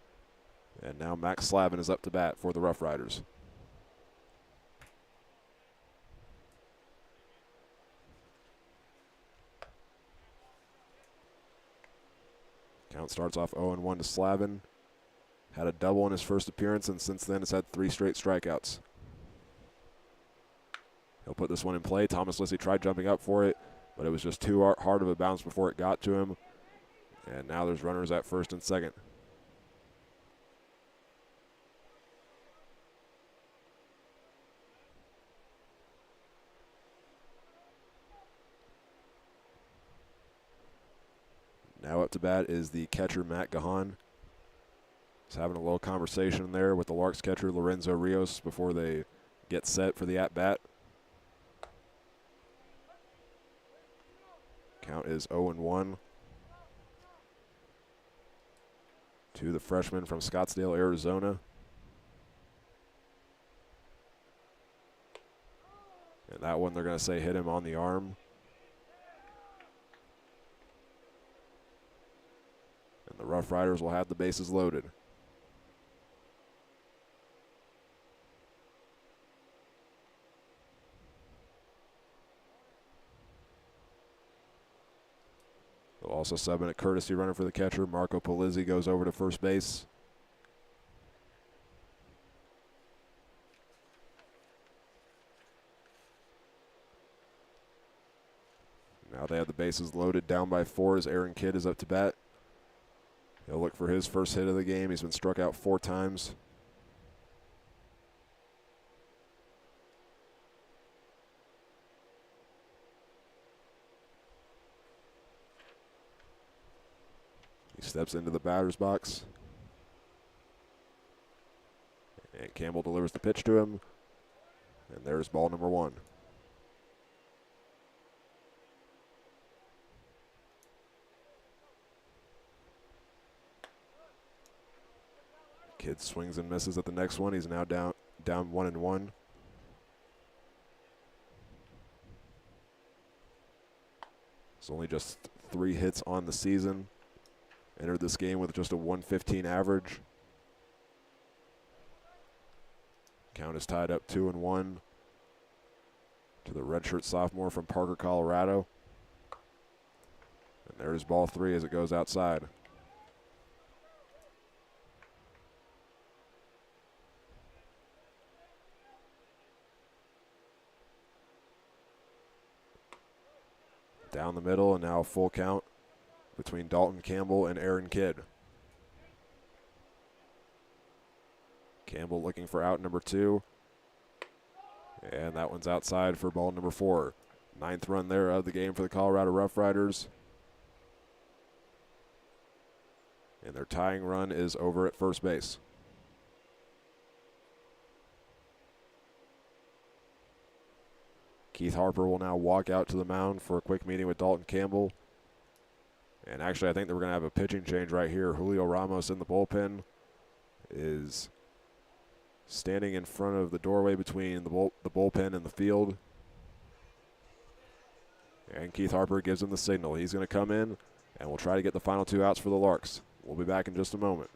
And now Max Slavin is up to bat for the Roughriders. Count starts off 0-1 to Slavin. Had a double in his first appearance, and since then has had 3 straight strikeouts. He'll put this one in play. Thomas Lissy tried jumping up for it, but it was just too hard of a bounce before it got to him. And now there's runners at first and second. Now up to bat is the catcher, Matt Gahan. He's having a little conversation there with the Larks catcher, Lorenzo Rios, before they get set for the at-bat. Count is 0-1 to the freshman from Scottsdale, Arizona. And that one they're going to say hit him on the arm. And the Roughriders will have the bases loaded. They'll also sub in a courtesy runner for the catcher. Marco Polizzi goes over to first base. Now they have the bases loaded, down by 4 as Aaron Kidd is up to bat. He'll look for his first hit of the game. He's been struck out 4 times. steps into the batter's box. And Campbell delivers the pitch to him. And there's ball number 1. Kid swings and misses at the next one. He's now down 1-1. It's only just 3 hits on the season. Entered this game with just a 115 average. Count is tied up 2-1 to the redshirt sophomore from Parker, Colorado. And there's ball 3 as it goes outside. Down the middle, and now a full count between Dalton Campbell and Aaron Kidd. Campbell looking for out number 2. And that one's outside for ball number 4. 9th run there of the game for the Colorado Roughriders. And their tying run is over at first base. Keith Harper will now walk out to the mound for a quick meeting with Dalton Campbell. And actually, I think that we're going to have a pitching change right here. Julio Ramos in the bullpen is standing in front of the doorway between the bullpen and the field. And Keith Harper gives him the signal. He's going to come in, and we'll try to get the final 2 outs for the Larks. We'll be back in just a moment.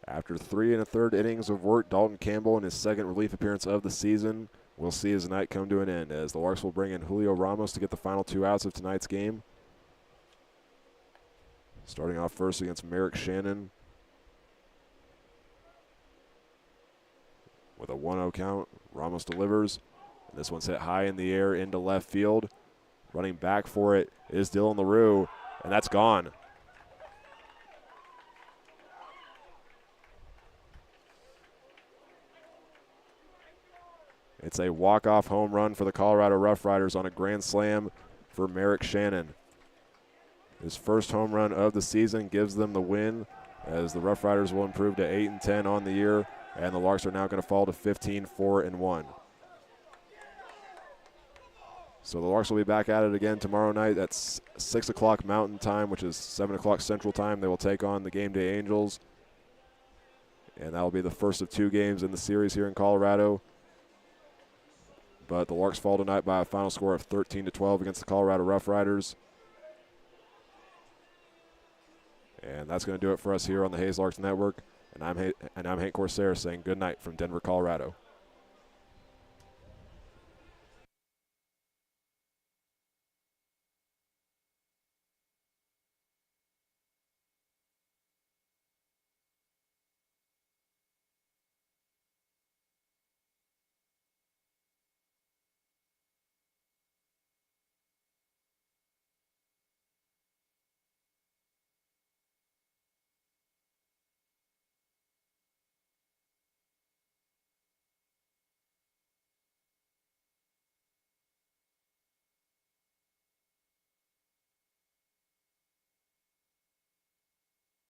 After 3 1/3 innings of work, Dalton Campbell in his 2nd relief appearance of the season will see his night come to an end as the Larks will bring in Julio Ramos to get the final 2 outs of tonight's game. Starting off first against Merrick Shannon with a 1-0 count. Ramos delivers. And this one's hit high in the air into left field. Running back for it is Dylan LaRue, and that's gone. It's a walk-off home run for the Colorado Roughriders on a grand slam for Merrick Shannon. His first home run of the season gives them the win as the Roughriders will improve to 8-10 on the year, and the Larks are now going to fall to 15-4-1. So the Larks will be back at it again tomorrow night. That's 6 o'clock Mountain Time, which is 7 o'clock Central Time. They will take on the Game Day Angels, and that will be the first of 2 games in the series here in Colorado. But the Larks fall tonight by a final score of 13-12 against the Colorado Roughriders. And that's going to do it for us here on the Hayes Larks Network. And I'm Hank Corsair saying good night from Denver, Colorado.